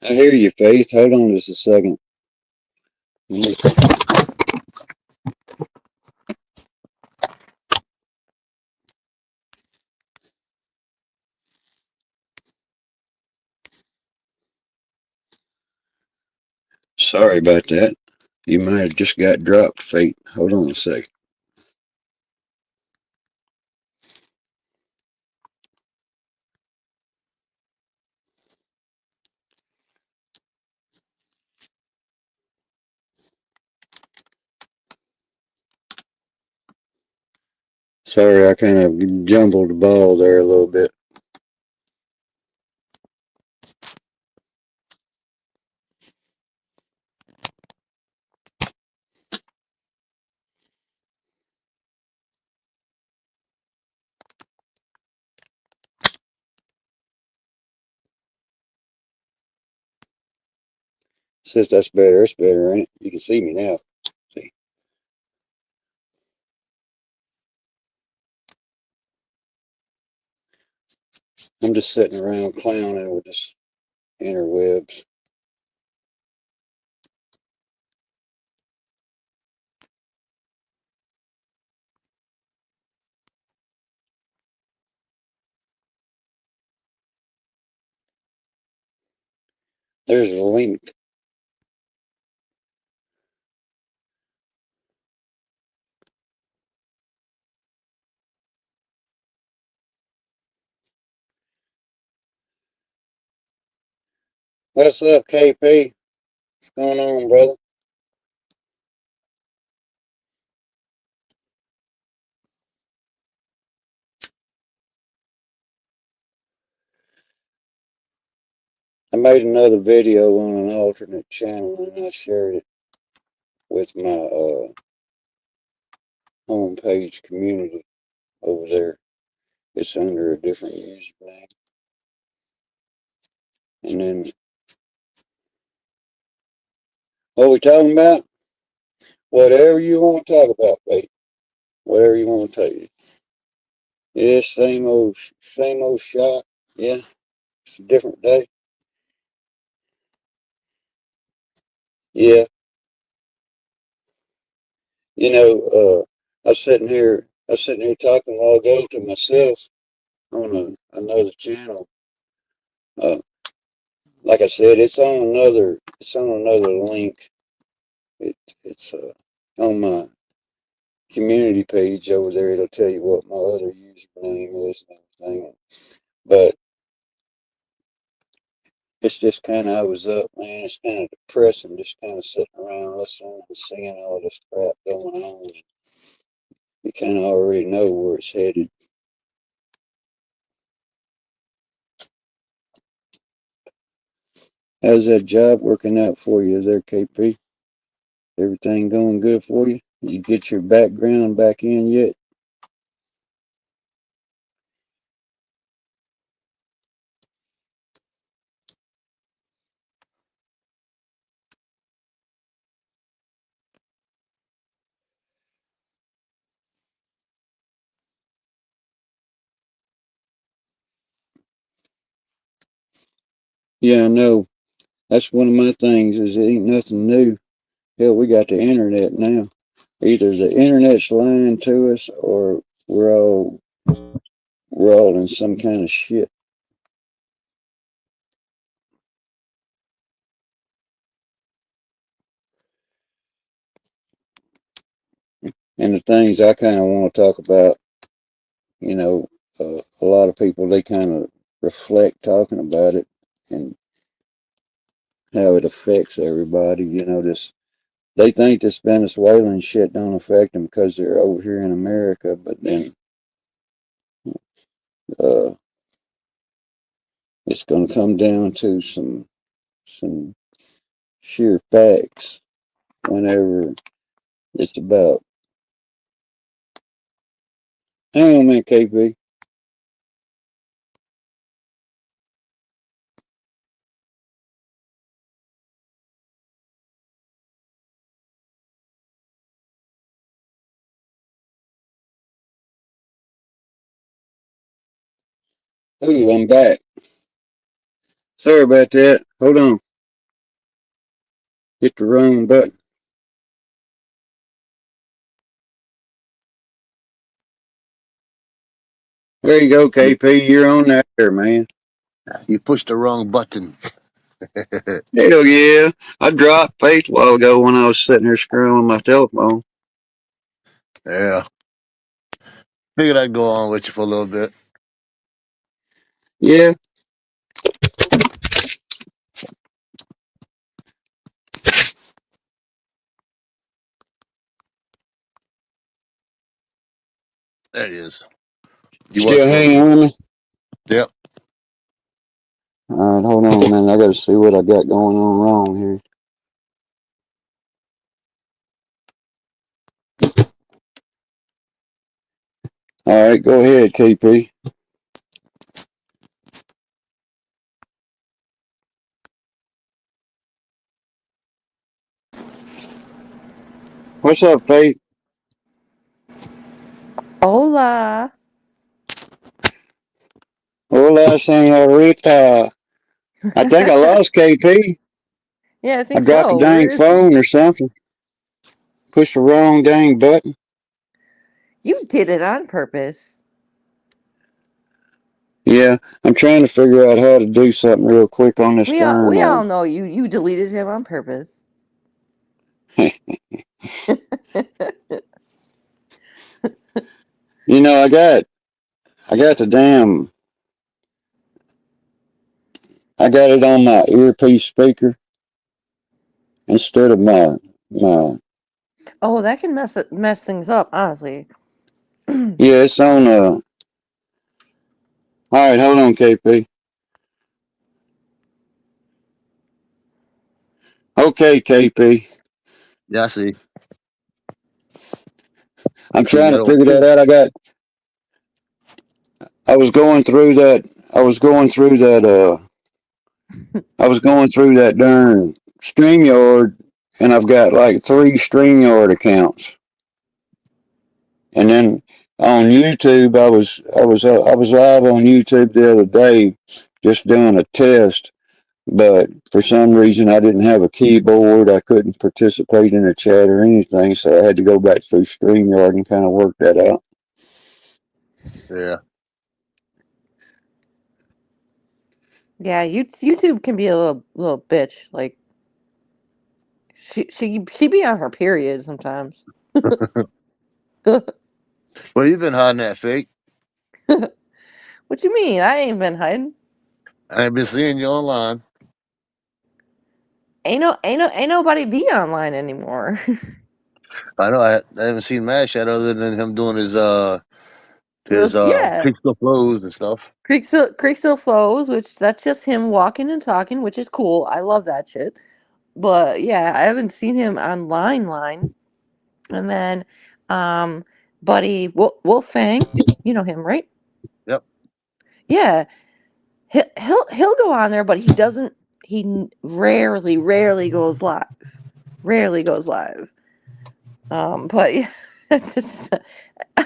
I hear you, Faith. Hold on just a second. Sorry about that. You might have just got dropped, Faith. Hold on a second. Sorry, I kind of jumbled the ball there a little bit. Since that's better, it's better, ain't it? You can see me now. See. I'm just sitting around clowning with this interwebs. There's a link. What's up, KP? What's going on, brother? I made another video on an alternate channel and I shared it with my homepage community over there. It's under a different username. And then, what we talking about? Whatever you want to talk about, babe. Whatever you want to tell you. Yeah, same old shot. Yeah, it's a different day. Yeah, you know, I was sitting here talking a while ago to myself on another channel. Uh, like I said, it's on another link. It's on my community page over there. It'll tell you what my other username is and everything. But it's just kind of, I was up, man. It's kind of depressing, just kind of sitting around listening and seeing all this crap going on. You kind of already know where it's headed. How's that job working out for you there, KP? Everything going good for you? You get your background back in yet? Yeah, I know. That's one of my things is it ain't nothing new. Hell, we got the internet now. Either the internet's lying to us or we're all in some kind of shit. And the things I kind of want to talk about, you know, a lot of people they kind of reflect talking about it and how it affects everybody. This they think this Venezuelan shit don't affect them because they're over here in America, but then uh, it's going to come down to some sheer facts whenever it's about. Hang on, man, KB. Ooh, I'm back. Sorry about that. Hold on. Hit the wrong button. There you go, KP. You're on there, man. You pushed the wrong button. Hell yeah. I dropped faith a while ago when I was sitting there scrolling my telephone. Yeah. Figured I'd go on with you for a little bit. Yeah. There it is. You Still was for a hanging minute. with me? Yep. All right, hold on, man. I got to see what I got going on wrong here. All right, go ahead, KP. What's up, Faith? Hola. Hola, senorita. I think I lost KP. Yeah, I I think dropped the so. dang Where is he? phone or something. Pushed the wrong dang button. You did it on purpose. Yeah, I'm trying to figure out how to do something real quick on this We darn. all know you deleted him on purpose. I got the damn. I got it on my earpiece speaker instead of my. Oh, that can mess things up, honestly. Yeah, it's on. All right, hold on, KP. Okay, KP. Yeah, I see. I'm You trying got to old figure that too. out. I was going through that. I was going through that. I was going through that darn StreamYard, and I've got like 3 StreamYard accounts. And then on YouTube, I was live on YouTube the other day, just doing a test. But for some reason, I didn't have a keyboard. I couldn't participate in a chat or anything, so I had to go back through StreamYard and kind of work that out. Yeah. Yeah, YouTube can be a little bitch. Like she be on her period sometimes. What Well, you've been hiding that fake. you mean? I ain't been hiding. I ain't been seeing you online. ain't nobody be online anymore. I know. I haven't seen Mash yet, other than him doing his Yeah, Creek Still Flows and stuff. Creek still flows, which that's just him walking and talking, which is cool. I love that shit. But yeah, I haven't seen him online line. And then, um, buddy Wolfang, you know him, right? Yep. Yeah, he'll go on there, but he doesn't. Rarely goes live. Rarely goes live. But yeah, it's just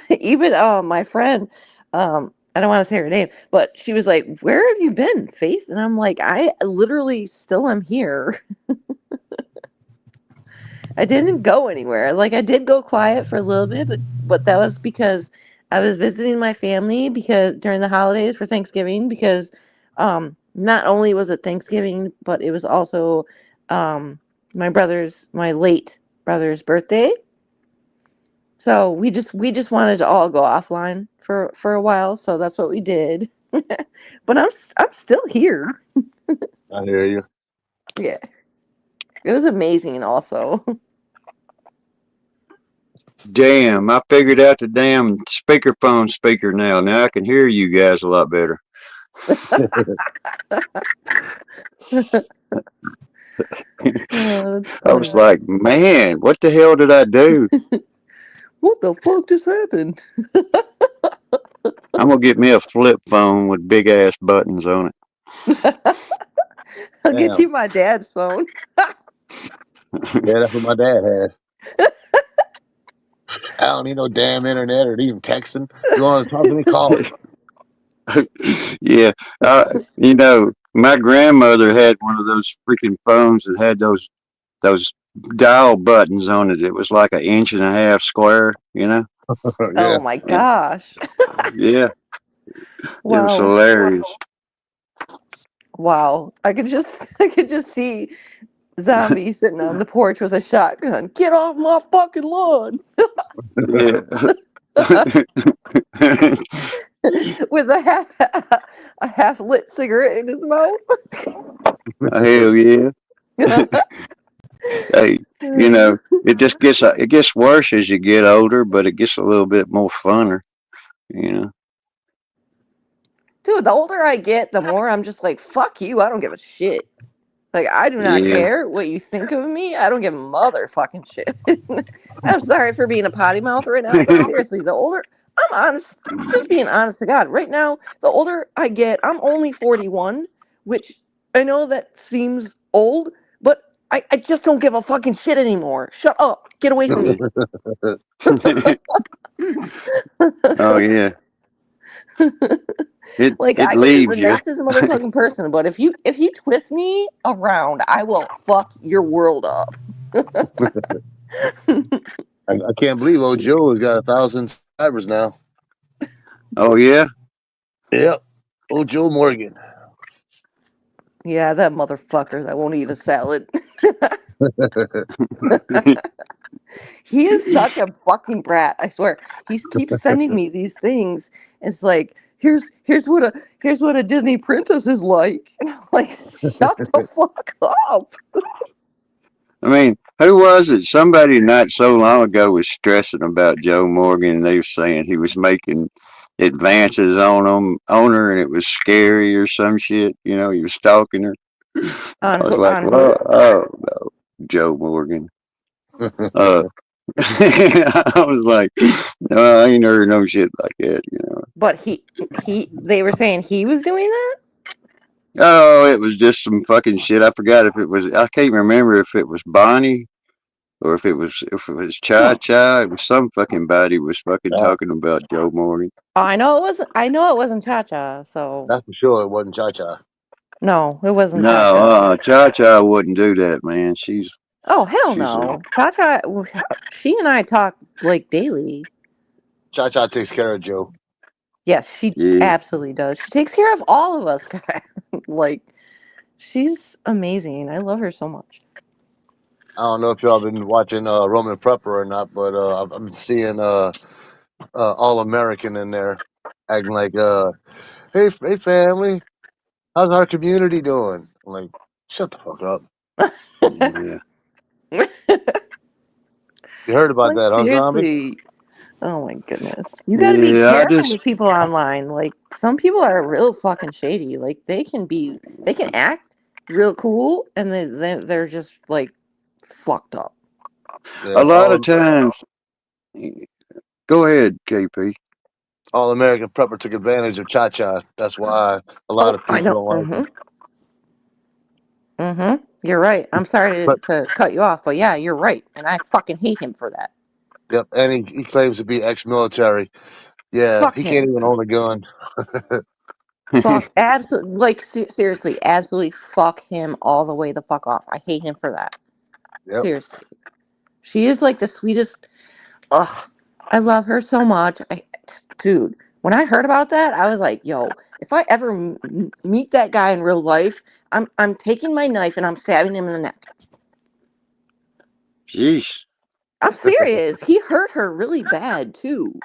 even my friend, I don't want to say her name, but she was like, "Where have you been, Faith?" And I'm like, "I literally still am here. I didn't go anywhere. Like I did go quiet for a little bit, but that was because I was visiting my family because during the holidays for Thanksgiving because not only was it Thanksgiving, but it was also um my late brother's birthday. So we just wanted to all go offline for a while, so that's what we did. But I'm still here. I hear you. Yeah. It was amazing also. Damn, I figured out the damn speakerphone speaker now. Now I can hear you guys a lot better. Oh, that's I was funny. like, man, what the hell did I do? What the fuck just happened? I'm gonna get me a flip phone with big ass buttons on it. I'll get Damn. you my dad's phone. Yeah, that's what my dad had. I don't need no damn internet or even texting. You want to talk to me? Call me. Yeah, my grandmother had one of those freaking phones that had those dial buttons on it. It was like an inch and a half square. Oh Yeah. my And gosh. yeah, it was Wow. hilarious. Wow. I could just see Zombie sitting on the porch with a shotgun. Get off my fucking lawn. Yeah. With a half lit cigarette in his mouth. Hell yeah. Hey, it gets worse as you get older, but it gets a little bit more funner. You know. Dude, the older I get, the more I'm just like, fuck you, I don't give a shit. Like, I do not Yeah. care what you think of me. I don't give a motherfucking shit. I'm sorry for being a potty mouth right now, but seriously, the older I'm honest, just being honest to God, right now, the older I get, I'm only 41, which I know that seems old, but I just don't give a fucking shit anymore. Shut up. Get away from me. Oh yeah. It Like it I could be the leaves you. nicest motherfucking person, but if you twist me around, I will fuck your world up. I can't believe old Joe has got 1,000 subscribers now. Oh yeah. Yep. Old Joe Morgan. Yeah, that motherfucker that won't eat a salad. He is such a fucking brat. I swear. He keeps sending me these things. It's like here's what a Disney princess is like, and I'm like, shut the fuck up. I mean, who was it? Somebody not so long ago was stressing about Joe Morgan, and they were saying he was making advances on her, and it was scary or some shit. He was stalking her. I was like, On well, who? oh no, Joe Morgan. Uh, I was like, no, I ain't heard no shit like that. But they were saying he was doing that. Oh, it was just some fucking shit. I forgot if it was. I can't remember if it was Bonnie or if it was Cha Hmm. Cha. It was some fucking body was fucking Nah, talking about Joe Morgan. I know it wasn't. I know it wasn't Cha Cha. So that's for sure. It wasn't Cha Cha. no, it wasn't Cha No, Cha. Cha Cha wouldn't do that, man. Oh hell She's a no, Cha Cha. She and I talk like daily. Cha Cha takes care of Joe. Yes, she yeah. absolutely does. She takes care of all of us, guys. Like she's amazing. I love her so much. I don't know if y'all been watching Roman Prepper or not, but I've been seeing All American in there acting like, hey family, how's our community doing? I'm like, shut the fuck up. Yeah. You heard about Like that, huh, Zombie? seriously. Oh my goodness. You got to be Yeah, I careful just with people online. Like some people are real fucking shady. Like they can act real cool and they're just like fucked up. Yeah, a lot of times. Go ahead, KP. all American prepper took advantage of Cha Cha. That's why a lot Oh, of I people know. don't like him. You're right. I'm sorry But to cut you off, but yeah, you're right. And I fucking hate him for that. yep, and he claims to be ex-military. Yeah, Fuck he can't him. even own a gun. Fuck. Absolutely. Like, seriously, absolutely fuck him all the way the fuck off. I hate him for that. Yep. Seriously. She is like the sweetest. Ugh. I love her so much. Dude, when I heard about that, I was like, yo, if I ever meet that guy in real life, I'm taking my knife and I'm stabbing him in the neck. Jeez. I'm serious. He hurt her really bad too.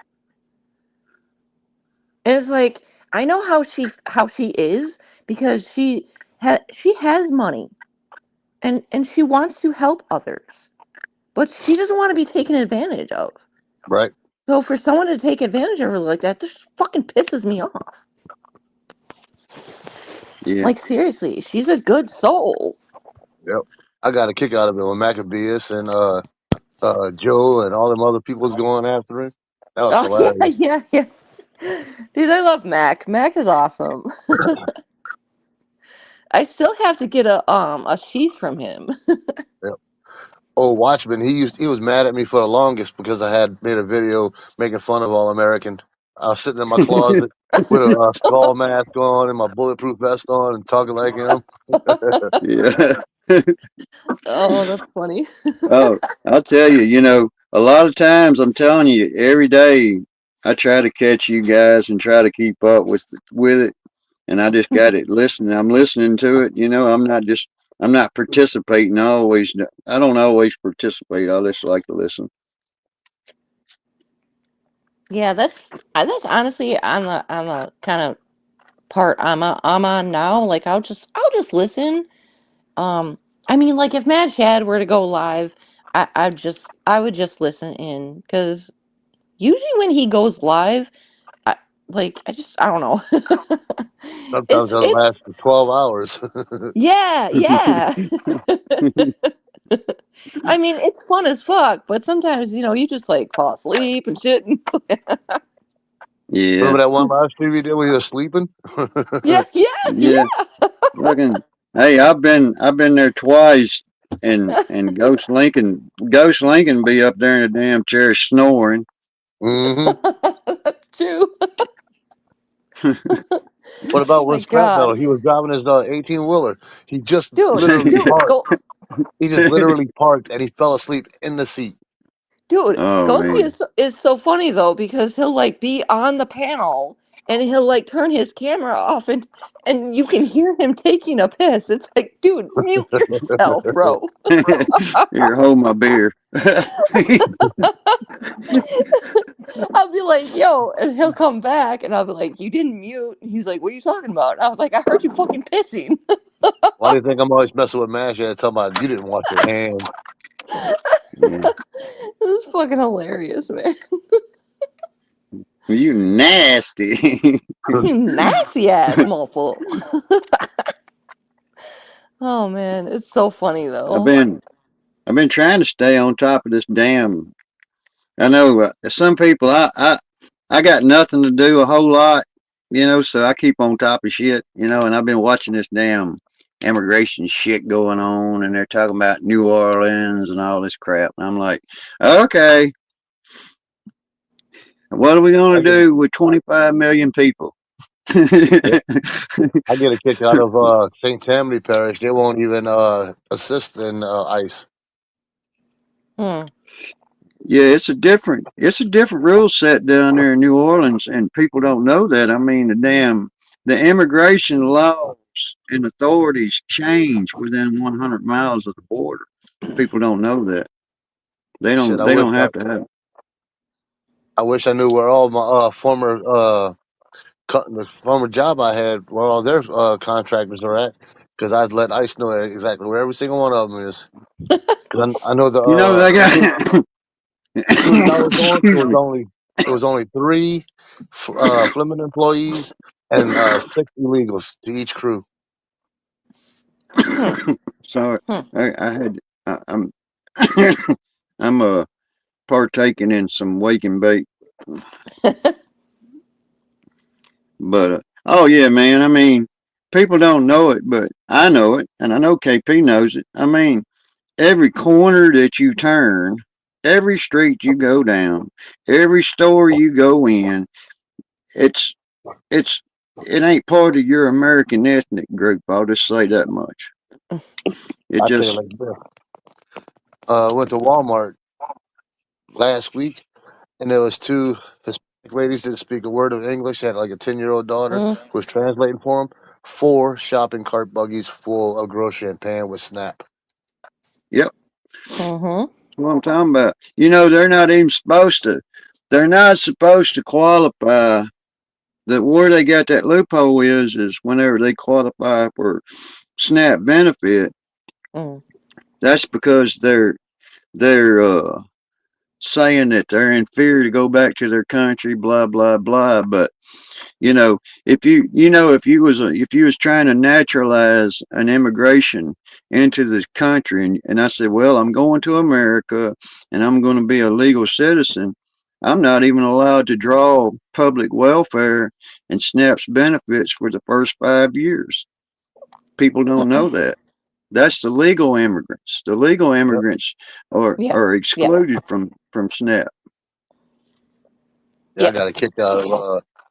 And it's like I know how she is because she has money and she wants to help others, but she doesn't want to be taken advantage of. Right. So for someone to take advantage of her like that, this fucking pisses me off. Yeah. Like seriously, she's a good soul. Yep. I got a kick out of it when Maccabeus and Joe and all them other people was going after him. That was Oh yeah, hilarious. yeah, yeah. Dude, I love Mac. Mac is awesome. I still have to get a sheath from him. Yep. Oh, Watchman, he was mad at me for the longest because I had made a video making fun of All American. I was sitting in my closet with a skull mask on and my bulletproof vest on and talking like him. Yeah. Oh, that's funny. Oh, I'll tell you, a lot of times I'm telling you, every day I try to catch you guys and try to keep up with it, and I just got it listening. I'm listening to it. I'm not participating. I don't always participate. I just like to listen. Yeah, that's honestly on the kind of part I'm on now. Like I'll just listen. Um, I mean, like if Mad Chad were to go live, I would just listen in because usually when he goes live, I I don't know. Sometimes it'll It's last for 12 hours. yeah, yeah. I mean, it's fun as fuck, but sometimes you just like fall asleep and shit. And Yeah, Remember that one live stream we did where you were sleeping? yeah, yeah, yeah. yeah. Fucking. Hey, I've been there twice, and Ghost Lincoln be up there in the damn chair snoring. hmm That's true. What about My with scrap metal? God, He was driving his 18 wheeler. He just literally dude, parked. go, He just literally parked and he fell asleep in the seat. dude. Oh Ghosty man. is so funny though because he'll like be on the panel and he'll like turn his camera off and you can hear him taking a piss. It's like, dude, mute yourself, bro. Here, hold my beer. I'll be like, yo, and he'll come back and I'll be like, you didn't mute. And he's like, what are you talking about? And I was like, I heard you fucking pissing. Why do you think I'm always messing with Mash and talking about you didn't wash your hands? Yeah. This is fucking hilarious, man. You nasty. You nasty ass mofo. Oh man, it's so funny I've though. been I've been trying to stay on top of this damn. I know some people. I got nothing to do a whole lot, so I keep on top of shit, and I've been watching this damn immigration shit going on, and they're talking about New Orleans and all this crap, and I'm like, okay, what are we I gonna get do with 25 million people? yep. I get a kick out of St. Tammany Parish. They won't even assist in ICE. Hmm. Yeah, it's a different rule set down there in New Orleans, and people don't know that. I mean, the immigration laws and authorities change within 100 miles of the border. People don't know that. They Shit, don't they don't have to have. I wish I knew where all my former The former job I had, where all their contractors are at, because I'd let ICE know exactly where every single one of them is. 'Cause I know You know, they the cruise, got. the cruise I was on. Excuse me. It was only three Fleming employees and six illegals to each crew. Hmm. Sorry, Hmm. I had. I'm. I'm partaking in some wake and bake, but oh yeah, man. I mean, people don't know it, but I know it, and I know KP knows it. I mean, every corner that you turn, every street you go down, every store you go in, it's it's it ain't part of your American ethnic group. I'll just say that much. It I tell you just like this. Went to Walmart last week, and there was two Hispanic ladies didn't speak a word of English. Had like a 10-year-old daughter Mm, who was translating for them. Four shopping cart buggies full of grocery and pan with Snap. yep, mm-hmm. that's what I'm talking about. You know, they're not even supposed to. They're not supposed to qualify. That where they got that loophole is whenever they qualify for SNAP benefit. Mm. That's because they're saying that they're inferior to go back to their country, blah blah blah. But if you was trying to naturalize an immigration into this country, and I said, well, I'm going to America and I'm going to be a legal citizen, I'm not even allowed to draw public welfare and SNAP's benefits for the first 5 years. People don't know that. That's the legal immigrants. The legal Yep. immigrants Yeah. are Yeah. excluded from SNAP. Yeah, I Yeah. got a kick out of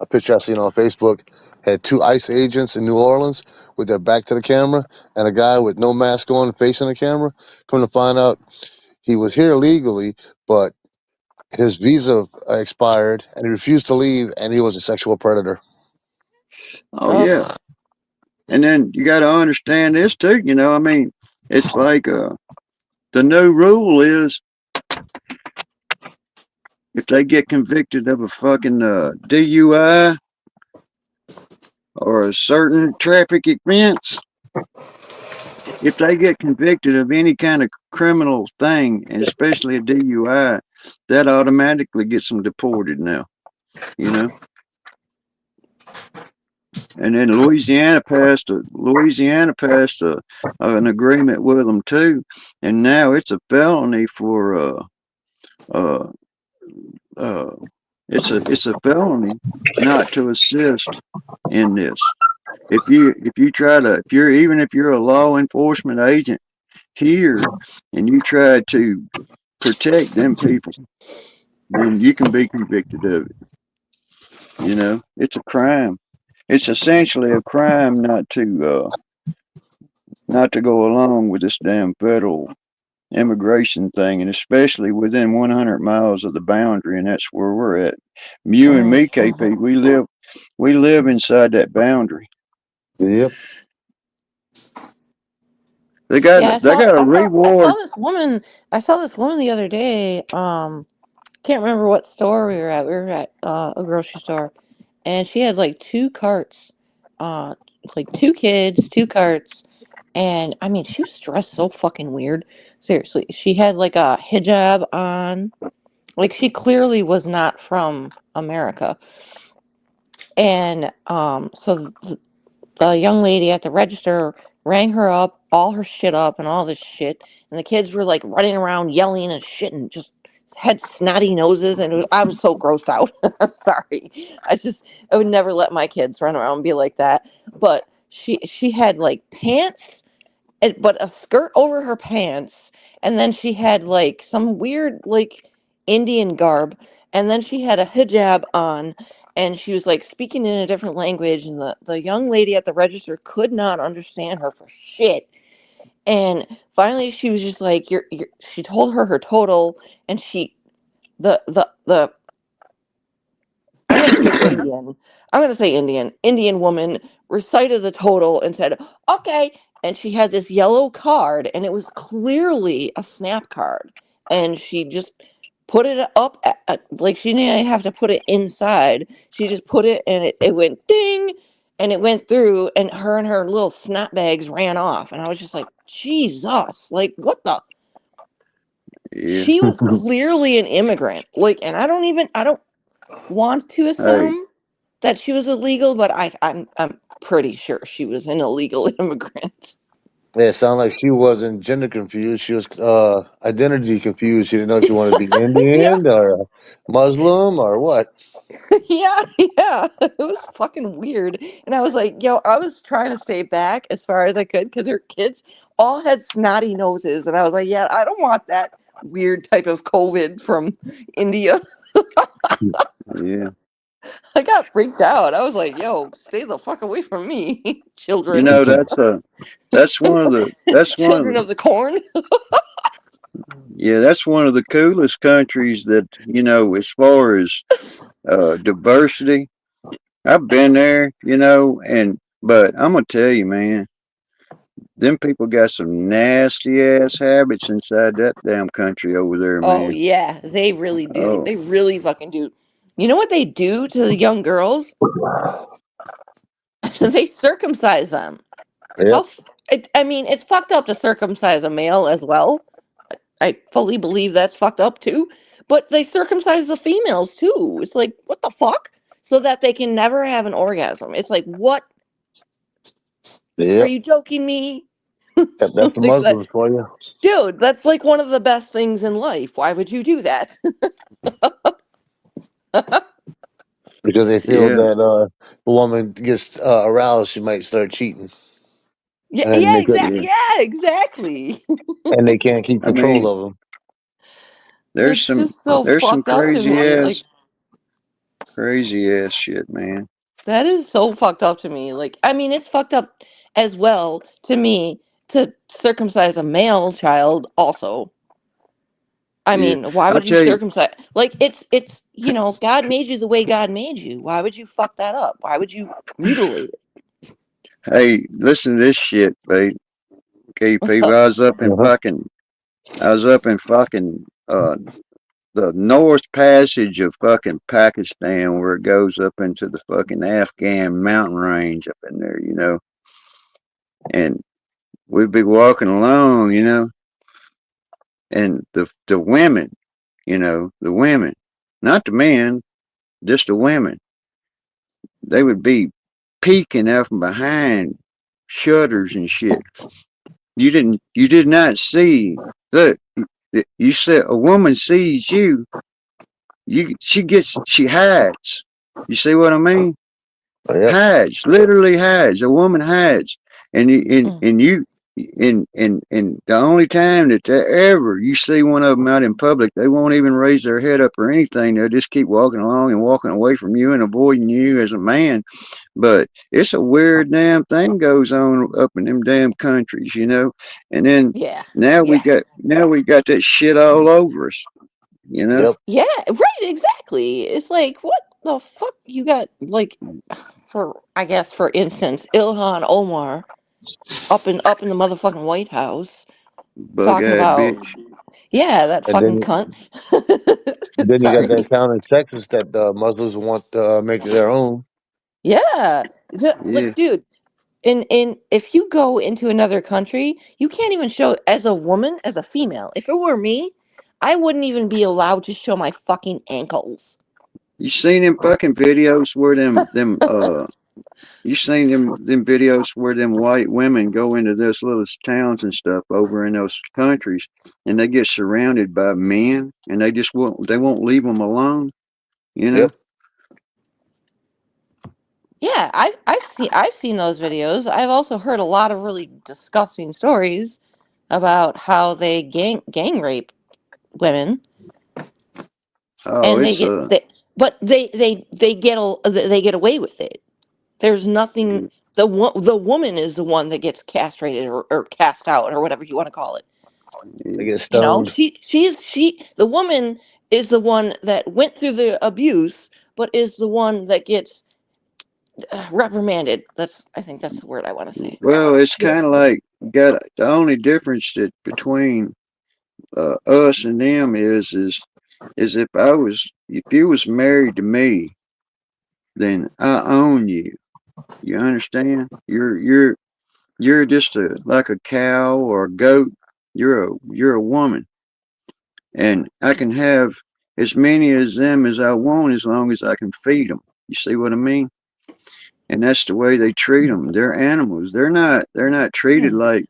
a picture I seen on Facebook. Had two ICE agents in New Orleans with their back to the camera, and a guy with no mask on facing the camera. Come to find out, he was here legally, but his visa expired, and he refused to leave, and he was a sexual predator. Oh yeah, Ugh. and then you got to understand this too. I mean, it's like the new rule is if they get convicted of a fucking DUI or a certain traffic offense, if they get convicted of any kind of criminal thing, and especially a DUI, that automatically gets them deported now. You know, and then Louisiana passed an agreement with them too, and now it's a felony for uh, uh, it's a felony not to assist in this. If you're a law enforcement agent here and you try to protect them people, then you can be convicted of it. It's a crime. It's essentially a crime not to go along with this damn federal immigration thing, and especially within 100 miles of the boundary, and that's where we're at. You and me, Mm-hmm. KP, we live inside that boundary. Yep. They got Yeah, they got a I saw reward. this woman. I saw this woman the other day. Can't remember what store we were at. We were at a grocery store, and she had like two carts, uh, like two kids, two carts, and I mean, she was dressed so fucking weird. Seriously, she had like a hijab on. Like she clearly was not from America. And so the young lady at the register rang her up, all her shit up, and all this shit. And the kids were like running around yelling and shit and just had snotty noses. And I was so grossed out. I'm sorry. I would never let my kids run around and be like that. But she had like pants, but a skirt over her pants. And then she had like some weird, like Indian garb. And then she had a hijab on, and she was like speaking in a different language, and the young lady at the register could not understand her for shit. And finally she was just like, you're she told her total, and the I'm gonna say Indian. I'm gonna say Indian woman recited the total and said, okay. And she had this yellow card, and it was clearly a SNAP card. And she just put it up like she didn't have to put it inside. She just put it and it went ding and it went through and her little snot bags ran off and I was just like, Jesus, like what the Yeah. she was clearly an immigrant. Like and I don't want to Hey, assume that she was illegal, but I'm pretty sure she was an illegal immigrant. Yeah, it sounded like she wasn't gender confused. She was identity confused. She didn't know if she wanted to be Yeah. Indian or Muslim or what. Yeah, yeah. It was fucking weird. And I was like, yo, I was trying to stay back as far as I could because her kids all had snotty noses. And I was like, yeah, I don't want that weird type of COVID from India. yeah. I got freaked out. I was like, yo, stay the fuck away from me, You children. know, that's one of the that's one of Children the of the corn. yeah, that's one of the coolest countries that, as far as diversity. I've been there, and but I'm gonna tell you, man, them people got some nasty ass habits inside that damn country over there, Oh, man. yeah, they really do. Oh, They really fucking do. You know what they do to the young girls? They circumcise them. Yep. I mean, it's fucked up to circumcise a male as well. I fully believe that's fucked up too. But they circumcise the females too. It's like, what the fuck? So that they can never have an orgasm. It's like, what? Are Yep. you joking me? That's the Like that, Muslims for you. dude, that's like one of the best things in life. Why would you do that? Because they feel yeah, that a woman gets aroused, she might start cheating, Yeah, and yeah, they could, yeah. yeah, exactly. and they can't keep I control mean, of them. there's It's some just so there's some fucked up to me. Like crazy ass shit, man. that is so fucked up to me. Like, I mean, it's fucked up as well to me to circumcise a male child also. I Yeah, mean, why I'll would you tell you. circumcise? Like, God made you the way God made you. Why would you fuck that up? Why would you mutilate it? Hey, listen to this shit, babe. What's KP, up? Uh-huh. I was up in fucking the North Passage of fucking Pakistan, where it goes up into the fucking Afghan mountain range up in there, and we'd be walking along, and the women, the women, not the men, just the women, they would be peeking out from behind shutters and shit. You did not see. Look, you said a woman sees you, she hides. You see what I mean? Yep. Hides, literally hides. A woman hides, and you, Mm, and you, and the only time that ever you see one of them out in public, they won't even raise their head up or anything. They'll just keep walking along and walking away from you and avoiding you as a man. But it's a weird damn thing goes on up in them damn countries, And then yeah, yeah, now we got that shit all over us, you know. Yep. yeah. Right, exactly. It's like, what the fuck? You got like, for I guess, for instance, Ilhan Omar up in the motherfucking White House Bug talking eyed about, bitch. yeah, that And fucking then cunt. then you got that Sorry. town in Texas that Muslims want to make their own. Yeah. Yeah. Like, dude, in if you go into another country, you can't even show as a woman, as a female. If it were me, I wouldn't even be allowed to show my fucking ankles. You seen them fucking videos where you seen them videos where them white women go into those little towns and stuff over in those countries, and they get surrounded by men, and they won't leave them alone. You know. Yep. Yeah, I've seen those videos. I've also heard a lot of really disgusting stories about how they gang rape women, Oh, and it's but they get away with it. There's nothing. The woman is the one that gets castrated or cast out or whatever you want to call it. They get You know, stoned. the woman is the one that went through the abuse, but is the one that gets reprimanded. I think that's the word I want to say. well, it's Yep. kind of like got the only difference that between us and them is is if you was married to me, then I own you. You understand? You're just like a cow or a goat. You're a woman, and I can have as many as them as I want as long as I can feed them. You see what I mean? And that's the way they treat them. They're animals. They're not treated like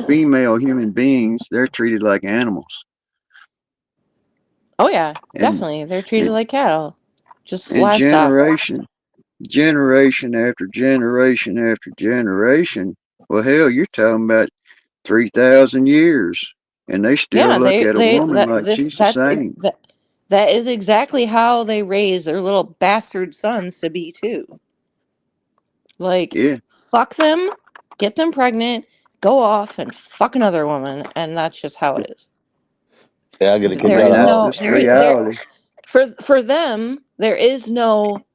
female human beings. They're treated like animals. Oh yeah, And definitely. They're treated and, like cattle, just and livestock. generation after generation after generation. Well, hell, you're talking about 3,000 years, and they still Yeah, look at a they woman that like this she's the same. that is exactly how they raise their little bastard sons to be too. Like, Yeah, fuck them, get them pregnant, go off and fuck another woman, and that's just how it is. Yeah, I get a I kick There mean out of is that's how no just there reality. for them there is no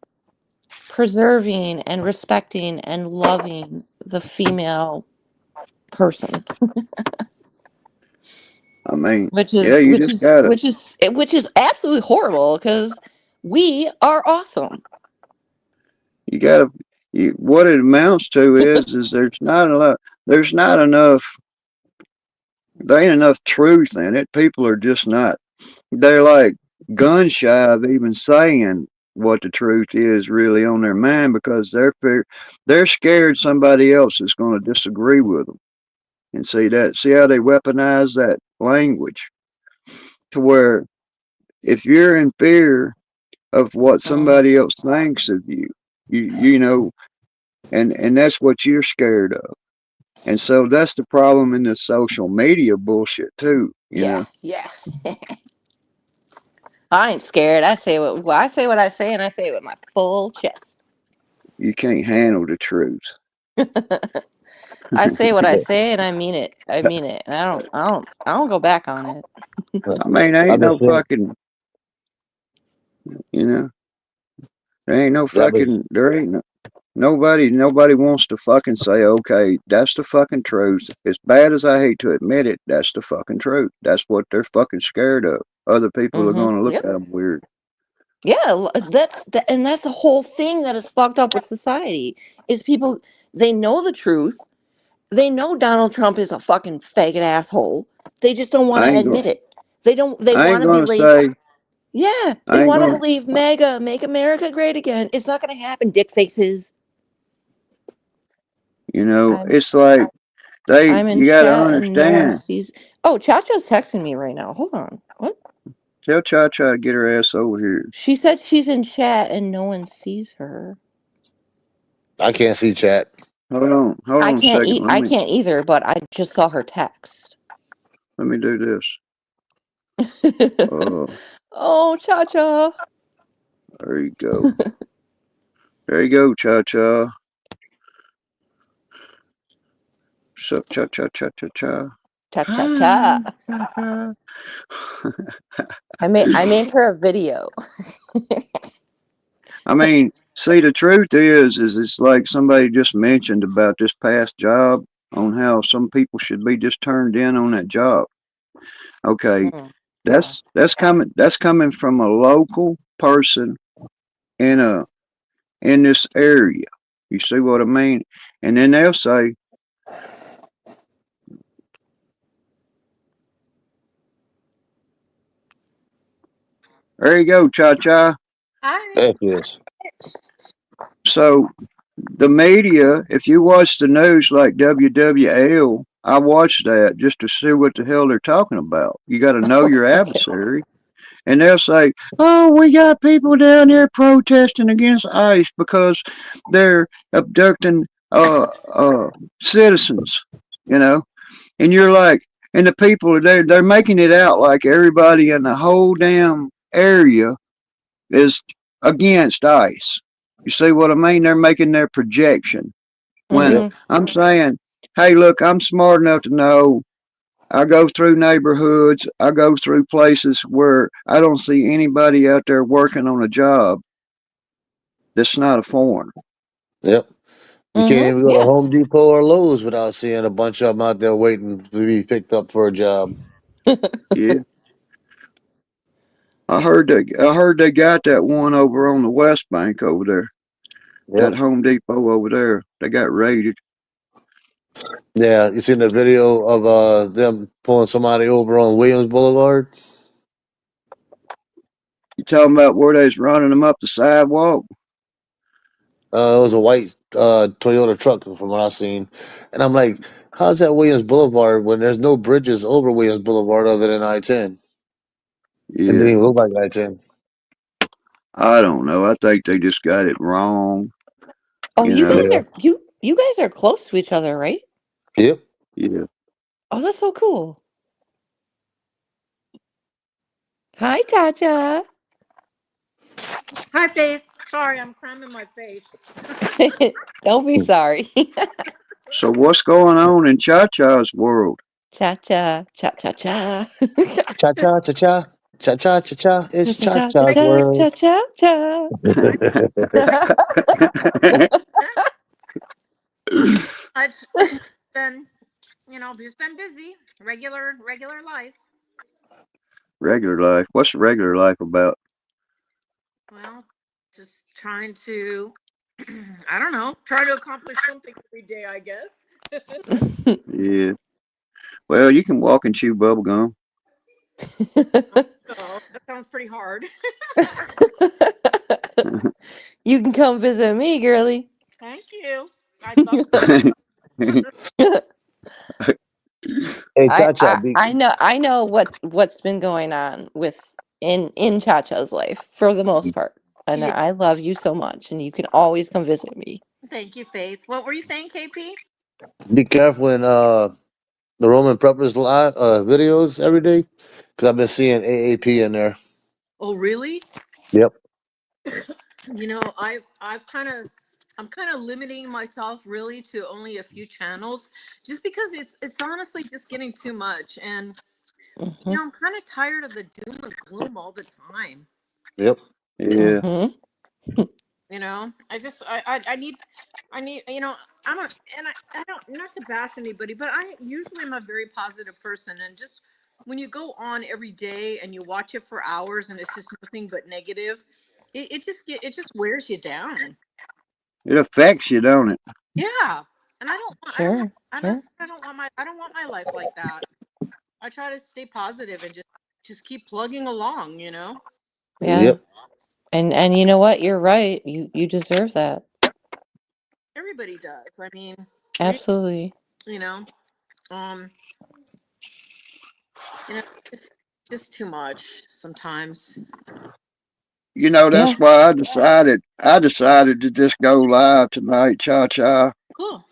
preserving and respecting and loving the female person, I mean, which yeah, is you which just is gotta, which is which is absolutely horrible because we are awesome. you gotta, what it amounts to is there's not enough, there ain't enough truth in it. People are just not, they're like gun shy of even saying what the truth is really on their mind because they're scared somebody else is going to disagree with them. And see how they weaponize that language to where if you're in fear of what Hmm. somebody else thinks of you, you know, and that's what you're scared of. And so that's the problem in the social media bullshit too. Yeah, yeah. I ain't scared. I say what I say, and I say it with my full chest. You can't handle the truth. I say what I yeah. say, and I mean it. I mean it, and I don't go back on it. I mean, there I've ain't been no seeing, fucking, you know, there ain't no yeah, I've been, fucking, there ain't no, nobody wants to fucking say, okay, that's the fucking truth. As bad as I hate to admit it, that's the fucking truth. That's what they're fucking scared of. Other people are Hmm. going to look Yep. at them weird. Yeah, and that's the whole thing that is fucked up with society. Is people, they know the truth. They know Donald Trump is a fucking faggot asshole. They just don't want I to ain't going. admit it. They don't. They I want ain't to going to believe. say. Yeah, they I ain't want to going. believe MAGA, make America great again. It's not going to happen, dick faces. I'm It's like they. I'm in You got to chat and no one understand. sees. Oh, Chacha's texting me right now. Hold on. What? Tell Cha Cha to get her ass over here. She said she's in chat and no one sees her. I can't see chat. Hold on. Hold I on a can't second. eat. I can't either. But I just saw her text. Let me do this. Uh, Oh, Chacha. there you go. There you go, Cha Cha. Sup, Cha Cha Cha Cha Cha. Cha cha Hi, cha. Cha Cha. I made her a video. I mean, see, the truth is it's like somebody just mentioned about this past job on how some people should be just turned in on that job. Okay, Mm, yeah. that's coming from a local person in a in this area. You see what I mean? And then they'll say, "There you go, cha cha." Hi. There it is. So the media, if you watch the news like WWL, I watch that just to see what the hell they're talking about. You got to know your Okay. adversary. And they'll say, "Oh, we got people down there protesting against ICE because they're abducting citizens," you know. And you're like, and the people they're making it out like everybody in the whole damn area is against ICE. You see what I mean? They're making their projection. When Yep. Mhm. I'm saying, hey, look, I'm smart enough to know I go through neighborhoods, I go through places where I don't see anybody out there working on a job that's not a foreigner. Yep. You can't Mhm. even go to Yeah. Home Depot or Lowe's without seeing a bunch of them out there waiting to be picked up for a job. Yeah. I heard they got that one over on the West Bank over there. Yep. That Home Depot over there. They got raided. Yeah, you seen the video of them pulling somebody over on Williams Boulevard? You talking about where they's running them up the sidewalk? It was a white Toyota truck from what I seen, and I'm like, how's that Williams Boulevard when there's no bridges over Williams Boulevard other than I-10? It didn't Yeah. even look like I-10. I don't know. I think they just got it wrong. Oh, You you know. guys Yeah. are you guys are close to each other, right? Yep. Yeah. Oh, that's so cool. Hi, Chacha. Hi, face. Sorry, I'm cramming my face. Don't be sorry. So what's going on in Cha Cha's world? Cha cha cha cha cha. Cha cha cha cha cha cha cha cha. Cha It's cha Cha cha Cha's cha world. cha cha cha. I, I've been, just been busy. Regular life. Regular life. What's regular life about? Well, just trying to, I don't know, try to accomplish something every day, I guess. Yeah. Well, you can walk and chew bubble gum. Oh, that sounds pretty hard. You can come visit me, girly. Thank you. I'd love Hey, I, Cha Cha, I I know what's been going on with in Cha-Cha's life for the most part. And Yeah. I love you so much and you can always come visit me. Thank you, Faith. What were you saying, KP? be careful when the Roman preppers live videos every day, because I've been seeing AAP in there. Oh, really? Yep. I've I'm kind of limiting myself really to only a few channels, just because it's honestly just getting too much, and Mhm. I'm kind of tired of the doom and gloom all the time. Yep. Yeah. Mhm. I need, I'm a, and I don't, not to bash anybody, but I usually am a very positive person. And just when you go on every day and you watch it for hours and it's just nothing but negative, it just wears you down. It affects you, don't it? Yeah. And Sure. Sure. I don't want my life like that. I try to stay positive and just keep plugging along. Yeah. Yep. And you know what? You're right. You deserve that. Everybody does. I mean, Absolutely. you know, um, you know, just just too much sometimes. Yeah. That's why I decided to just go live tonight, Cha Cha, Cool.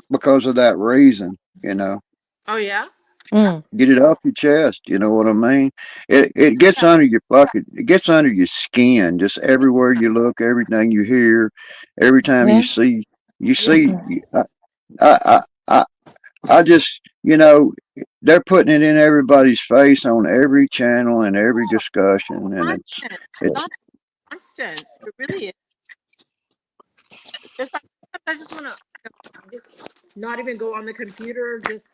because of that reason. You know, Oh yeah. Mm. get it off your chest. You know what I mean? It gets Yeah. under it gets under your skin. Just everywhere you look, everything you hear, every time Yeah. you Yeah. see. I I I just they're putting it in everybody's face on every channel and every discussion, and Constant. it's Oh, constant. It really is. It's like I just want to not even go on the computer. Just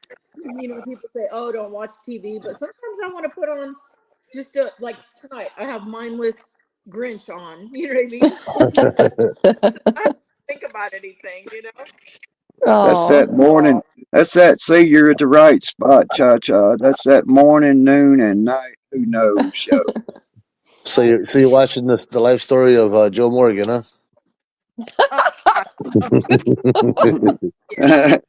people say, "Oh, don't watch TV," but sometimes I want to put on just like tonight. I have mindless Grinch on. You know what I mean? I don't think about anything. That's Oh. that morning. That's that. See, you're at the right spot, Cha Cha. That's that morning, noon, and night. Who knows show. So you're watching the life story of Joe Morgan, huh? Oh gosh. Oh yeah. I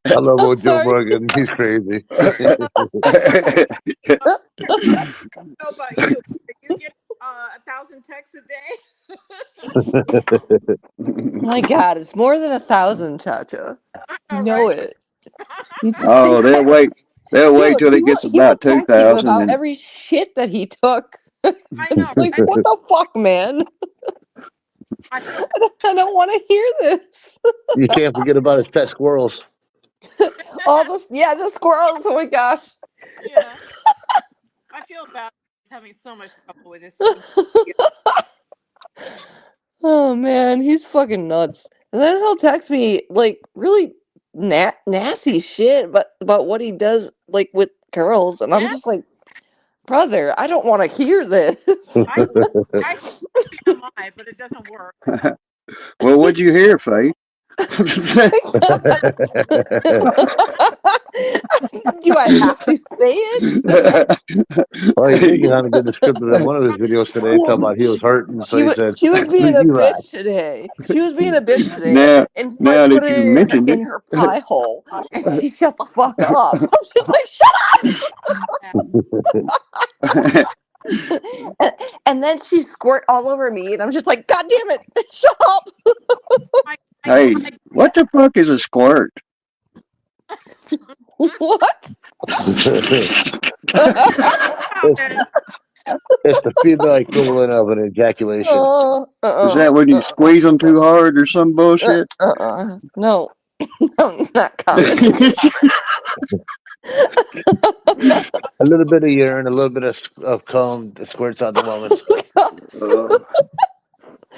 I love I'm old Joe sorry. Morgan. He's crazy. Oh, I don't know about you. You get 1,000 texts a day. My God, it's more than 1,000, Chacha. You All know right. it. You, Oh, they'll wait. They'll wait till he it will gets he will about two text you thousand, about and every shit that he took. I know, Like, right? what the fuck, man? I feel I don't want to hear this. You can't forget about his pet squirrels. All the yeah, the squirrels. Oh my gosh. yeah. I feel bad. He's having so much trouble with his social media. Oh man, he's fucking nuts. And then he'll text me like really nasty shit about what he does like with girls, and I'm Yeah. just like, Brother, I don't want to hear this. I I can lie, but it doesn't work. Well, what'd you hear, Faith? Do I have to say it? Well, he did kind of get descriptive in one of his videos today, talking about he was hurting. So he said, She was being a "You right." bitch today. She was being a bitch today, now, and so I now put that you it mentioned in it, her pie hole, and she shut the fuck up. I'm just like, shut up! And then she squirt all over me, and I'm just like, God damn it, shut up! hey, what the fuck is a squirt? What? it's, it's the female equivalent of an ejaculation. Is that when you squeeze them too hard or some bullshit? No, I'm not commenting. A little bit of urine, a little bit of cum that squirts out the moments.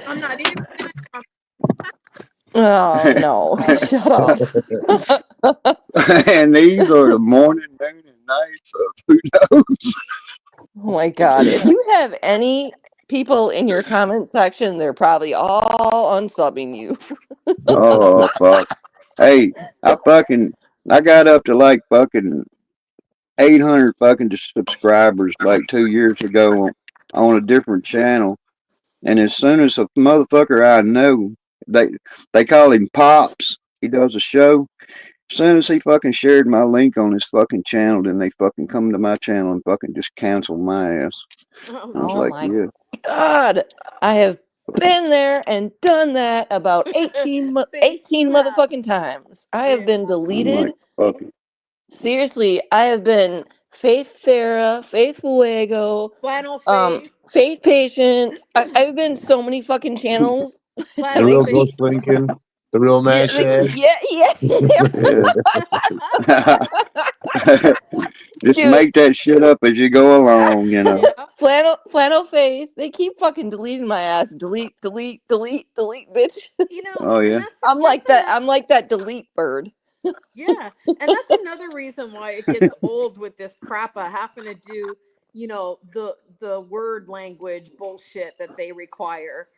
I'm not even. Oh no, shut up. And these are the morning, noon, and nights of who knows. Oh my god. If you have any people in your comment section, they're probably all unsubbing you. Oh fuck! Hey, I got up to like fucking 800 fucking subscribers like 2 years ago on a different channel, and as soon as a motherfucker I know, they they call him Pops. He does a show. As soon as he fucking shared my link on his fucking channel, then they fucking come to my channel and fucking just cancel my ass. Oh, I was Oh like, my yeah. god. I have been there and done that about 18 have. motherfucking times. I have Yeah. been I'm like, deleted. fuck it. Seriously, I have been Faith Farah, Faith Fuego, Flannel face. Faith Patience. I've been so many fucking channels. The Flannel They real face. Ghost keep, Lincoln, the real yeah, man Shan. Yeah. Just dude. make that shit up as you go along, you know. Yeah. Flannel Faith. They keep fucking deleting my ass. Delete, delete, delete, delete, bitch. You know, Oh and yeah. I'm that's like that. another. I'm like that delete bird. Yeah, and that's another reason why it gets old with this crap of having to do, the word language bullshit that they require.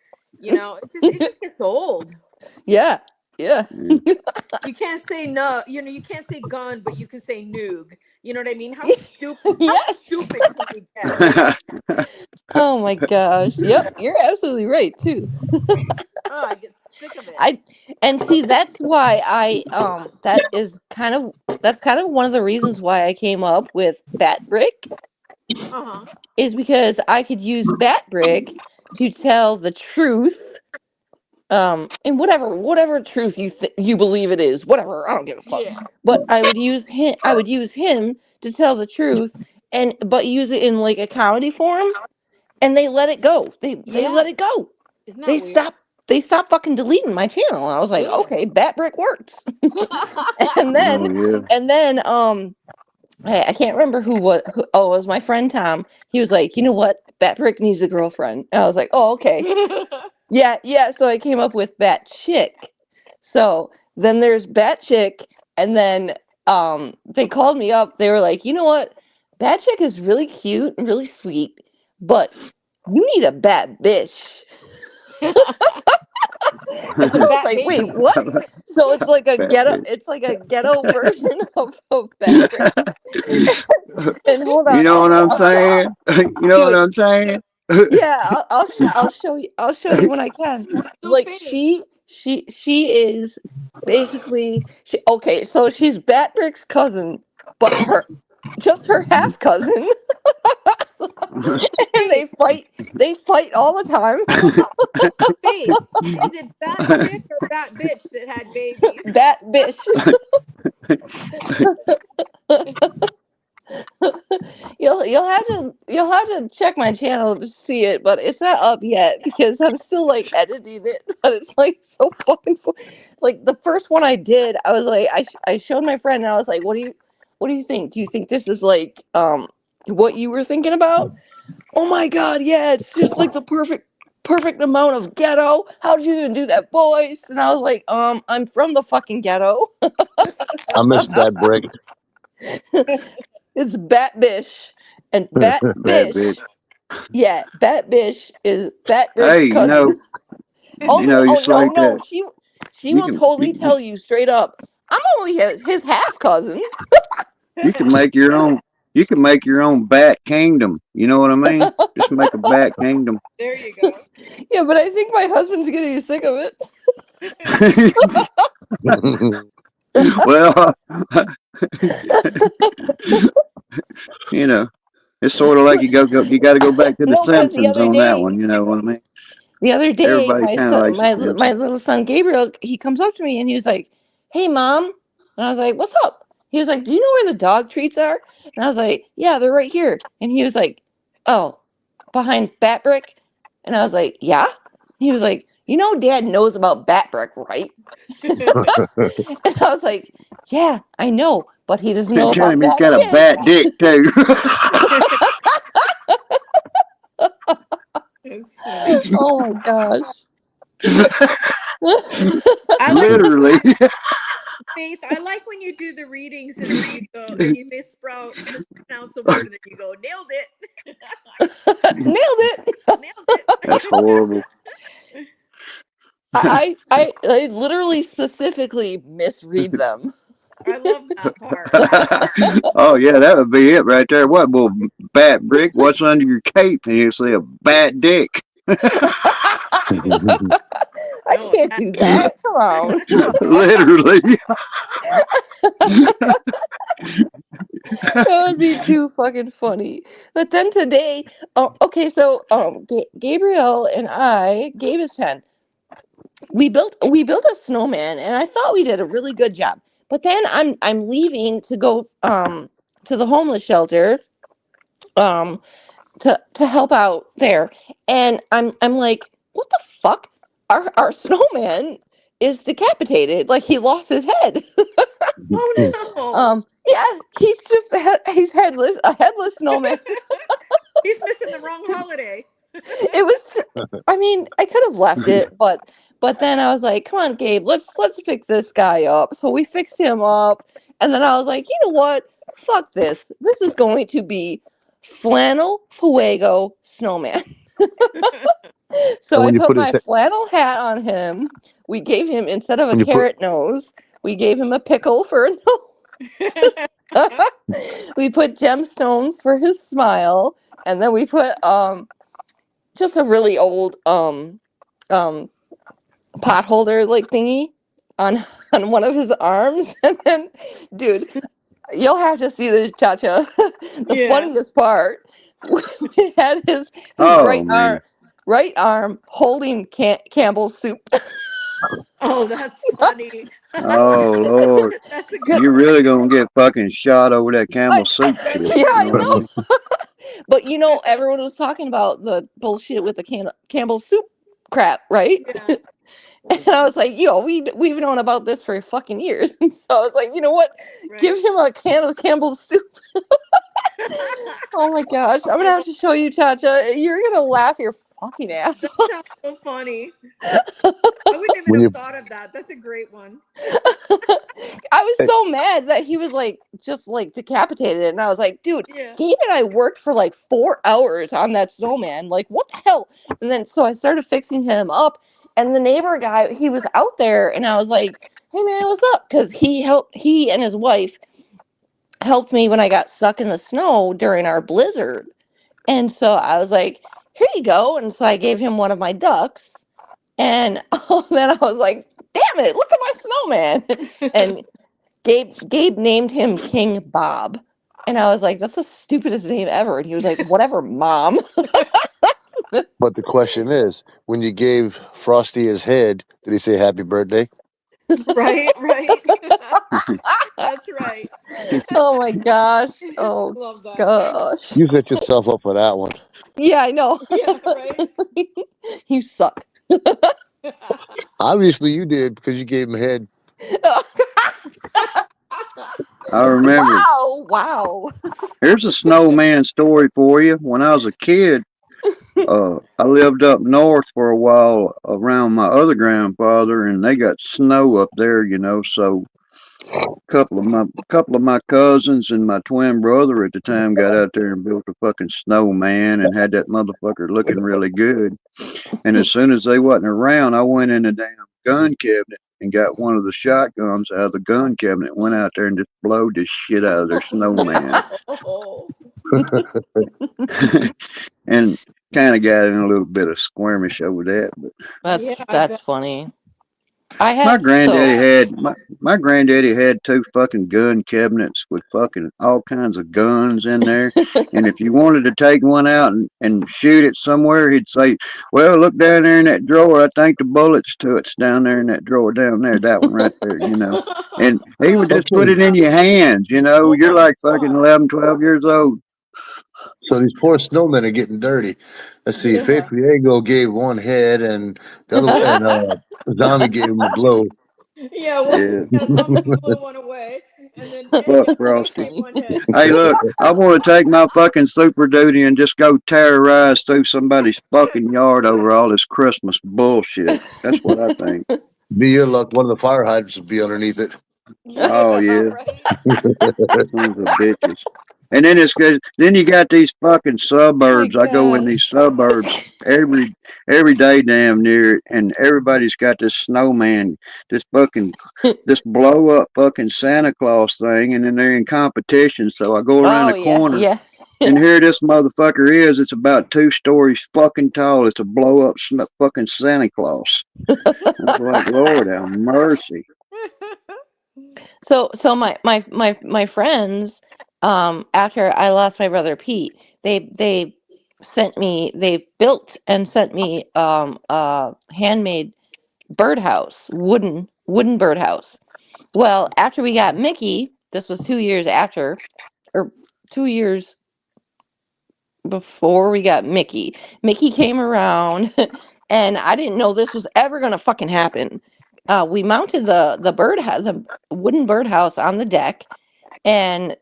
It just gets old. Yeah, yeah, Yeah. You can't say no, you can't say gun, but you can say noog. You know what I mean? How stupid how yes. stupid can we get, really? Oh my gosh. Yep, you're absolutely right too. Oh, I get sick of it. I and see that's why that's kind of one of the reasons why I came up with Bat Brick Uh-huh. is because I could use Bat Brick to tell the truth, and whatever truth you believe it is, whatever, I don't give a fuck. Yeah. But I would use him to tell the truth, and but use it in like a comedy form, and they let it go. They Yeah. let it go. Isn't that They weird? stopped they stopped fucking deleting my channel. I was like, Good. okay, Bat Brick works. and Oh then yeah. and then I can't remember oh, it was my friend Tom. He was like, you know what? Bat Brick needs a girlfriend. And I was like, oh, okay. Yeah, yeah. So I came up with Bat Chick. So then there's Bat Chick, and then they called me up. They were like, you know what? Bat Chick is really cute and really sweet, but you need a bat bitch. It's a I was bat like, wait, baby. what? So it's like a Fat ghetto bitch. it's like a ghetto version of Bat Brick. And You know what I'm hold on, saying? You know what dude. I'm saying? Yeah, I'll show you when I can. So Like Faith. she is basically okay, so she's Batbrick's cousin, but her half cousin, So and Faith. they fight all the time. Faith. Is it bat chick or bat bitch that had babies? Bat bish. You'll have to check my channel to see it, but it's not up yet because I'm still like editing it. But it's like so fucking like the first one I did, I was like I showed my friend and I was like, what do you think? Do you think this is like what you were thinking about? Oh my god, yeah, it's just like the perfect amount of ghetto. How did you even do that voice? And I was like, I'm from the fucking ghetto. I miss Bad Brick. It's Bat Bish. And that Fat bitch. bitch, yeah, that bitch is Fat Rick's Hey, cousin. Oh no, you oh no, like no, that. she You will can totally tell you straight up. I'm only his half cousin. you can make your own. You can make your own bat kingdom. You know what I mean? Just make a bat kingdom. There you go. Yeah, but I think my husband's getting sick of it. Well, you know, it's sort of like go. You got to go back to the No, because Simpsons on that one. You know what I mean? the other day, Everybody my kind of son, likes the my Simpsons. little son Gabriel, he comes up to me and he was like, "Hey, mom," and I was like, "What's up?" He was like, "Do you know where the dog treats are?" And I was like, "Yeah, they're right here." And he was like, "Oh, behind Bat Brick?" And I was like, "Yeah." He was like, "You know, Dad knows about Bat Brick, right?" And I was like, "Yeah, I know, but he doesn't know Tell about him he's that got a shit." bat dick too. It's funny. Oh my gosh. I like Literally. Faith. I like when you do the readings and then you go and you mispronounce a word and then you go nailed it, Nailed it. nailed That's it. horrible. I literally specifically misread them. I love that part. Oh yeah, that would be it right there. What, well, bat brick? What's under your cape? And you say a bat dick. I No, can't do that. Come on. Literally. That would be too fucking funny. But then today, oh, okay, so Gabriel and I, Gabe is 10. We built a snowman, and I thought we did a really good job. But then I'm leaving to go to the homeless shelter um to help out there, and I'm like, what the fuck? Our snowman is decapitated, like he lost his head. oh no, Yeah, he's just he's headless, a headless snowman. he's missing the wrong holiday. It was, I mean, I could have left it, but then I was like, come on, Gabe, let's fix this guy up. So we fixed him up, and then I was like, you know what? Fuck this. This is going to be flannel fuego snowman. So And I when you put put his my flannel hat on him. We gave him, instead of a when you put carrot nose, we gave him a pickle for a nose. We put gemstones for his smile, and then we put just a really old um pot holder like thingy on on one of his arms. And then, dude, you'll have to see this, Chacha. The Yeah. funniest part, we had his Oh man. right arm holding Campbell's soup. Oh, that's funny. Oh Lord. That's a good You're one. really gonna get fucking shot over that Campbell soup That's shit. Yeah, You I know what I know. mean? But everyone was talking about the bullshit with the Campbell's soup crap, right? yeah. And I was like, yo, we've known about this for fucking years. And so I was like, you know what? Give Right. him a can of Campbell's soup. Oh my gosh. I'm gonna I have love to show you, Chacha. You're gonna laugh your fucking ass that. off. Sounds so funny. I wouldn't even when have you thought of that. That's a great one. I was so mad that he was like just like decapitated. And I was like, dude, Yeah. Gabe and I worked for like 4 hours on that snowman. Like, what the hell? And then so I started fixing him up. And the neighbor guy, he was out there, and I was like, hey man, what's up? Because he and his wife helped me when I got stuck in the snow during our blizzard. And so I was like, here you go. And so I gave him one of my ducks. And then I was like, damn it, look at my snowman. And Gabe named him King Bob. And I was like, that's the stupidest name ever. And he was like, whatever, mom. but the question is, when you gave Frosty his head, did he say happy birthday? right. Right. That's right. Oh my gosh. Oh Love that. gosh. You set yourself up for that one. Yeah, I know. Yeah. Right. You suck. Obviously, you did because you gave him head. I remember. Wow. Wow. Here's a snowman story for you. When I was a kid, I lived up north for a while around my other grandfather, and they got snow up there, you know. So Couple of my cousins and my twin brother at the time got out there and built a fucking snowman and had that motherfucker looking really good. And as soon as they wasn't around, I went in the damn gun cabinet and got one of the shotguns out of the gun cabinet. Went out there and just blowed the shit out of their snowman, No. and kind of got in a little bit of skirmish over that. But Yeah, I That's bet. funny. I My have granddaddy so had my granddaddy had two fucking gun cabinets with fucking all kinds of guns in there. And if you wanted to take one out and shoot it somewhere, he'd say, "Well, look down there in that drawer. I think the bullets to it's down there in that drawer down there. That one right there, you know." And he would just put Okay, it in your hands, you know. Oh You're my like fucking god. 11, 12 years old. so these poor snowmen are getting dirty. Let's see. Faith Yeah. Diego gave one head, and the other, and Zombie gave him a blow. Yeah, well, Yeah. yeah, zombie blew one away, and then Fuck Faith gave Frosty. one head. Hey, look, I want to take my fucking super duty and just go terrorize through somebody's fucking yard over all this Christmas bullshit. That's what I think. Be your luck, one of the fire hydrants will be underneath it. Oh Yeah, yeah, right. sons of bitches. And then it's good. Then you got these fucking my suburbs. I go in god. these suburbs every day, damn near, and everybody's got this snowman, this fucking this blow up fucking Santa Claus thing, and then they're in competition. So I go around Oh the yeah, corner. yeah. And here this motherfucker is. It's about 2 stories fucking tall. It's a blow up fucking Santa Claus. It's like, Lord have mercy. So my friends, after I lost my brother Pete, they built and sent me a handmade birdhouse, wooden birdhouse. Well, after we got Mickey, this was 2 years after, or 2 years before we got Mickey. Mickey came around, and I didn't know this was ever gonna fucking happen. We mounted the wooden birdhouse on the deck, and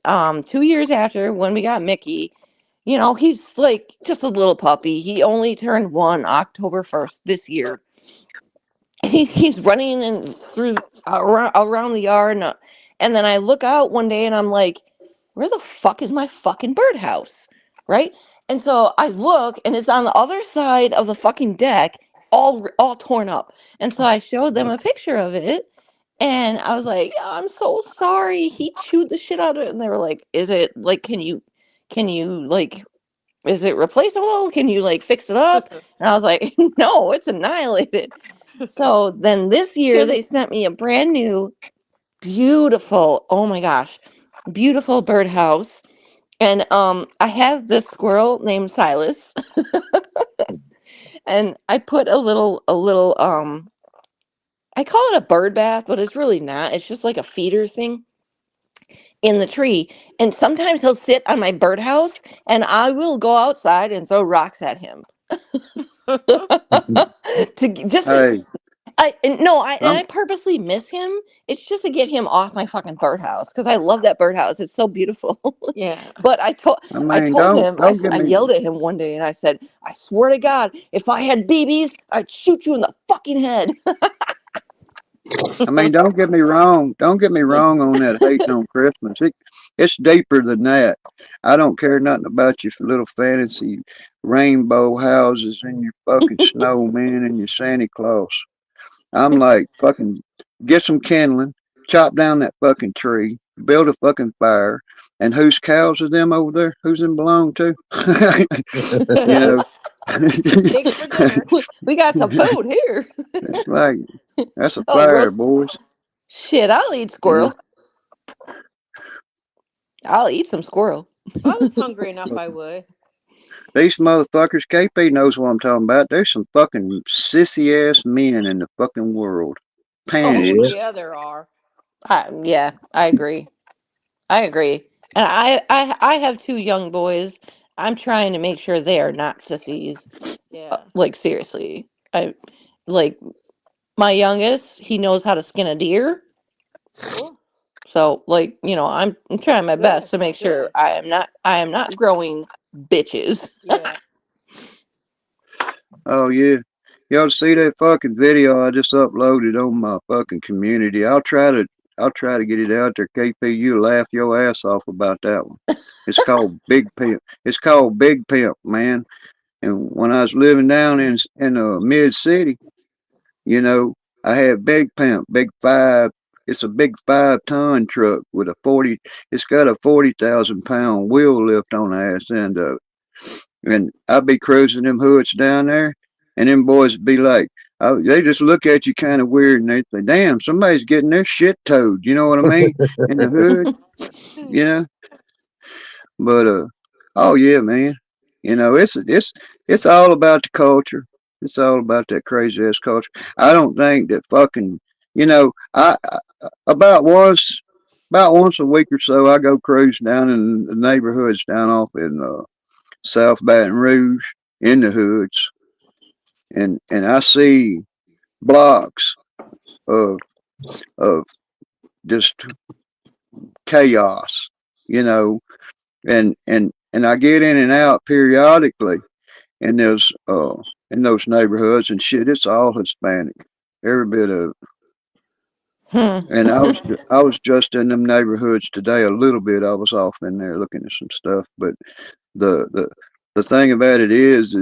2 years after, when we got Mickey, he's like just a little puppy. He only turned 1 October 1st this year. He's running and through around the yard, and then I look out one day and I'm like, where the fuck is my fucking birdhouse, right? And so I look and it's on the other side of the fucking deck, all torn up. And so I showed them a picture of it, and I was like, I'm so sorry, he chewed the shit out of it. And they were like, is it like, can you like, is it replaceable, can you like fix it up? And I was like, no, it's annihilated. So then this year Can they sent me a brand new, beautiful, oh my gosh, beautiful birdhouse. And I have this squirrel named Silas, and I put a little I call it a bird bath, but it's really not. It's just like a feeder thing in the tree. And sometimes he'll sit on my birdhouse, and I will go outside and throw rocks at him. Just to Hey, I and no, I I'm, purposely miss him. It's just to get him off my fucking birdhouse because I love that birdhouse. It's so beautiful. yeah. But I I mean, told don't him, don't get I me. yelled at him one day and I said, I swear to God, if I had BBs, I'd shoot you in the fucking head. I mean, don't get me wrong. Don't get me wrong on that hating on Christmas. It's deeper than that. I don't care nothing about your little fantasy rainbow houses and your fucking snowmen and your Santa Claus. I'm like, fucking get some kindling, chop down that fucking tree, build a fucking fire, and whose cows are them over there? Who's them belong to? You know, Steak for dinner. We got some food here. it's like that's a Oh, fire, roast boys. shit! I'll eat You know, squirrel. I'll eat some squirrel. If I was hungry enough, I would. these motherfuckers, KP knows what I'm talking about. There's some fucking sissy ass men in the fucking world. Oh Yeah. Pansies. yeah, there are. Yeah, I agree. I agree. And I have two young boys. I'm trying to make sure they are not sissies. Yeah. Like seriously. I like my youngest, he knows how to skin a deer. Cool. So like, I'm trying my best Good. to make sure Good. I am not growing bitches. Yeah. Oh yeah. Y'all see that fucking video I just uploaded on my fucking community? I'll try to get it out there. KP, you laugh your ass off about that one. It's called Big Pimp. It's called Big Pimp, man. And when I was living down in mid city, you know, I had Big Pimp, Big Five. It's a big 5 ton truck with a 40. It's got a 40,000 pound wheel lift on the ass end of it. And I'd be cruising them hoods down there, and them boys would be like, they just look at you kind of weird, and they say, "Damn, somebody's getting their shit towed." You know what I mean? In the hood, you know. But oh yeah, man. You know, it's all about the culture. It's all about that crazy ass culture. I don't think that fucking, you know, about once about once a week or so I go cruise down in the neighborhoods down off in South Baton Rouge in the hoods, and I see blocks of of just chaos, you know, and I get in and out periodically in those neighborhoods and shit. It's all Hispanic, every bit of it. Hmm. And I was just in them neighborhoods today a little bit. I was off in there looking at some stuff, but the the the thing about it is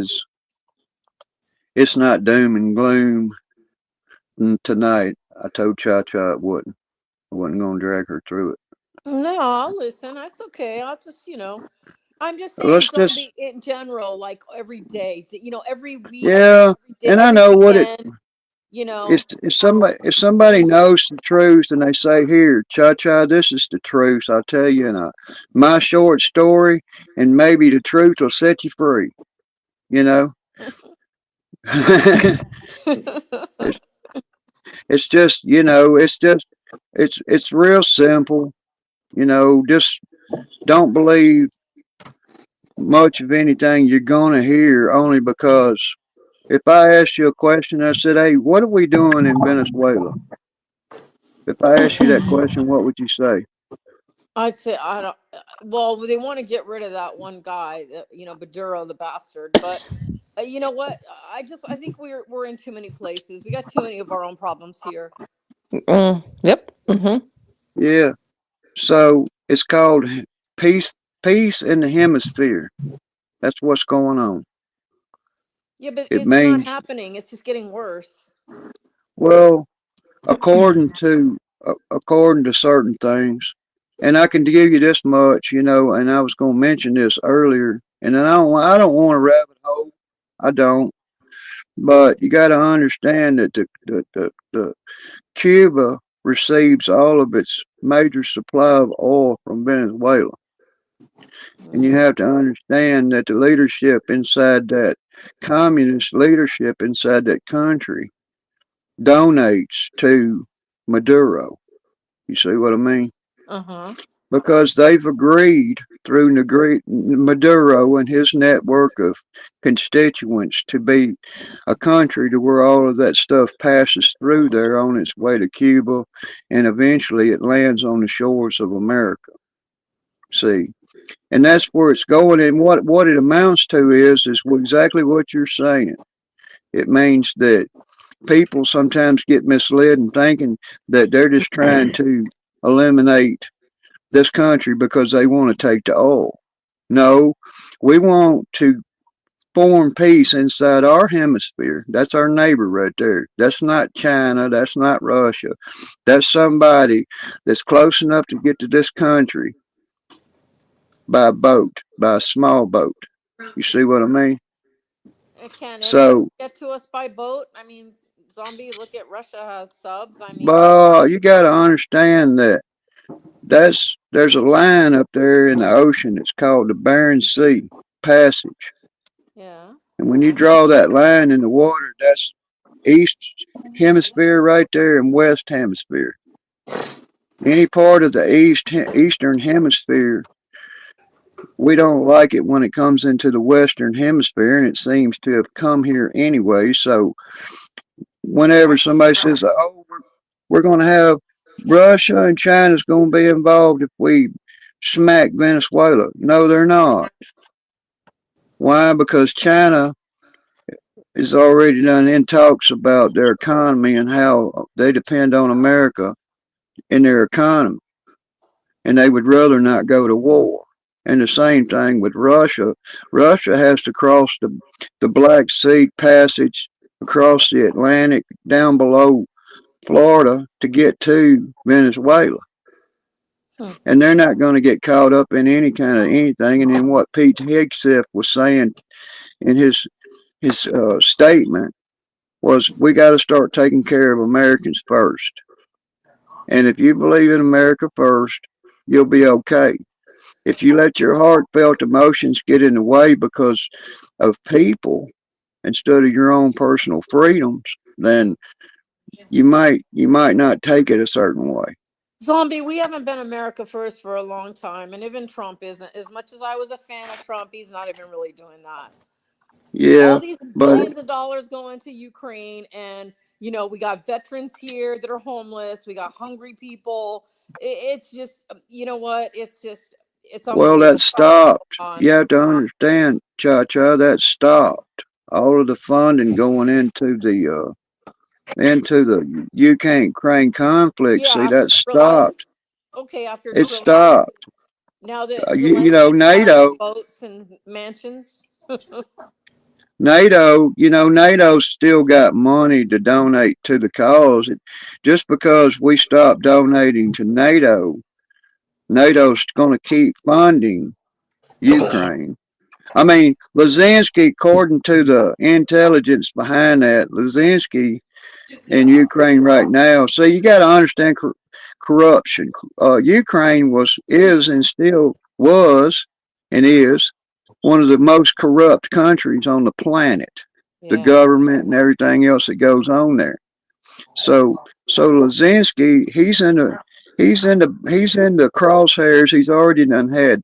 it's not doom and gloom tonight. I told Cha Cha it wouldn't. I wasn't gonna drag her through it. No, I'll listen. That's okay. I'll just, I'm just saying, Let's just zombie in general, like every day, every week, yeah, every day, and I every know what it weekend, you know. if somebody knows the truth and they say, "Here, Cha Cha, this is the truth," I'll tell you in my short story, and maybe the truth will set you free. You know, it's, it's just it's real simple. You know, just don't believe much of anything you're gonna hear, only because if I asked you a question, I said, "Hey, what are we doing in Venezuela?" If I asked you that question, what would you say? I'd say I don't. Well, they want to get rid of that one guy, Baduro, the bastard. But you know what? I think we're in too many places. We got too many of our own problems here. Yep. Hmm. Yeah. So it's called peace. Peace in the hemisphere. That's what's going on. Yeah, but It it's not means happening. It's just getting worse. well, according to certain things, and I can give you this much, you know. And I was going to mention this earlier, and then I don't want to rabbit hole. I don't. But you got to understand that the Cuba receives all of its major supply of oil from Venezuela. And you have to understand that the leadership inside that communist leadership inside that country donates to Maduro. You see what I mean? Uh huh. Because they've agreed through Maduro and his network of constituents to be a country to where all of that stuff passes through there on its way to Cuba, and eventually it lands on the shores of America. See, and that's where it's going. And what it amounts to is exactly what you're saying. It means that people sometimes get misled in thinking that they're just trying to eliminate this country because they want to take the oil. No, we want to form peace inside our hemisphere. That's our neighbor right there. That's not China. That's not Russia. That's somebody that's close enough to get to this country by boat, by a small boat. You see what I mean? Can anyone So, get to us by boat? I mean, zombie. Look at Russia has subs. I mean, well, you got to understand that there's a line up there in the ocean. It's called the Bering Sea Passage. yeah. And when you draw that line in the water, that's east hemisphere right there and west hemisphere. Any part of the eastern hemisphere, we don't like it when it comes into the western hemisphere, and it seems to have come here anyway. So whenever somebody says, "Oh, we're going to have Russia and China's going to be involved if we smack Venezuela," no, they're not. Why? Because China is already done in talks about their economy and how they depend on America in their economy, and they would rather not go to war. And the same thing with Russia. Russia has to cross the Black Sea passage across the Atlantic down below Florida to get to Venezuela. Hmm. And they're not going to get caught up in any kind of anything. And then what Pete Hegseth was saying in his statement was, we got to start taking care of Americans first. And if you believe in America first, you'll be okay. If you let your heartfelt emotions get in the way because of people instead of your own personal freedoms, then you might not take it a certain way. Zombie, we haven't been America first for a long time, and even Trump isn't. As much as I was a fan of Trump, he's not even really doing that. Yeah, All these but billions of dollars going to Ukraine, and we got veterans here that are homeless. We got hungry people. It's just, you know what? It's well, that unbelievable how it's going stopped. on. You have to understand, Cha Cha, that stopped. All of the funding going into the Ukraine conflict. Yeah, See, after that stopped. trillions. Okay, after It trillions. stopped. Now that You Zelensky know, has NATO boats and mansions. NATO's still got money to donate to the cause. Just because we stop donating to NATO's going to keep funding Ukraine. I mean, Lazinski, according to the intelligence behind that, Lazinski in Ukraine right now. So you got to understand corruption. Ukraine is, and still was, and is one of the most corrupt countries on the planet. The Yeah. government and everything else that goes on there. So Lazinski, he's in the crosshairs. He's already done had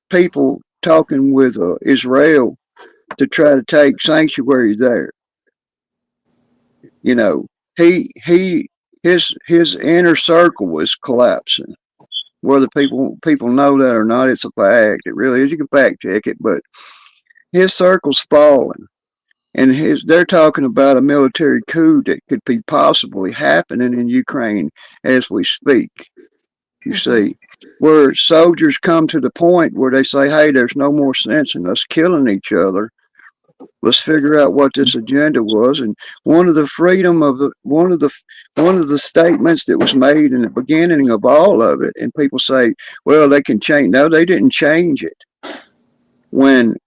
people talking with Israel to try to take sanctuary there. You know, he his inner circle is collapsing. Whether people know that or not, it's a fact. It really is. You can fact check it, but his circle's falling, and they're talking about a military coup that could be possibly happening in Ukraine as we speak. You Hmm. see, where soldiers come to the point where they say, "Hey, there's no more sense in us killing each other. Let's figure out what this agenda was." And one of the statements that was made in the beginning of all of it, and people say, well, they can change. No, they didn't change it. When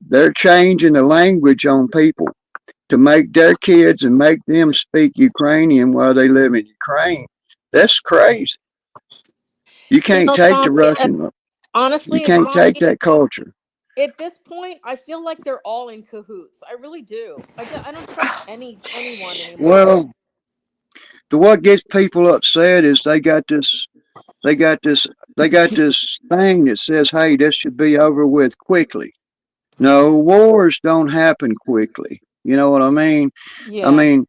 they're changing the language on people to make their kids and make them speak Ukrainian while they live in Ukraine, that's crazy. You can't take the Zombie, Russian. You honestly, can't take Zombie, that culture. at this point, I feel like they're all in cahoots. I really do. I don't trust anyone anymore. Well, what gets people upset is they got this they got this thing that says, hey, this should be over with quickly. No, wars don't happen quickly. You know what I mean? I Yeah. mean,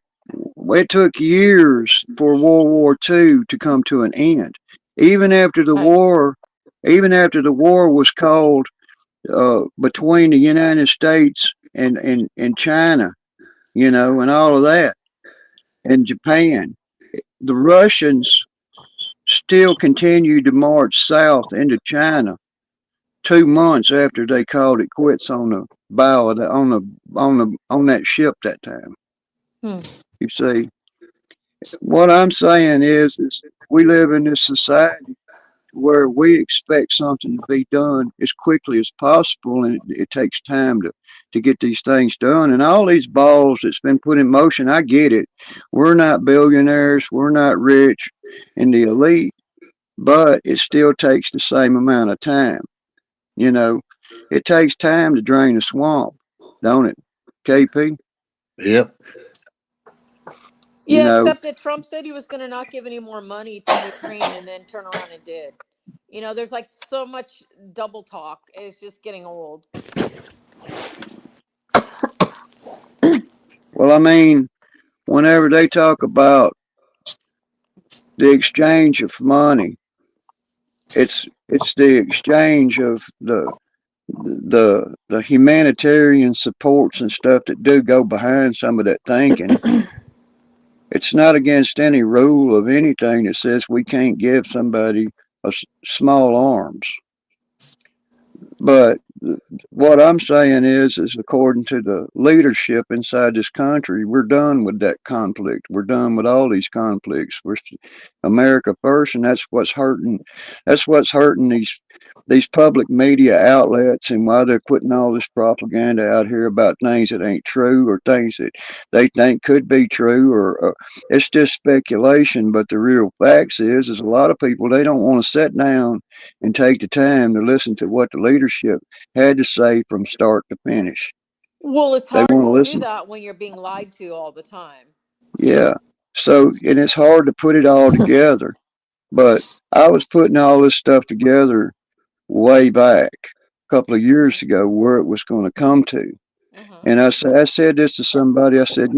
it took years for World War II to come to an end. Even after the Right. war, even after the war was called between the United States and China, and all of that, and Japan, the Russians still continued to march south into China 2 months after they called it quits on the bow of on that ship that time. Hmm. You see, what I'm saying is we live in this society where we expect something to be done as quickly as possible, and it takes time to get these things done. And all these balls that's been put in motion, I get it. We're not billionaires, we're not rich in the elite, but it still takes the same amount of time. You know, it takes time to drain a swamp, don't it, KP? Yep. You Yeah, know, except that Trump said he was going to not give any more money to Ukraine and then turn around and did. There's like so much double talk. It's just getting old. well, I mean, whenever they talk about the exchange of money, it's the exchange of the humanitarian supports and stuff that do go behind some of that thinking. It's not against any rule of anything that says we can't give somebody small arms. But what I'm saying is according to the leadership inside this country, we're done with that conflict. We're done with all these conflicts. We're America first, and that's what's hurting. That's what's hurting these public media outlets, and why they're putting all this propaganda out here about things that ain't true or things that they think could be true, or it's just speculation. But the real facts is a lot of people, they don't want to sit down and take the time to listen to what the leadership had to say from start to finish. Well, it's They hard want to to do listen. that when you're being lied to all the time. Yeah. So, and it's hard to put it all together. But I was putting all this stuff together way back a couple of years ago where it was going to come to. Mm-hmm. And I said this to somebody. I said,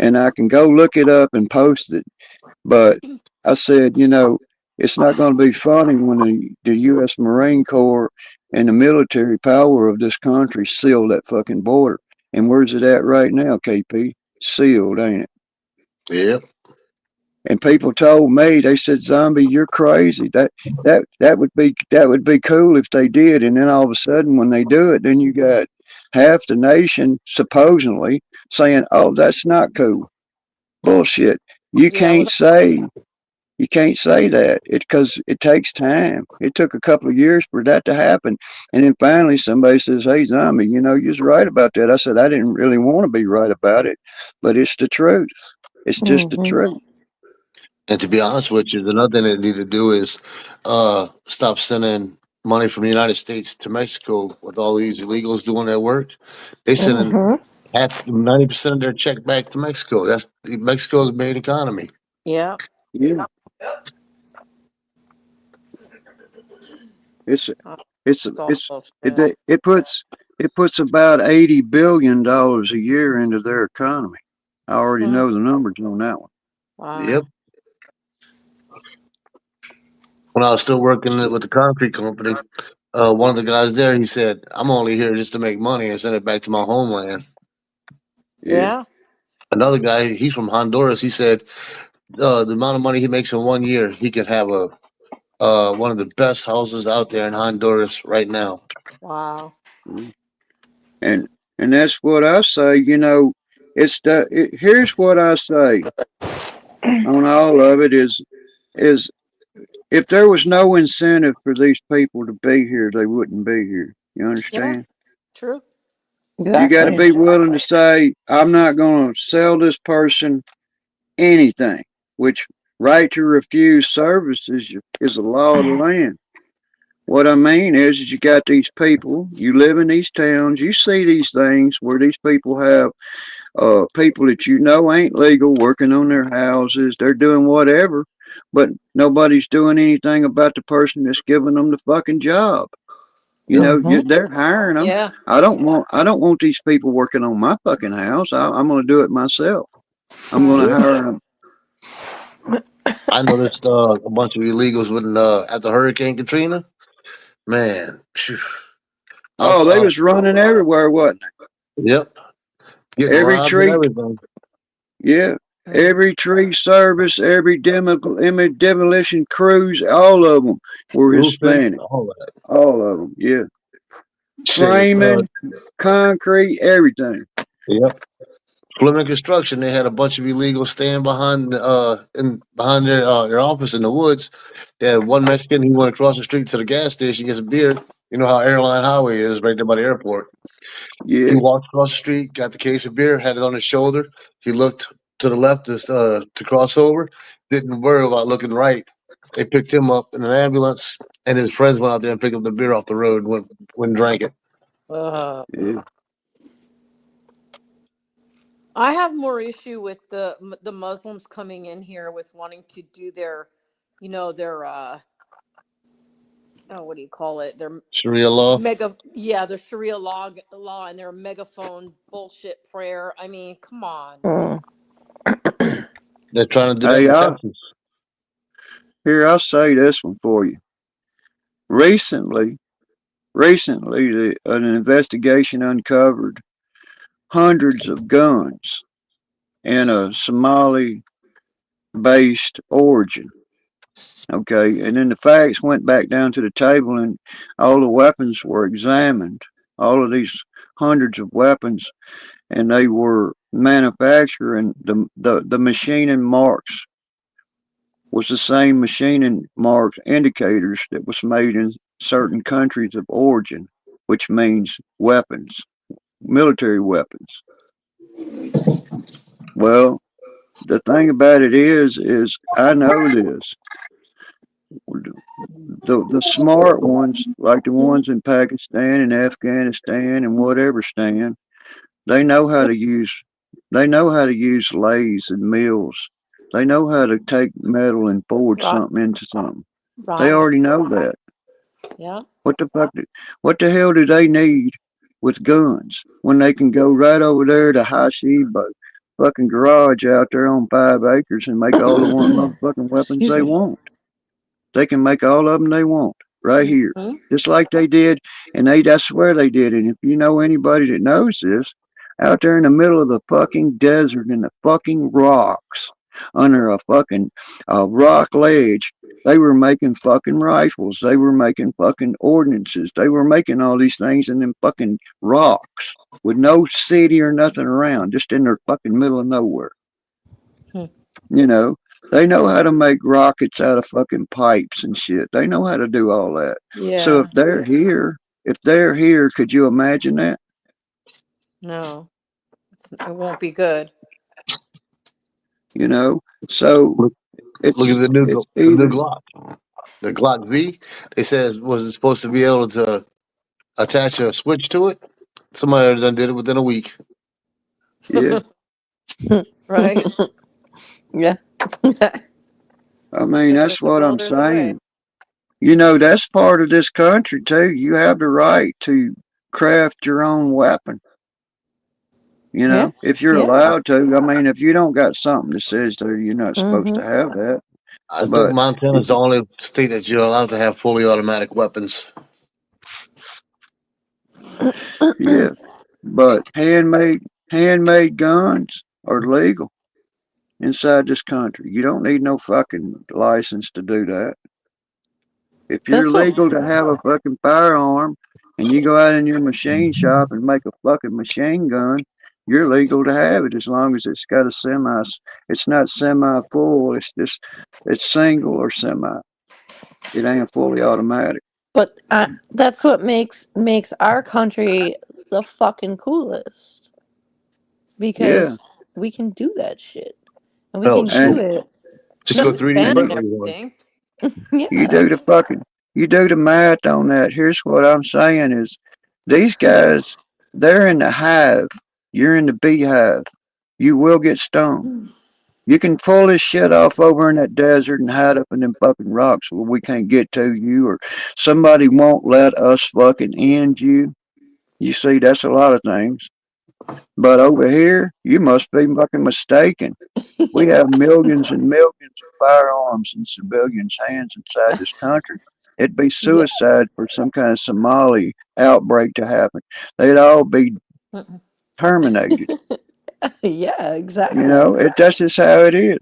and I can go look it up and post it. But I said, it's not going to be funny when the U.S. Marine Corps and the military power of this country seal that fucking border. And where's it at right now, KP? Sealed, ain't it? Yep. And people told me, they said, "Zombie, you're crazy. That would be cool if they did." And then all of a sudden, when they do it, then you got half the nation supposedly saying, "Oh, that's not cool." Bullshit. You Yeah, can't say you can't say that because it takes time. It took a couple of years for that to happen, and then finally somebody says, "Hey, Zombie, you're right about that." I said, "I didn't really want to be right about it, but it's the truth. It's just the Mhm. truth." And to be honest with you, another thing they need to do is stop sending money from the United States to Mexico with all these illegals doing their work. They sending Mhm. half 90% of their check back to Mexico. That's Mexico's main economy. yeah, Yeah, it's uh, it's it's all it's bullshit. it puts about $80 billion a year into their economy. I already Hmm. know the numbers on that one. Yep. Wow. When I was still working with the concrete company, one of the guys there, he said, "I'm only here just to make money and send it back to my homeland." Yeah, Yeah. Another guy, he's from Honduras. He said the amount of money he makes in 1 year, he could have a one of the best houses out there in Honduras right now. Wow. yeah. And that's what I say. Here's what I say on all of it is if there was no incentive for these people to be here, they wouldn't be here. You Yeah. understand? True. You got to Exactly. be willing to say, I'm not going to sell this person anything, which right to refuse services is a law of the land. What I mean is you got these people, you live in these towns, you see these things where these people have people that ain't legal working on their houses, they're doing whatever, but nobody's doing anything about the person that's giving them the fucking job. Mhm. They're hiring them. Yeah. I don't want these people working on my fucking house. I'm going to do it myself. I'm going to Right. hire them. I noticed a bunch of illegals when after Hurricane Katrina. Man, phew, Oh, they was running everywhere, wasn't yep, they? getting Every robbed and tree, everything. yeah, Mm. every tree service, every demolition crews, all of them were Roofing, Hispanic. all that. All of them, yeah. Shit was Framing, concrete, everything. yep. Fleming Construction, they had a bunch of illegals staying behind their office in the woods. They had one Mexican, he went across the street to the gas station, get some beer. You know how Airline Highway is right there by the airport. He Yeah, walked across the street, got the case of beer, had it on his shoulder. He looked to the left to cross over. Didn't worry about looking right. They picked him up in an ambulance, and his friends went out there and picked up the beer off the road and went and drank it. Uh, yeah. I have more issue with the Muslims coming in here with wanting to do their, their oh, what do you call it? Their Sharia law. the Sharia law and their megaphone bullshit prayer. I mean, come on. Mm. They're trying to do that Hey, in Texas. I'll say this one for you. Recently, an investigation uncovered hundreds of guns and a Somali based origin. Okay, and then the facts went back down to the table, and all the weapons were examined. All of these hundreds of weapons, and they were manufacturing the machining marks was the same machining marks indicators that was made in certain countries of origin, which means weapons, military weapons. Well, the thing about it is I know this. The smart ones, like the ones in Pakistan and Afghanistan and whatever stand, they know how to use they know how to use lathes and mills. They know how to take metal and forge Right. something into something. They Right. already know that. Yeah. What the fuck? What the hell do they need with guns when they can go right over there to Hashiba fucking garage out there on 5 acres and make all the one motherfucking weapons Excuse they me. want? They can make all of them they want right here, Hmm. just like they did, and I swear they did. And if you know anybody that knows this, out there in the middle of the fucking desert in the fucking rocks, under a fucking rock ledge, they were making fucking rifles. They were making fucking ordnances. They were making all these things in them fucking rocks with no city or nothing around, just in their fucking middle of nowhere. Hmm. You know, they know how to make rockets out of fucking pipes and shit. They know how to do all that. So Yeah. if they're here, could you imagine that? No, it won't be good. You know, so Look, look at it's the new either Glock, the Glock V. They said was it supposed to be able to attach a switch to it. Somebody done did it within a week. yeah. Right. Yeah. I mean, Better that's the what I'm builder the way. saying. You know, that's part of this country too. You have the right to craft your own weapon. You Yeah. know, if you're Yeah. I, allowed to. I mean, if you don't got something that says that you're not supposed Mm-hmm. to have that, I think but Montana if is the only state that you're allowed to have fully automatic weapons. yeah, but handmade guns are legal inside this country. You don't need no fucking license to do that. If you're Pistol. legal to have a fucking firearm and you go out in your machine shop and make a fucking machine gun, you're legal to have it as long as it's got a semi. It's not semi full. It's single or semi. It ain't fully automatic. But that's what makes our country the fucking coolest Yeah, because we can do that shit and we Hell, can do shoot. and it. Just go Just 3D but banning printing one. everything. you Yeah. do the fucking you do the math on that. Here's what I'm saying is these guys, they're in the hive. You're in the beehive. You will get stung. You can pull this shit off over in that desert and hide up in them fucking rocks where we can't get to you, or somebody won't let us fucking end you. You see, that's a lot of things. But over here, you must be fucking mistaken. We have millions and millions of firearms in civilians' hands inside this country. It'd be Yeah. suicide for some kind of Somali outbreak to happen. They'd all be Mm-mm. terminated. Yeah, You exactly. know, that's just how it is.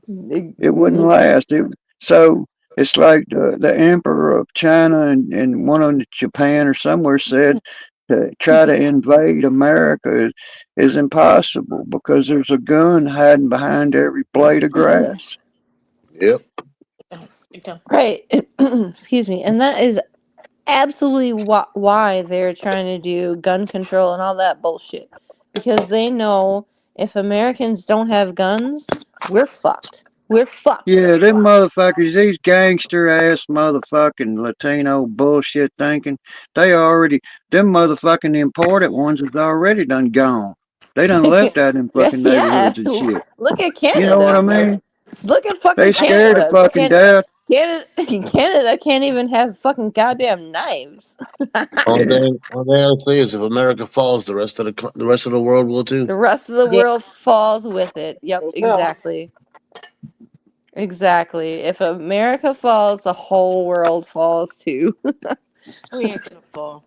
It wouldn't Mm-hmm. last. So it's like the emperor of China and one of Japan or somewhere said to try to invade America is impossible because there's a gun hiding behind every blade of grass. Yep. Don't. Right. Excuse me. And that is absolutely why they're trying to do gun control and all that bullshit. Because they know if Americans don't have guns, we're fucked. We're fucked. Yeah, them motherfuckers, these gangster ass motherfucking Latino bullshit thinking, they already, them motherfucking important ones is already done gone. They done left out in Yeah, fucking yeah. neighborhoods and shit. Look at You know what I Canada. mean? Look at They fucking scared to Canada. fucking death. Canada, Canada can't even have fucking goddamn knives. Yeah. Only thing I'd say is if America falls, the rest of the world will too. The rest of the Yeah, world falls with it. Yep, they will. exactly. Exactly. If America falls, the whole world falls too. We ain't gonna fall.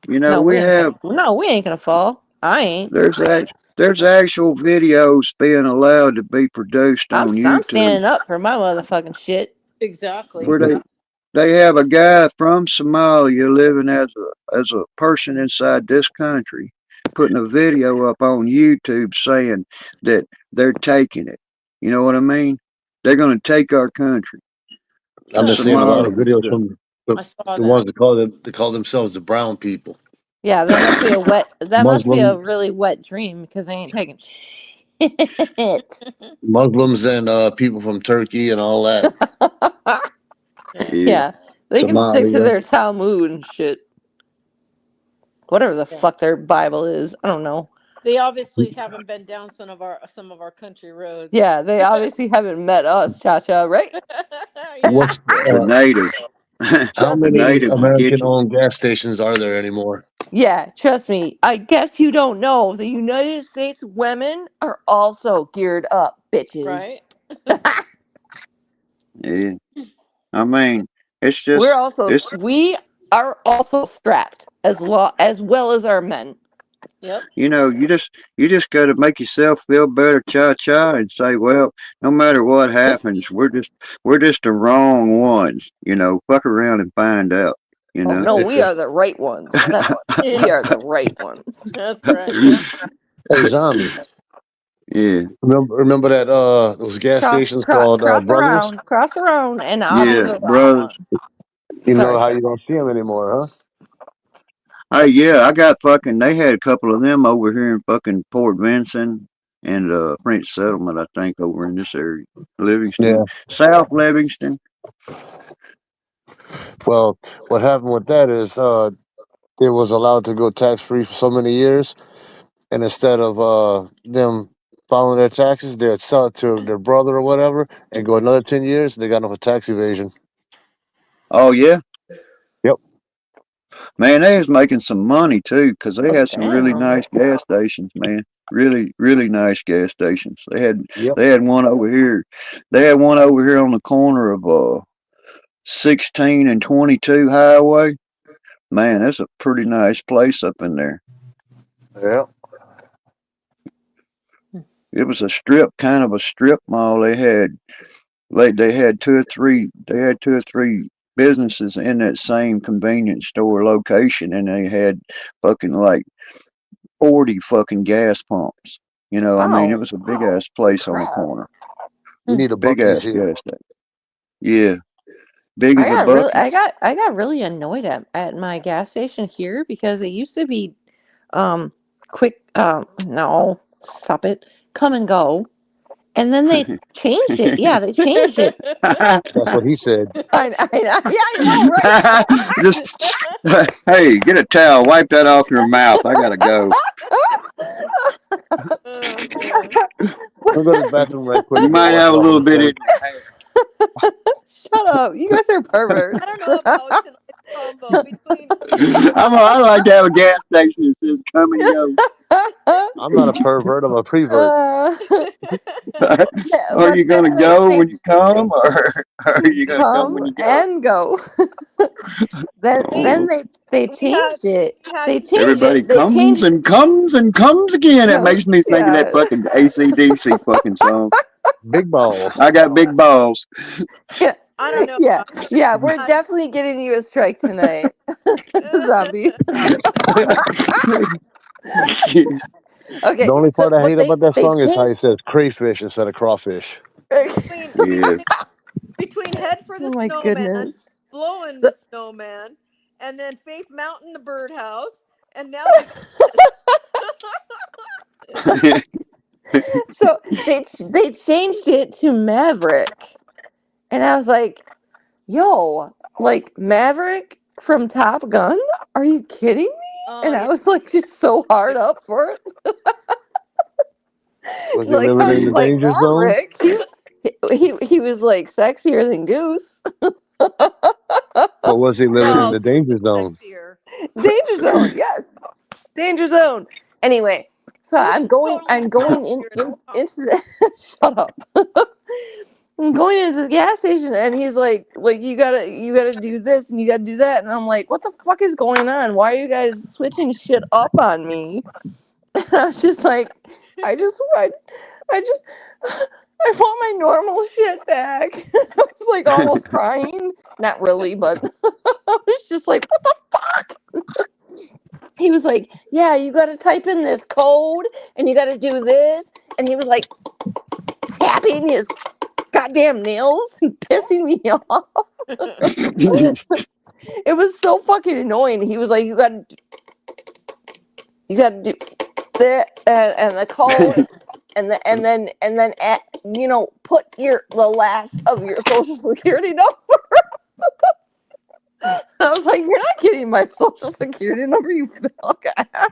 You know, No, we we ain't gonna. have, No, we ain't gonna fall. I ain't. there's that. there's actual videos being allowed to be produced I'm on I'm YouTube standing up for my motherfucking shit. Exactly. where they have a guy from Somalia living as a person inside this country putting a video up on YouTube saying that they're taking it. You know what I mean? They're going to take our country. I've The been Yeah, seeing a lot of Somalians. videos from I saw the that. ones that call themselves the brown people, Yeah, that must be a Muslim really wet dream because they ain't taking shit. Muslims and people from Turkey and all that. Yeah. Yeah. Yeah, they can stick to Somalia. their Talmud and shit. Whatever the Yeah. fuck their Bible is, I don't know. They obviously haven't been down some of our country roads. Yeah, they obviously haven't met us, Cha Cha, right? Yeah. What's The native. how The Trust me. many natives will get you. American-owned gas stations are there anymore? Yeah, trust me. I guess you don't know. The United States women are also geared up, bitches. Right. Yeah. I mean, it's We're just, also it's, we are also strapped as well as our men. Yep. you just got to make yourself feel better, cha cha, and say, well, no matter what happens, we're just the wrong ones. Fuck around and find out. You Oh know. no, we are the right ones. We Yeah. are the right ones. That's right. Yep. Hey, zombie. Yeah, Remember that those gas stations called Brothers? cross around, and I'll be yeah, the wrong brothers. one. You know Sorry, how sir. you don't see them anymore, huh? Hey, yeah, I got fucking. They had a couple of them over here in fucking Port Vincent and French Settlement, I think, over in this area, Livingston, Yeah. South Livingston. Well, what happened with that is it was allowed to go tax free for so many years, and instead of them filing their taxes, they'd sell it to their brother or whatever, and go another 10 years. They got enough of tax evasion. Oh yeah, Yep. man, they was making some money too, 'cause they Oh had some really damn. nice gas stations, man. Really, really nice gas stations. Yep. They had one over here. They had one over here on the corner of 16 and 22 highway. Man, that's a pretty nice place up in there. Yep. It was a strip, kind of a strip mall. They had two or three businesses in that same convenience store location, and they had fucking like 40 fucking gas pumps. I mean, it Oh was a big ass place on the crap. corner. We need a Big Bucky's ass here. gas station. Yeah, big as a Bucky's. I got really annoyed at my gas station here because it used to be quick no, stop it. Come and go. And then they changed it. Yeah, they changed it. That's what he said. Yeah, I know, right? Just, hey, get a towel, wipe that off your mouth. I gotta go. Oh man. I'll go to the bathroom right quick You and might wash have it a off little with a bit in towel. your Shut up. You guys are I perverts. don't know about tonight's combo I like to have a gas station that says come and go. I'm not a pervert. I'm a prevert. Are but you gonna then go when you come, or are they you gonna come when come you go? and go. Then Oh, they we had changed it. we had They changed everybody it. They comes changed and comes and comes again. It no, makes me think of that yeah. fucking ACDC fucking song. Big balls. I got big balls. Yeah. I don't know Yeah. about Yeah, we're that. definitely getting you a strike tonight. Zombie. The Okay, only so part I but hate about that they song is how it changed. says crayfish instead of crawfish. between Yeah. between head for the Oh my snowman, goodness. blowing So, the snowman, and then Faith Mountain the birdhouse, and now we got this. so they changed it to Maverick, and I was like, "Yo, like Maverick from Top Gun? Are you kidding me?" Oh And I yeah. was like, just so hard up for it. Was he Like I living was in the just Yeah. like danger zone? Maverick. He was like sexier than Goose. Or was he living in Well, the Goose danger is zone? sexier. Danger zone, yes. Danger zone. Anyway, so Goose is totally I'm going sexier. No into the shut up. I'm going into the gas station and he's like you gotta do this and you gotta do that and I'm like, what the fuck is going on? Why are you guys switching shit up on me? And I was just like I just want, I just, I want my normal shit back. I was like almost crying. Not really, but I was just like, what the fuck? He was like, yeah, you got to type in this code and you got to do this. And he was like tapping his goddamn nails and pissing me off. It was so fucking annoying. He was like, you got to do that and the code and then put the last of your social security number. I was like, you're not getting my social security number, you fuck ass.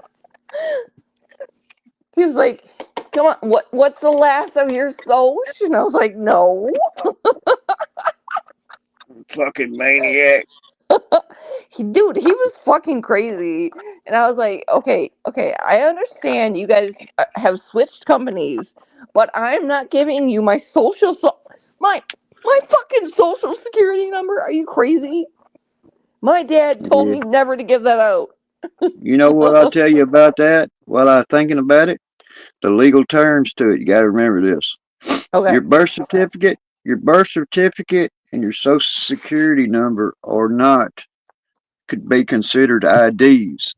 He was like, come on, what's the last of your social? And I was like, no. Fucking maniac. Dude, he was fucking crazy. And I was like, okay, I understand you guys have switched companies, but I'm not giving you my my fucking social security number. Are you crazy? My dad told Yeah. me never to give that out. You know what I'll tell you about that while I'm thinking about it? The legal terms to it. You got to remember this. Okay. Your birth certificate, and your social security number are not could be considered IDs.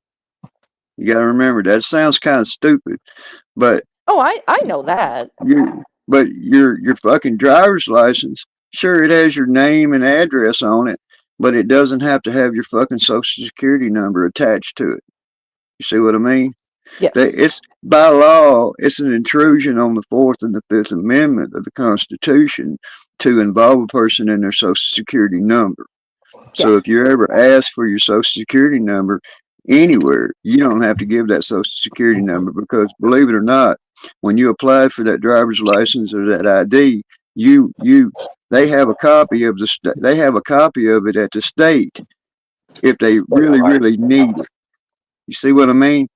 You got to remember that. Sounds kind of stupid, but Oh, I know that. your fucking driver's license, sure it has your name and address on it, but it doesn't have to have your fucking social security number attached to it. You see what I mean? Yes. It's by law, it's an intrusion on the Fourth and the Fifth Amendment of the Constitution to involve a person in their social security number. Yeah. So if you're ever asked for your social security number anywhere, you don't have to give that social security number because believe it or not, when you apply for that driver's license or that ID, you they have a copy of they have a copy of it at the state if they really need it. You see what I mean?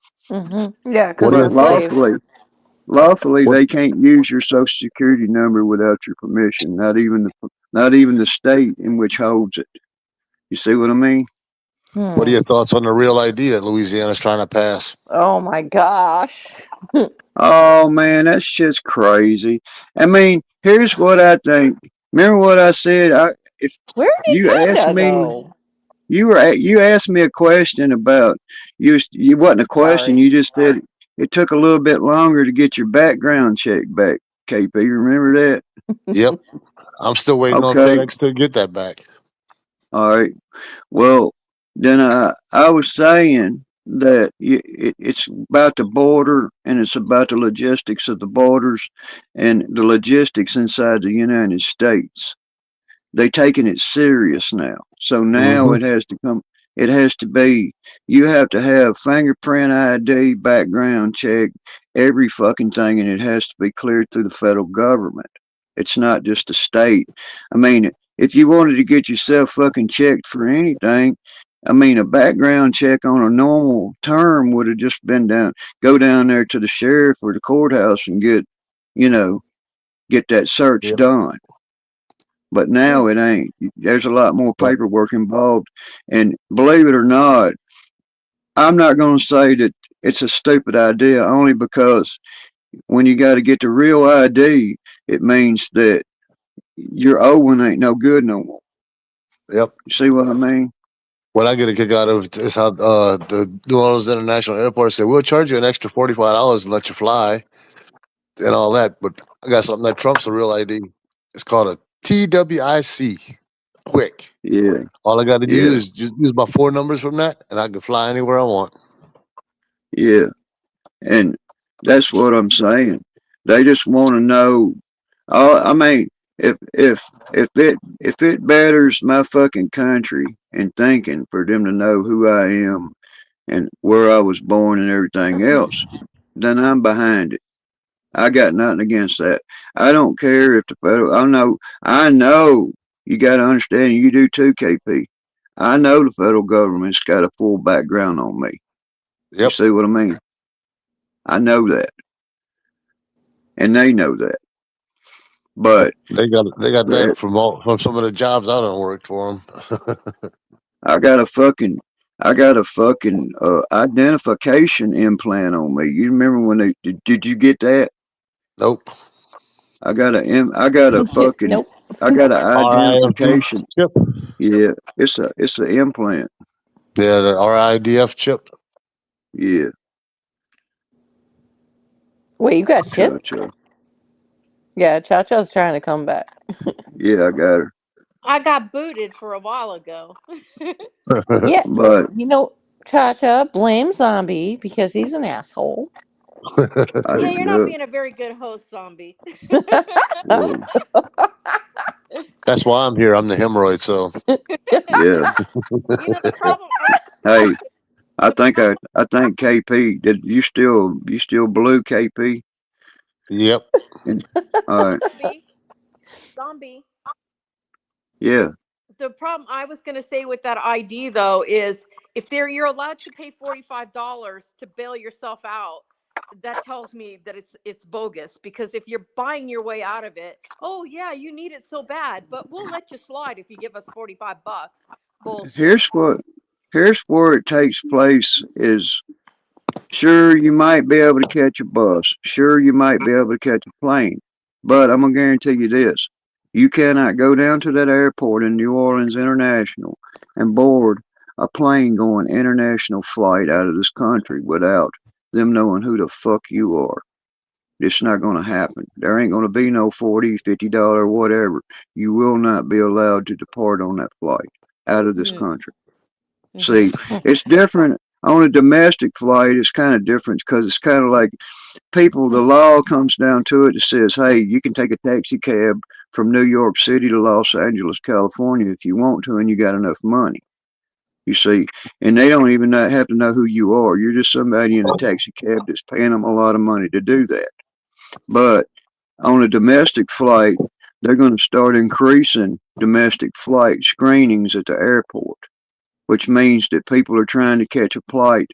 Yeah, because What are I'm your a But thoughts? slave. lawfully What they can't use your social security number without your permission. Not even the state in which holds it. You see what I mean? What are Hmm. your thoughts on the real ID that Louisiana's trying to pass? Oh my gosh. Oh man, that shit's crazy. I mean, here's what I think. Remember what I said? If Where did you asked Honda me, go? you asked me a question about you wasn't a question. Sorry. You just said it took a little bit longer to get your background check back. KP, remember that? Yep. I'm still waiting on Okay, FedEx to get that back. all right. Well, then I was saying that it's about the border and it's about the logistics of the borders and the logistics inside the United States. They taking it serious now. So now Hmm. it has to be, you have to have fingerprint ID, background check, every fucking thing, and it has to be cleared through the federal government. It's not just the state. I mean, if you wanted to get yourself fucking checked for anything, I mean, a background check on a normal term would have just been go down there to the sheriff or the courthouse and you know, get that search Yep. done. But now Hmm. it ain't. There's a lot more But paperwork involved. And believe it or not, I'm not going to say that it's a stupid idea only because when you got to get the real ID, it means that your old one ain't no good no more. yep. You see what I mean? What I get a kick out of is how the New Orleans International Airport said we'll charge you an extra $45 and let you fly and all that. But I got something that trumps a real ID. It's called a TWIC. Quick. Yeah, All I got to do yeah, is just use my four numbers from that, and I can fly anywhere I want. yeah. And that's what I'm saying. They just want to know. I mean, if it betters my fucking country and thinking for them to know who I am and where I was born and everything else, then I'm behind it. I got nothing against that. I don't care if the federal. I know. You got to understand. You do too, KP. I know the federal government's got a full background on me. You Yep. see what I mean? I know that, and they know that. Yep. But They got that that from some of the jobs I done worked for them. I got a fucking I got a fucking identification implant on me. You remember when they did you get that? Nope. I got a fucking Nope. I got an RIFD identification. chip. Yeah, it's an implant. Yeah, the RIDF chip. Yeah, Wait, you got cha shit? cha. Yeah, Cha Cha's trying to come back. Yeah, I got her. I got booted for a while ago. Yeah, But you know, Cha Cha blames Zombie because he's an asshole. I Yeah, you're not look. being a very good host, Zombie. Well, That's why I'm here. I'm the hemorrhoid. So yeah. You know the problem. Hey, The problem. I think KP. Did you still blue KP? yep. And uh, Zombie. Zombie. yeah. The problem I was going to say with that ID though is if you're allowed to pay $45 to bail yourself out, that tells me that it's bogus because if you're buying your way out of it, oh yeah, you need it so bad, but we'll let you slide if you give us $45. Bullshit. Here's what here's where it takes place is sure you might be able to catch a bus. Sure you might be able to catch a plane. But I'm gonna guarantee you this. You cannot go down to that airport in New Orleans International and board a plane going international flight out of this country without them knowing who the fuck you are. It's not going to happen. There ain't going to be no $40, $50, whatever. You will not be allowed to depart on that flight out of this Mm, country. mm-hmm. See, it's different on a domestic flight. It's kind of different because it's kind of like people, the law comes down to it. It says, hey, you can take a taxi cab from New York City to Los Angeles, California if you want to and you got enough money. You see, and they don't even have to know who you are. You're just somebody in a taxi cab that's paying them a lot of money to do that. But on a domestic flight, they're going to start increasing domestic flight screenings at the airport, which means that people are trying to catch a flight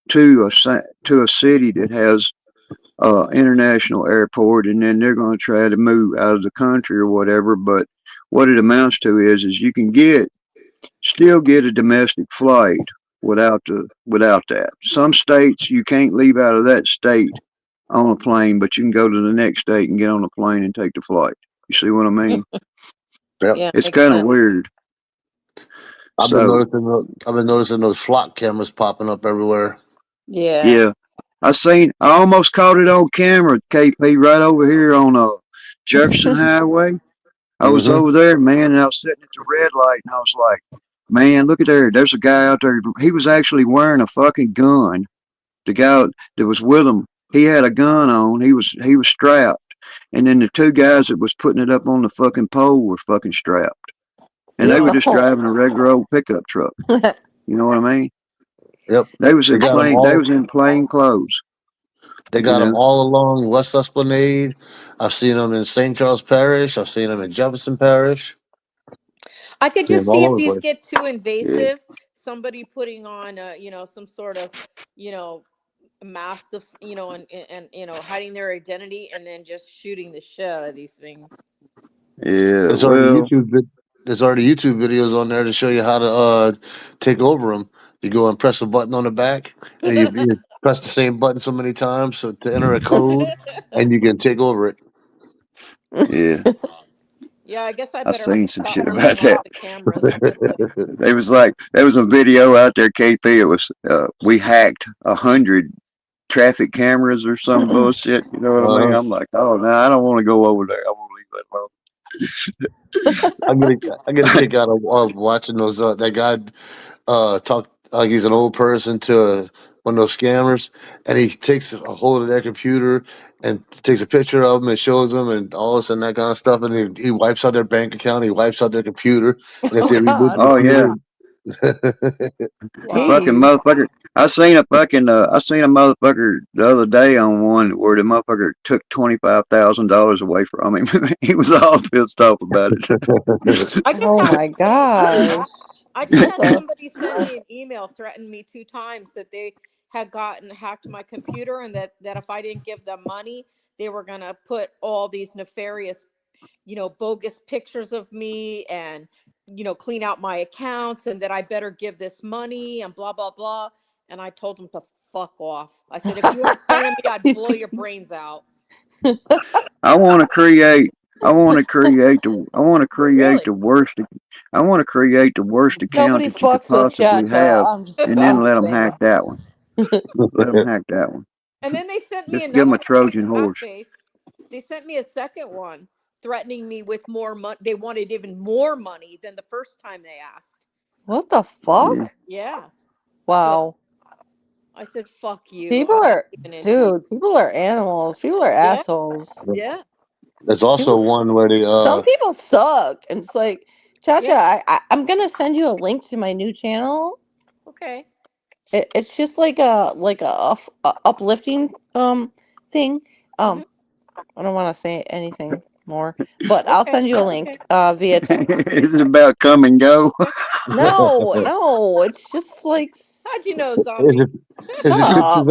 to a city that has international airport, and then they're going to try to move out of the country or whatever. But what it amounts to is you can still get a domestic flight without that. Some states you can't leave out of that state on a plane, but you can go to the next state and get on a plane and take the flight. You see what I mean? Yep. Yeah, It's makes kind of sense. weird. I've been So noticing. I've been noticing those flock cameras popping up everywhere. Yeah. yeah, I almost caught it on camera, KP, right over here on Jefferson Highway. I was Mm-hmm. over there, man, and I was sitting at the red light, and I was like, man, look at there. There's a guy out there. He was actually wearing a fucking gun. The guy that was with him, he had a gun on. He was strapped. And then the two guys that was putting it up on the fucking pole were fucking strapped. And they were just Oh. driving a regular old pickup truck. You know what I mean? Yep. They was They in got them they all. was in plain clothes, They you got them know? all along West Esplanade. I've seen them in St. Charles Parish. I've seen them in Jefferson Parish. I could See just them see all if over the these place. get too Yeah. invasive, somebody putting on some sort of, you know, mask of, and hiding their identity and then just shooting the shit out of these things. Yeah. There's already Well, There's already YouTube videos on there to show you how to take over them. You go and press a button on the back, and you press the same button so many times so to enter a code, and you can take over it. yeah. Yeah, I guess I I better seen some stop shit looking about at all that. the cameras. There was a video out there, KP. It was we hacked 100 traffic cameras or some bullshit. You know what I mean? uh, I'm like, oh no, I don't want to go over there. I want to leave that alone. I get a kick out of watching those. That guy talk like he's an old person to one of those scammers, and he takes a hold of their computer and takes a picture of them and shows them and all this and that kind of stuff, and he wipes out their bank account, he wipes out their computer, and if Oh they reboot the God. Oh yeah, computer, Wow. fucking Jeez. motherfucker. I seen a motherfucker the other day on one where the motherfucker took $25,000 away from him. He was all pissed off about it. I just Oh had my somebody gosh. I just What had the? somebody send me an email threaten me two times that they had gotten hacked my computer and that if I didn't give them money, they were gonna put all these nefarious, bogus pictures of me and clean out my accounts and that I better give this money and blah, blah, blah. And I told them to fuck off. I said, if you weren't paying me, I'd blow your brains out. I want to create. I want to create the. I want to create Really? the worst. I want to create the worst account Nobody that you could fucks with possibly Cha-Cha. have, and I'm then just let them hack saying. that one. Let them hack that one. And then they sent me Just give them another a one Trojan half horse. faith. They sent me a second one threatening me with more money. They wanted even more money than the first time they asked. What the Yeah. fuck? Yeah. So Wow. I said, fuck you. People I'm not are, even into you. dude, people are animals. People are Yeah. assholes. Yeah. There's also People, one where they some people suck. And it's like, Cha-Cha, Yeah. I'm going to send you a link to my new channel. Okay. It's just like a uplifting thing. Hmm. I don't want to say anything more, but I'll Okay. send you a That's link okay. via text. It's about come and go. Okay. No, no, it's just like How'd you know, is zombie? it is shut it up.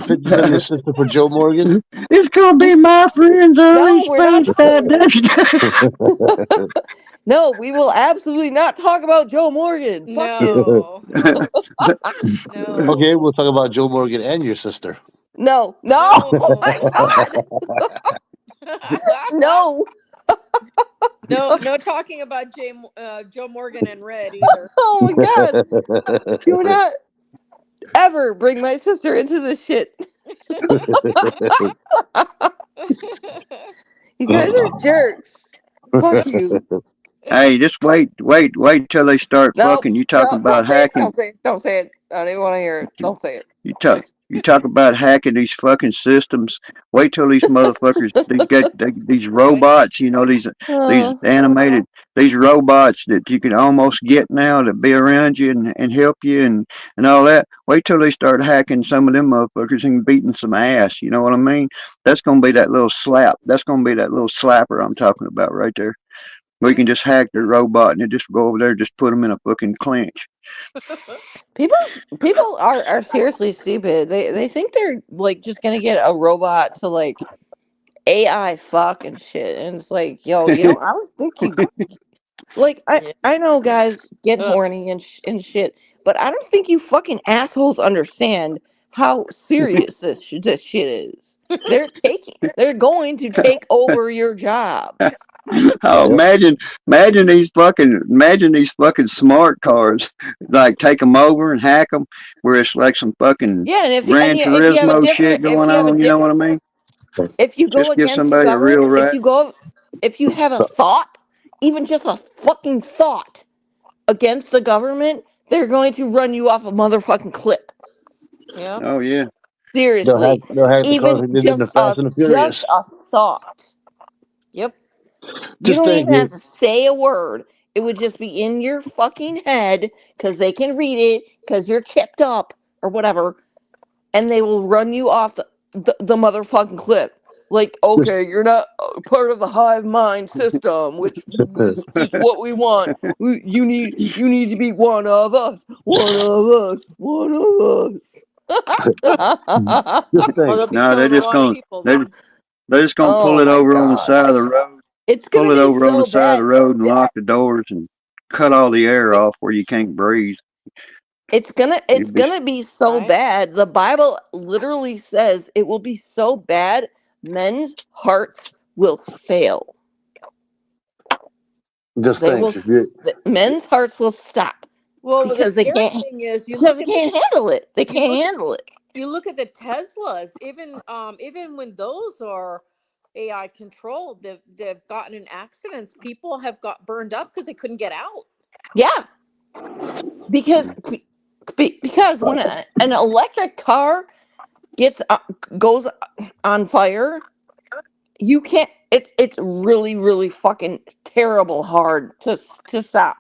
pictures of your sister for Joe Morgan? It's gonna be my friend's early No, we're not space talking. foundation. No, we will absolutely not talk about Joe Morgan. Fuck you. No. Okay, No. we'll talk about Joe Morgan and your sister. No, no, oh my No. god, no, No, no talking about Joe Morgan and Red either. oh my god. Do not ever bring my sister into this shit. You guys are jerks. Fuck you. Hey, just wait till they start No, fucking. You talk no, about don't say it. hacking. Don't say it. Don't say it. I don't even want to hear it. Don't say it. You talk you talk about hacking these fucking systems. Wait till these motherfuckers these Right? robots, these Uh, animated these robots that you can almost get now to be around you and help you and all that. Wait till they start hacking some of them motherfuckers and beating some ass. You know what I mean? That's gonna be that little slap. That's gonna be that little slapper I'm talking about right there. We can just hack the robot and just go over there, and just put them in a fucking clinch. people, people are seriously stupid. They think they're like just gonna get a robot to like AI fuck and shit, and it's like, yo, you know, I don't think you like. Yeah. I know guys get Ugh. horny and shit, but I don't think you fucking assholes understand how serious this shit is. They're going to take over your jobs. Oh, Yep. imagine these fucking smart cars. Like take them over and hack them, where it's like some fucking Yeah, and Gran if you have a Turismo different shit going on. You know what I mean? if you go Just give against the somebody a real government, right. if you have a thought, even just a fucking thought against the government, they're going to run you off a motherfucking cliff. Yeah. Oh yeah. Seriously, They'll hack the cars even like they did in the Fast and the just Furious. a thought. Yep. You Just don't think, even have to say a word. It would just be in your fucking head because they can read it because you're chipped up or whatever, and they will run you off the motherfucking cliff. Like, just okay, you're not part of the hive mind system, which is what we want. You need to be one of us, one of us, one of us. just Oh, think. they'll be No, killing a lot of people they then. they're just gonna pull Oh it my over on the side of the gosh, road. it's Pull gonna it be over on the so side of the bad. road and lock the doors and cut all the air off where you can't breathe. It's You'd be gonna be so Right? bad. The Bible literally says it will be so bad, men's hearts will fail. Just They will think. If you, men's hearts will stop Well, the because they scary can't thing is because they can't handle it. They you can't look at handle it. you look at the Teslas, even when those are AI controlled, they've gotten in accidents. People have got burned up because they couldn't get out. Yeah, because because when an electric car gets goes on fire, you can't. It's really fucking terrible hard to stop.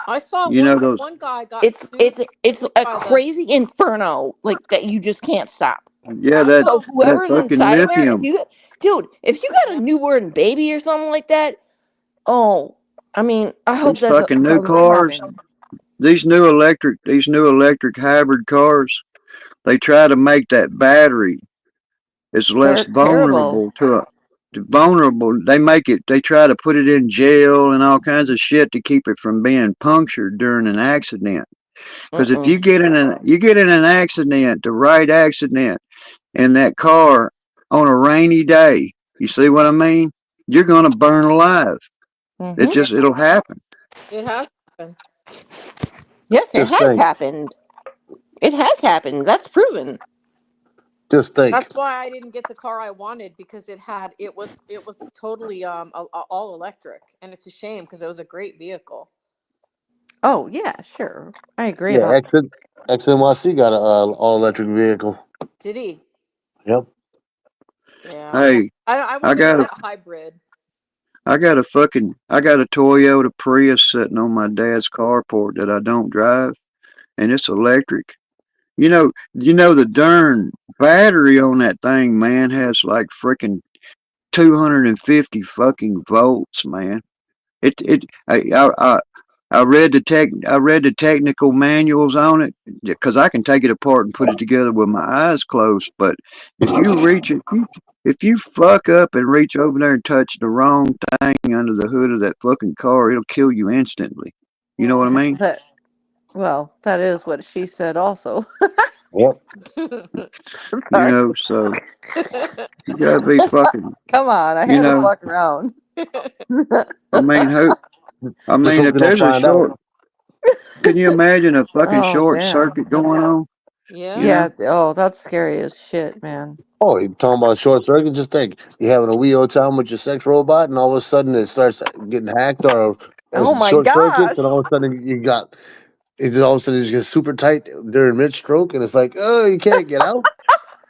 I saw you know those one guy got It's sued it's it's a by the crazy inferno like that you just can't stop. yeah I that So saw that whoever's fucking inside of there, if lithium. you dude, if you got a yeah. newborn baby or something like that, oh, I mean, I hope These that fucking new doesn't cars. happen. These new electric hybrid cars. They try to make that battery is less They're terrible. vulnerable vulnerable. They make it. They try to put it in jail and all kinds of shit to keep it from being punctured during an accident. Because if Mm-mm. you get in an accident, the right accident in that car on a rainy day, you see what I mean? You're gonna burn alive. Mm-hmm. It'll happen. It has happened. Yes, it Just has think. happened. It has happened. That's proven. Just think. That's why I didn't get the car I wanted because it was totally all electric, and it's a shame because it was a great vehicle. Oh yeah, sure. I agree Yeah, about XNYC got a all electric vehicle. Did he? Yep. Yeah, Hey, I I wanted got a that hybrid. I got a Toyota Prius sitting on my dad's carport that I don't drive, and it's electric. You know the darn battery on that thing, man, has like freaking 250 fucking volts, man. It I read the technical manuals on it because I can take it apart and put it together with my eyes closed. But if you reach it, if you fuck up and reach over there and touch the wrong thing under the hood of that fucking car, it'll kill you instantly. You know what I Mm. mean? that. Well, that is what she said. Also, Yep. You sorry. know, so you gotta be fucking. Come on, I You had to know, fuck around. I mean, who? I Just mean, hope if you don't there's a find out. short, can you imagine a fucking Oh short damn. circuit going on? You Yeah. Yeah. know? Oh, that's scary as shit, man. Oh, you talking about short circuit? Just think, you having a wee old time with your sex robot, and all of a sudden it starts getting hacked, or Oh there's my short circuits, gosh. and all of a sudden you got it. Just all of a sudden it just gets super tight during mid stroke, and it's like, oh, you can't get out.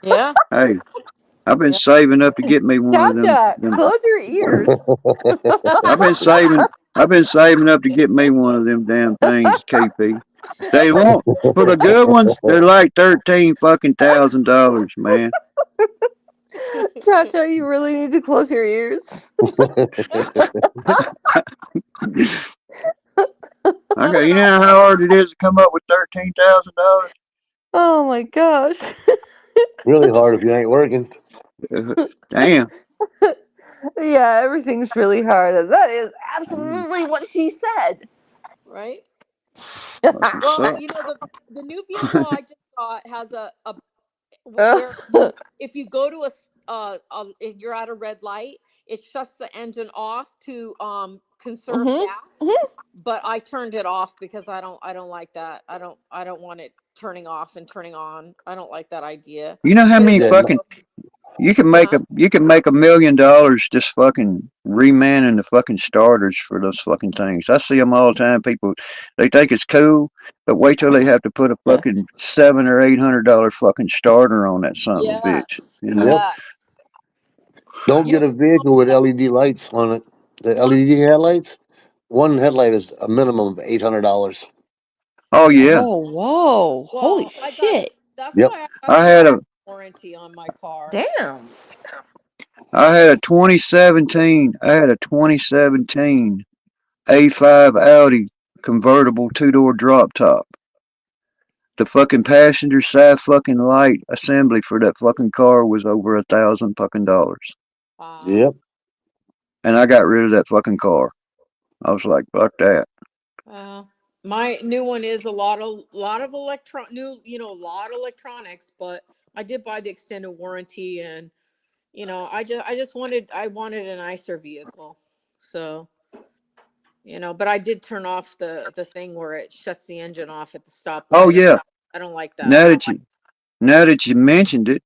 Yeah. Hey, I've been Yeah. saving up to get me one Cha of them. Cha, close your ears. I've been saving. I've been saving up to get me one of them damn things, KP. They won't for the good ones. They're like 13 fucking $1,000, man. Cha Cha, you really need to close your ears. No, Okay, they're you not. know how hard it is to come up with $13,000. Oh my gosh. Really hard if you ain't working. Damn. Yeah, everything's really hard. And that is Mm, absolutely what she said. Right. fucking Well, suck. the new vehicle I just got has where if you go to if you're at a red light, it shuts the engine off to conserve hmm gas. But I turned it off because I don't like that. I don't want it turning off and turning on. I don't like that idea. You know how But it many Yeah, does fucking go. Huh? you can make $1 million just fucking remanning the fucking starters for those fucking things. I see them all the time. People they think it's cool, but wait till they have to put a fucking $700 or $800 fucking starter on that son of a bitch. Yes. You know? yep. Yes. Don't You know, get a vehicle with one LED lights on it. The one LED headlights. One headlight is a minimum of $800. Oh yeah, Oh, whoa. Holy well, I got shit. that's Yep. why I got a I year had a warranty on my car. Damn. I had a 2017. I had a 2017 A5 Audi convertible two-door drop top. The fucking passenger side fucking light assembly for that fucking car was over $1,000 fucking. Wow. Yep. And I got rid of that fucking car. I was like, fuck that. Well, my new one is a lot of new, a lot of electronics, but I did buy the extended warranty, and I just wanted a nicer vehicle. So, but I did turn off the thing where it shuts the engine off at the Oh stoplight. yeah. I don't like that. Now that you now that you mentioned it,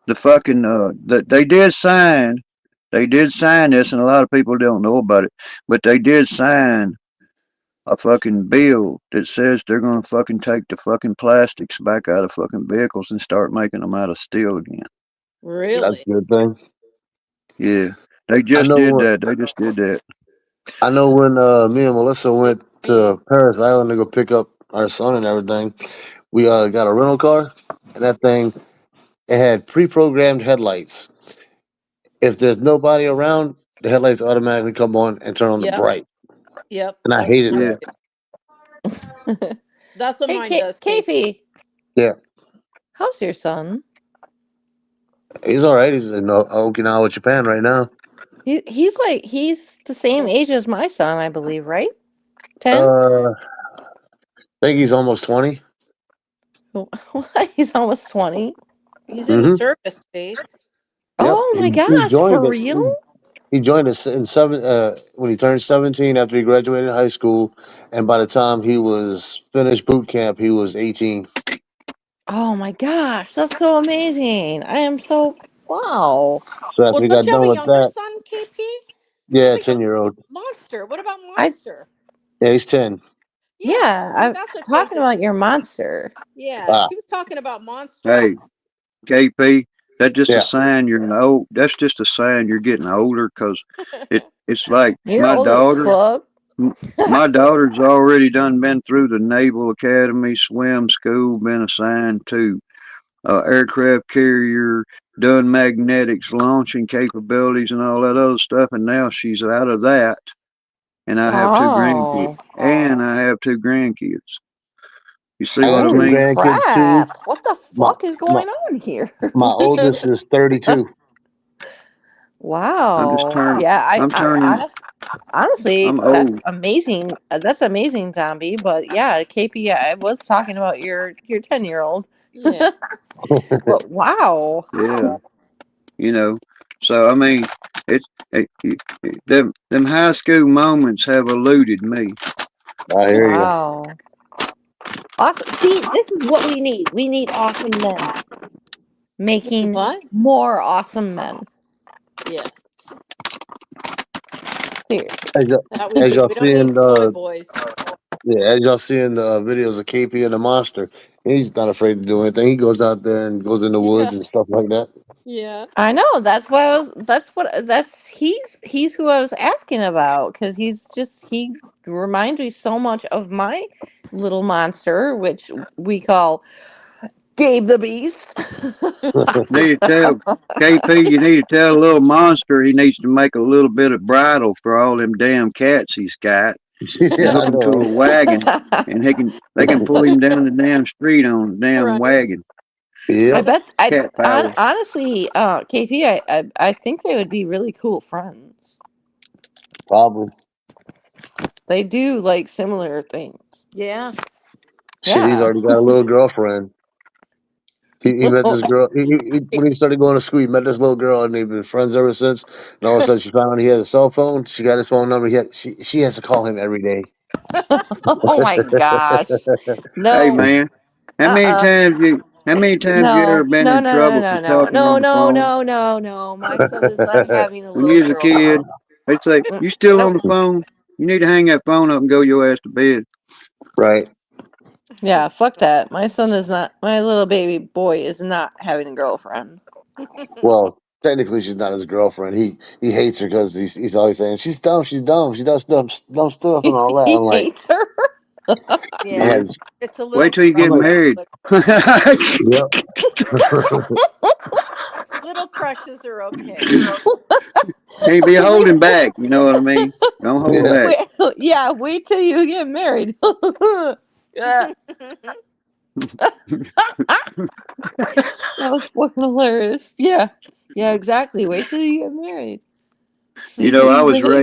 the fucking they did sign this, and a lot of people don't know about it, but they did sign a fucking bill that says they're gonna fucking take the fucking plastics back out of fucking vehicles and start making them out of steel again. That's Really? a good thing. Yeah, they I just know did when that. They just did that. me and Melissa Good went for me. to Paris Island to go pick up our son and everything. We got a rental car, and that thing, it had pre-programmed headlights. If there's nobody around, the headlights automatically come on and turn on the Yep. bright. Yep. And I That's hated what mine Yeah. that. do. That's what Hey, mine does, KP. KP, Yeah, how's your son? he's all right. He's in Okinawa, Japan right now. He's the same age as my son, I believe, right? 10? I think he's almost 20. He's almost 20. He's in the Mm-hmm. service, Faith. Yep. Oh my He gosh, joined for it. real? He joined us in when he turned 17 after he graduated high school, and by the time he was finished boot camp, he was 18. Oh my gosh, that's so amazing. I am so wow. So Well, after he don't got you have done a with younger that, son, KP? You yeah, have a young 10-year old. Monster. What about I Monster? Yeah, he's 10. Yeah, yeah, see, I'm that's what Faith talking is. about your monster. Yeah, Ah, she was talking about Monster. Hey, KP, that's just a yeah. sign you're an old. That's just a sign you're getting older, cause it's like You're old as fuck. m- my daughter's already done been through the Naval Academy swim school, been assigned to aircraft carrier, done magnetics, launching capabilities, and all that other stuff, and now she's out of that, and I have two grandkids, Oh. and I have two grandkids. You see I got what I two Holy mean? grandkids too. crap. What the My fuck is my going on here? my oldest is 32. I'm just Wow. turning. Yeah, I'm turning. honestly, I'm that's old. amazing. That's amazing, zombie. But yeah, KP, I was talking about your 10-year-old. Yeah. But wow. Yeah, you know. So I mean, it's them high school moments have eluded me. I hear you. Wow. Awesome. See, this is what we need. We need awesome men You need making what? more awesome men. Yes. Seriously. As y'all, That we as do. y'all We don't need seeing soy the boys. yeah, as y'all seeing the videos of KP and the monster, he's not afraid to do anything. He goes out there and goes in the Yeah. woods and stuff like that. Yeah. I know. That's why I was. That's what. That's he's who I was asking about because he reminds me so much of my little monster, which we call Gabe the Beast. Need to tell KP. You need to tell a little monster he needs to make a little bit of bridle for all them damn cats he's got, and Yeah, I hook him to know, a wagon, and they can pull him down the damn street on the damn Right. wagon. right? I Yep, bet. Cat power. Honestly, KP, I think they would be really cool friends. probably. They do like similar things. Yeah. Shit, he's Yeah. already got a little girlfriend. He met this girl. When he started going to school, he met this little girl, and they've been friends ever since. And all of a sudden, she found out he had a cell phone. She got his phone number. She has to call him every day. Oh my gosh. Hey No. man, Uh-uh. how many times you ever No, been no, in no, no, trouble no, for no, talking no, on the no, phone? no, no, no. My son is not having a When little you was a kid, girlfriend. they'd say, Mm, "You still on nope. the phone? You need to hang that phone up and go your ass to bed." Right. Yeah, fuck that. My son is not. My little baby boy is not having a girlfriend. Well, technically, she's not his girlfriend. He hates her because he's always saying she's dumb, she's dumb, she does dumb stuff and all that. I'm He like, hates her. I'm Yeah. Yeah. like, It's a Wait little till you I'm get like, crush. married. But yep. little crushes are okay. Can't be wait, holding back. You know what I mean? Don't hold Yeah. back. wait, yeah. Wait till you get married. Yeah, that was fucking hilarious. Yeah, yeah, exactly. Wait till you get married. You See know, what he's like.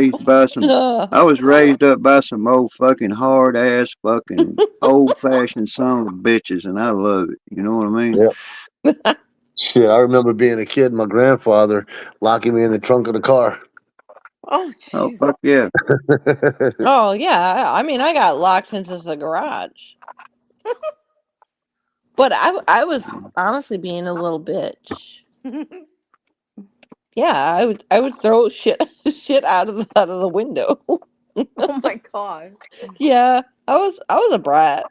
I was raised up by some old fucking hard ass fucking old fashioned son of bitches, and I love it. You know what I mean? Yep. Shit, I remember being a kid, my grandfather locking me in the trunk of the car. Oh, Oh jeez. fuck yeah! Oh yeah, I mean I got locked into the garage, but I was honestly being a little bitch. Yeah, I would throw shit shit out of the window. Oh my god. Yeah, I was a brat.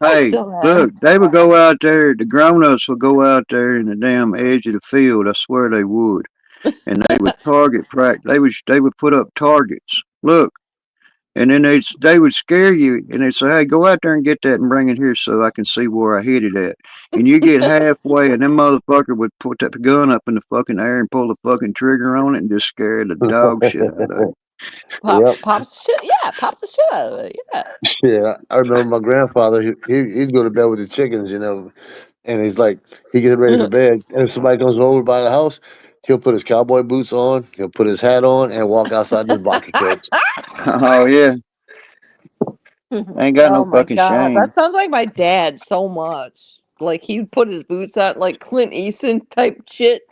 I Hey, still look, am. they would go out there. The grown ups would go out there in the damn edge of the field. I swear they would, and they would target practice. They would put up targets. Look. And then they would scare you, and they'd say, "Hey, go out there and get that and bring it here so I can see where I hit it at." And you get halfway, and them motherfucker would put that gun up in the fucking air and pull the fucking trigger on it and just scare the dog shit out of Yep. Pops shit. Yeah, pop the shit out of it. Yeah. Shit, I remember my grandfather. He'd go to bed with the chickens, and he's like, he gets ready for bed, and if somebody comes over by the house, He'll put his cowboy boots on, he'll put his hat on, and walk outside in his boxer shorts. Oh yeah, ain't got no Oh my fucking god, that shame. sounds like my dad so much. Like he'd put his boots on, like Clint Eastwood type shit.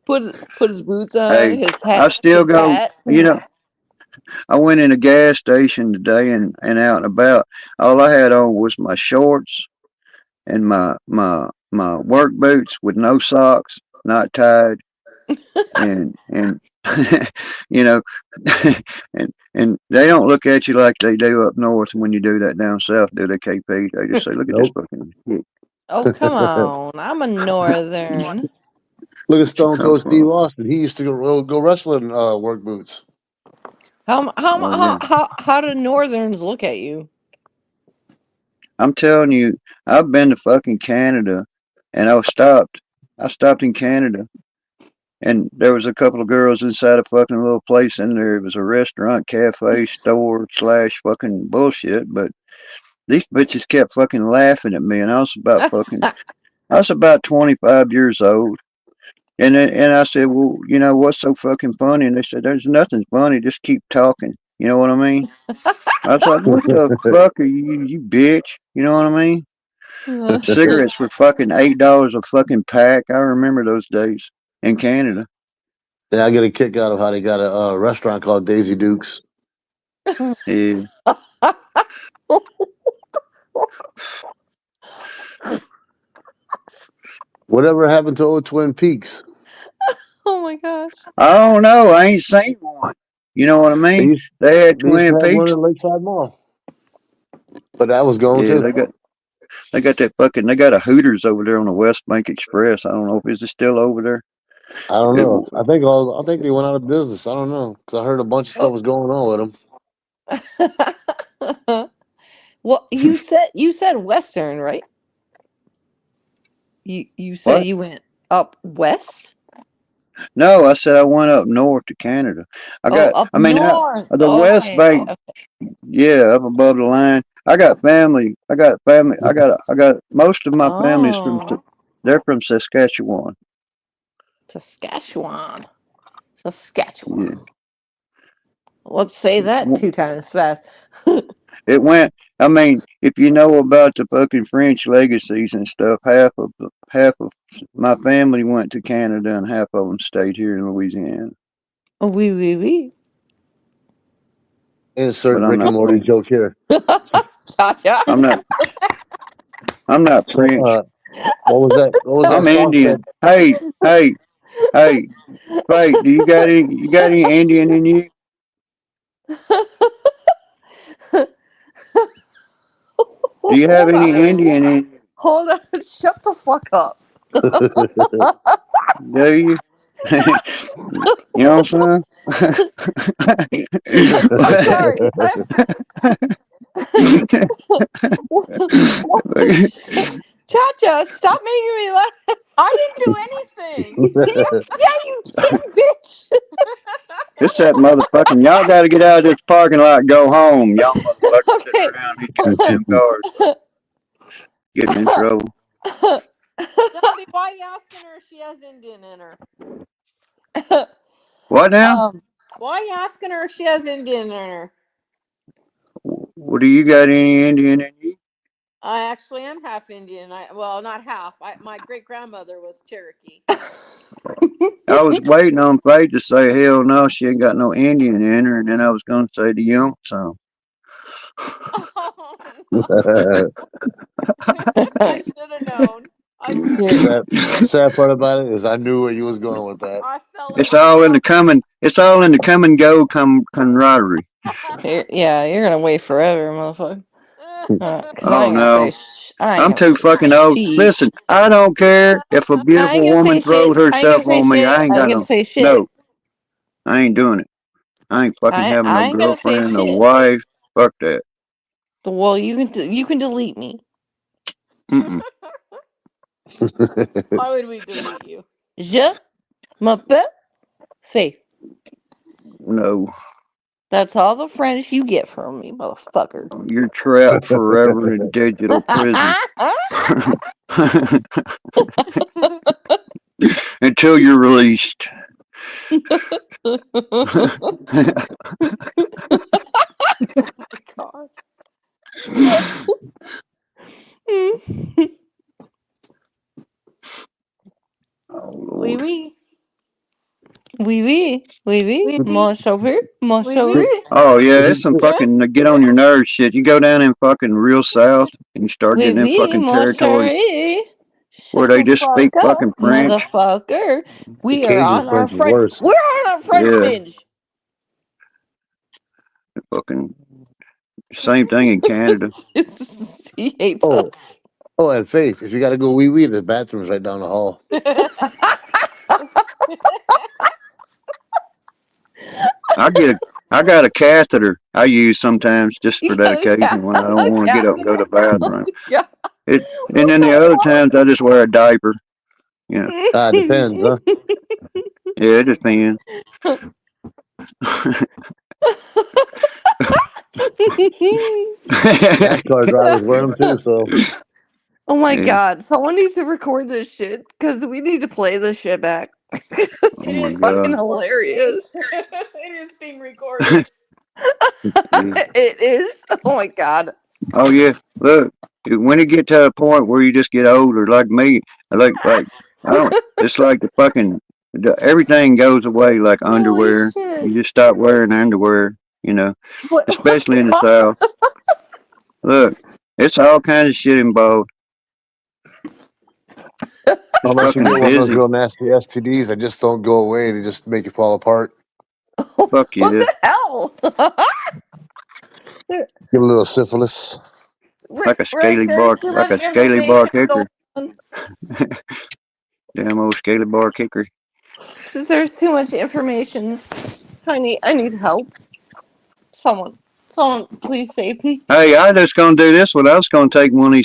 Put his boots on, Hey, his I hat, still his go. hat. You know, I went in a gas station today and out and about. All I had on was my shorts and my work boots with no socks, not tied, and you know, and they don't look at you like they do up north when you do that down south, do they, KP? They just say, "Look at this Nope. fucking shit. Oh come on, I'm a northern. Look at Where'd you Stone come Cold Steve from?" Austin. He used to go wrestle in work boots. Oh yeah, How do northerns look at you? I'm telling you, I've been to fucking Canada, and I was stopped. I stopped in Canada, and there was a couple of girls inside a fucking little place in there. It was a restaurant, cafe, store slash fucking bullshit. But these bitches kept fucking laughing at me, and I was about 25 years old. And I said, well, what's so fucking funny? And they said, there's nothing funny. Just keep talking. You know what I mean? I was like, what the fuck are you bitch? You know what I mean? Cigarettes were fucking $8 a fucking pack. I remember those days in Canada. Yeah, I get a kick out of how they got a restaurant called Daisy Dukes. Yeah. Whatever happened to old Twin Peaks? Oh my gosh. I don't know. I ain't seen one. You know what I They mean? used They had they used to Twin have one Peaks. at Lakeside Mall, but that was gone Yeah, too. they got they got a Hooters over there on the West Bank Express. I don't know if it's still over there. I don't It, know. I think they went out of business. I don't know because I heard a bunch of stuff Oh. was going on with them. Well, you said western, right? You said what? you went up west? No, I said I went up north to Canada. Oh, up I mean, north. the West Okay. Bank, yeah, up above the line. I got family. I got family. I got most of my family's Oh, they're from Saskatchewan. Saskatchewan. Yeah. Saskatchewan. Let's say that two times fast. It went. I mean, if you know about the fucking French legacies and stuff, half of my family went to Canada, and half of them stayed here in Louisiana. Oui, oui, oui. But Insert Rick and Morty joke here. Gotcha. I'm not. I'm not So, French. what was that? What was that I'm song Indian. said? Hey, Spike. You got any Indian in you? Do you have Hold any on. Indian in you? Hold on. Shut the fuck up. Do you? You know what I'm I'm sorry. What the shit? Cha-cha, stop making me laugh. I didn't do anything. Yeah, you did, bitch. It's that motherfucking. Y'all got to get out of this parking lot and go home. Y'all motherfuckers sitting Okay. around these goddamn cars getting in trouble. Sylvie, why are you asking her if she has Indian in her? What now? Why are you asking her if she has Indian in her? What do you got any Indian in you? I actually am half Indian. Well, not half. My great grandmother was Cherokee. I was waiting on Faith to say, hell no, she ain't got no Indian in her. And then I was going to say the young song. Oh no! I should have known. I should The have. sad part about it is I knew where you was going with that. I fell It's into all in the coming. It's all in the come and go camaraderie. Yeah, you're gonna wait forever, motherfucker. Cause I Oh ain't gonna say no, I ain't I'm gonna too say fucking old. shit. Listen, I don't care if a I ain't beautiful gonna say woman shit. throws I ain't gonna herself say on me. shit. I ain't I ain't got gonna no. say shit. No, I ain't doing it. I ain't fucking having no I ain't gonna say girlfriend, no shit. wife. Fuck that. Well, you can delete me. Mm-mm. Why would we delete you? Je m'appelle Faith. No, That's all the French you get from me, motherfucker. you're trapped forever in digital prison. until you're released. God. Oh Wee Lord. wee. Oui, Wee wee. mon chauffeur, mon Wee wee. chauffeur. Oh yeah, If it's some you, fucking get on your nerves shit. You go down in fucking real south and you start getting in Oui, fucking mon territory chéri. where Shut they the just fuck speak up, fucking French. motherfucker. the We are Cajun on our French is French. worse. We're on our French Yeah, binge. fucking same thing in Canada. He hates us. Oh, oh, and Faith, if you got to go wee wee, the bathroom's right down the hall. I get a, I got a catheter I use sometimes just You for that got a occasion when I don't want to get up and go to the Oh bathroom. God. It and What then the other times I just wear a diaper. You know, Ah, it depends, huh? yeah, it just depends. NASCAR drivers wear them too, so Oh my Yeah. God. Someone needs to record this shit because we need to play this shit back. Oh It my is It's being fucking god. recorded. hilarious. It is being recorded. Yeah. It is. Oh my God. Oh yeah. Look, when it get to a point where you just get older, like me, like I don't. It's like the fucking everything goes away, like Holy underwear. shit. You just stop wearing underwear. You know, What especially the in the fuck? South. Look, it's all kinds of shit involved. It's unless you get fucking one of those busy. real nasty STDs that just don't go away, they just make you fall apart. Fuck What yeah. the hell? Get a little syphilis. Rick, there's too Like much a scaly bar information going kicker. on. Damn old scaly bar kicker. There's too much information. I need help. Someone, someone, please save me. Hey, I just gonna do this one. I was gonna take one of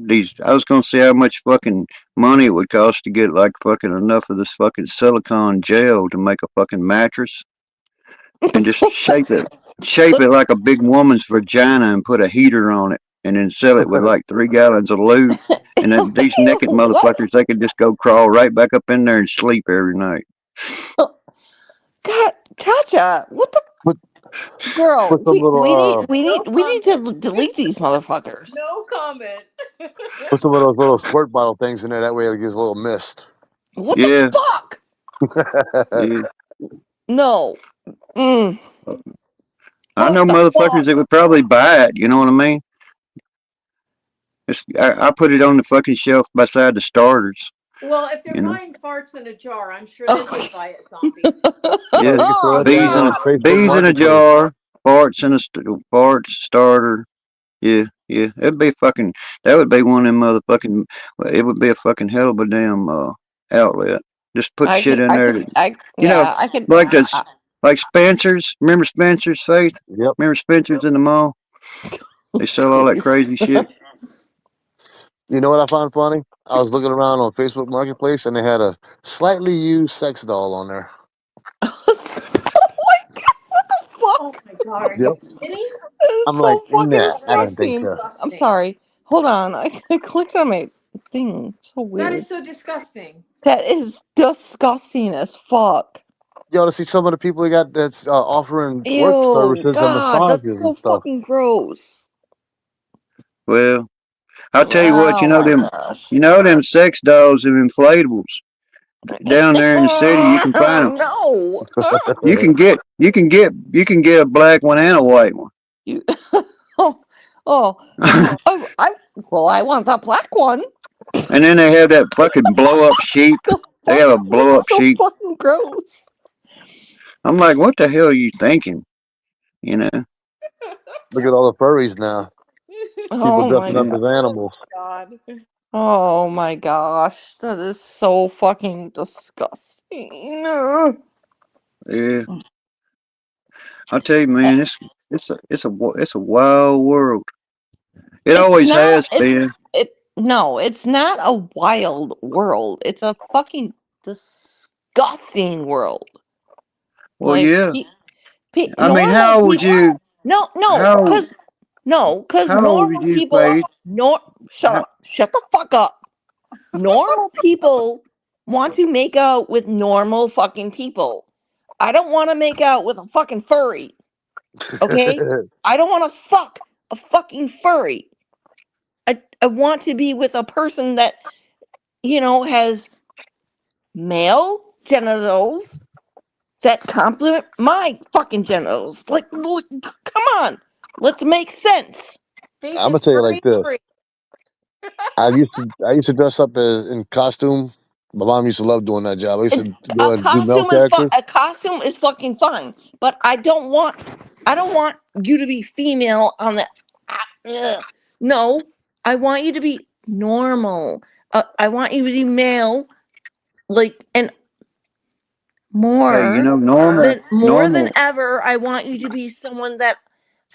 these. I was gonna see how much fucking money it would cost to get like fucking enough of this fucking silicone gel to make a fucking mattress, and just shape it like a big woman's vagina, and put a heater on it, and then sell it with like 3 gallons of lube. And then these naked What? motherfuckers, they could just go crawl right back up in there and sleep every night. God, Chacha, what the Put girl? put some little No We need to comment. delete these motherfuckers. No comment. put some of those little squirt bottle things in there. That way it gives a little mist. What the Yeah, fuck? yeah. No. Mm. I know What the motherfuckers fuck? that would probably buy it. You know what I mean? I put it on the fucking shelf beside the starters. Well, if they're You know? buying farts in a jar, I'm sure they Oh, would buy it, zombie. Oh, Yeah, you can throw oh that thing on God. Facebook bees in a Marketplace. jar, farts starter. Yeah, yeah. It'd be fucking. That would be one of them motherfucking. It would be a fucking hell of a damn outlet. Just put shit in there. You know, I could, like this, like Spencer's. Remember Spencer's, Faith? Yep. Remember Spencer's in the mall? They sell all that please. crazy shit. You know what I found funny? I was looking around on Facebook Marketplace and they had a slightly used sex doll on there. Oh my God, what the Oh fuck? my God, are Yep. you kidding? That is I'm like, so fucking nah, I That don't is think disgusting. so. I'm disgusting. sorry. Hold on. I clicked on my thing. So That weird. is so disgusting. That is disgusting as fuck. You ought to see some of the people they got that's offering work Ew, services and God, that's massages and so stuff. fucking gross. Well, I'll tell you what. Oh my gosh. You know them sex dolls and inflatables down there in the city. You can find them. No. You can get a black one and a white one. You. Oh, oh. Well, I want that black one. And then they have that fucking blow up sheep. The They fuck? have a blow up That's so sheep. fucking gross. I'm like, what the hell are you thinking? You know? Look at all the furries now. People Oh my dressing up Yeah. as animals. God. Oh my gosh, that is so fucking disgusting. Yeah. I'll tell you, man, it's a wild world. It It's always not. has been. No, it's not a wild world. It's a fucking disgusting world. Well, Like, yeah. I mean, normal how would people. you? No, How cause how would normal you people. pay? No, shut How, up, shut the fuck up. Normal people want to make out with normal fucking people. I don't want to make out with a fucking furry. Okay? I don't want to fuck a fucking furry. I want to be with a person that, has male genitals that complement my fucking genitals. Like, come on. Let's make sense. Faith I'm gonna is tell you furry like this. free. I used to dress up in costume. My mom used to love doing that job. I used And to go and do male a characters. costume is fucking fine, but I don't want you to be female on the no, I want you to be normal. I want you to be male, like, and Hey, more normal, than normal. ever I want you to be someone that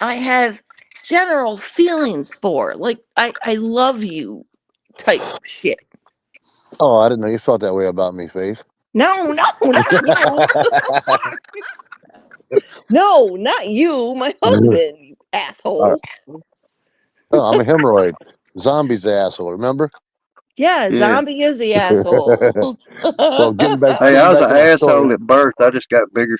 I have general feelings for, like I love you type shit. Oh, I didn't know you felt that way about me, Faith. No, no, not you. No, not you, my husband, you All right. asshole. Oh, I'm a hemorrhoid. Zombie's the asshole. Remember? Yeah, Yeah. zombie is the asshole. Well, getting back Hey, getting I was back an to my story. asshole at birth. I just got bigger.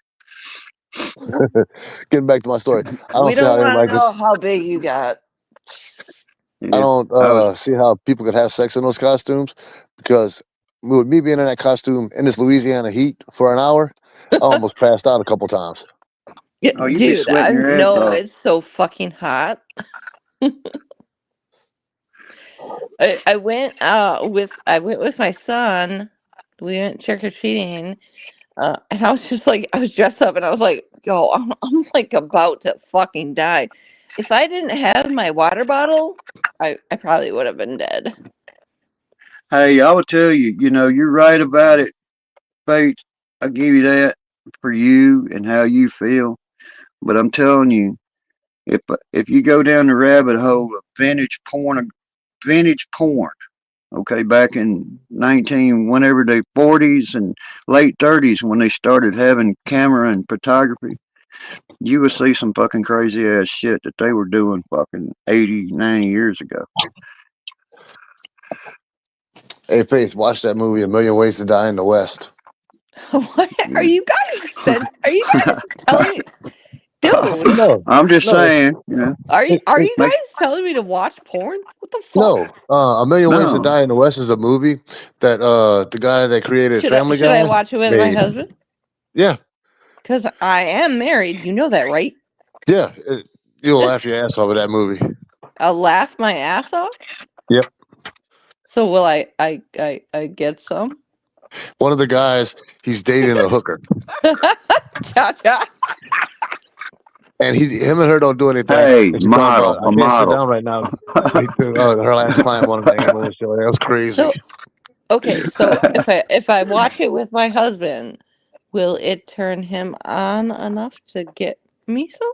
Getting back to my story. I don't We see don't how want anybody to could. know how big you got. I Yeah. don't I was. see how people could have sex in those costumes because with me being in that costume in this Louisiana heat for an hour, I almost passed out a couple times. Yeah, Oh, you be dude, sweating I your ass know off. it's so fucking hot. I went with my son. We went trick or treating, and I was just like, I was dressed up, and I was like, yo, I'm like about to fucking die. If I didn't have my water bottle, I probably would have been dead. Hey, I will tell you. You're right about it, Faith. I give you that for you and how you feel. But I'm telling you, if you go down the rabbit hole of vintage porn, okay, back in whenever the 40s and late 30s when they started having camera and photography, you would see some fucking crazy ass shit that they were doing fucking 80, 90 years ago. Hey, Faith, watch that movie A Million Ways to Die in the West. What are Yeah. you guys Are you guys telling me, dude? No, I'm just no, saying, Are you make guys telling me to watch porn? What the fuck? no. A Million Ways to no. Die in the West is a movie that the guy that created Should I Family should Guy I watch it with my made. husband? Yeah, Because I am married. You know that, right? yeah. You'll laugh your ass off at that movie. I'll laugh my ass off. Yep. So will I get some? One of the guys, he's dating a hooker, Cha cha. and him and her don't do anything. Hey, And she's talking model, about, I a can't sit model. down right now. Her last client wanted to ambulance show. That was crazy. So okay, so if I watch it with my husband, will it turn him on enough to get me some?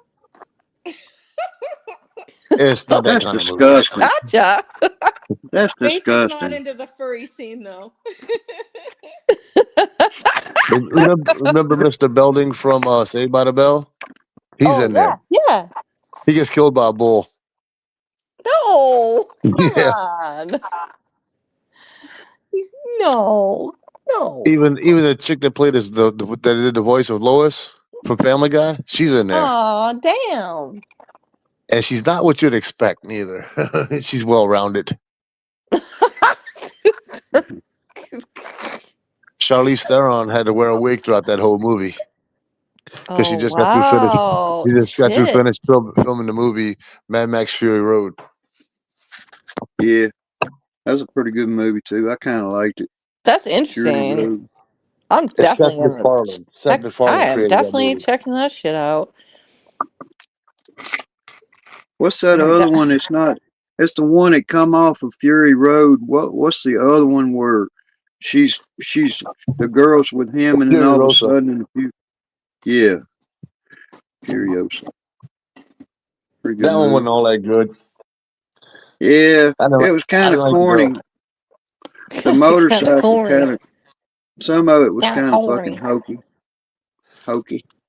It's not that That's kind of movie. disgusting. Cha cha. That's Faith is not disgusting. into the furry scene though. Remember Mr. Belding from Saved by the Bell? He's Oh in there. yeah, yeah. He gets killed by a bull. No, come Yeah. on. No, no. Even the chick that played that did the voice of Lois from Family Guy, she's in there. Oh damn. And she's not what you'd expect neither. She's well rounded. Charlize Theron had to wear a wig throughout that whole movie because Oh wow. she just got through Shit. finished filming the movie Mad Max Fury Road. Yeah, that was a pretty good movie too. I kind of liked it. That's Fury interesting. Road. I'm It's Seth definitely gonna MacFarlane. Seth check. I MacFarlane am created that definitely movie. checking that shit out. What's that I'm other de- one? It's not. It's the one that come off of Fury Road. What's the other one where she's the girls with him, and then all of a Furiosa. sudden, yeah, Furiosa. Pretty good That one movie. wasn't all that good. Yeah, it was I kind didn't of like the girl. corny. The kind of motorcycle corny. kind of. Some of it was Kind of kind of fucking corny. hokey.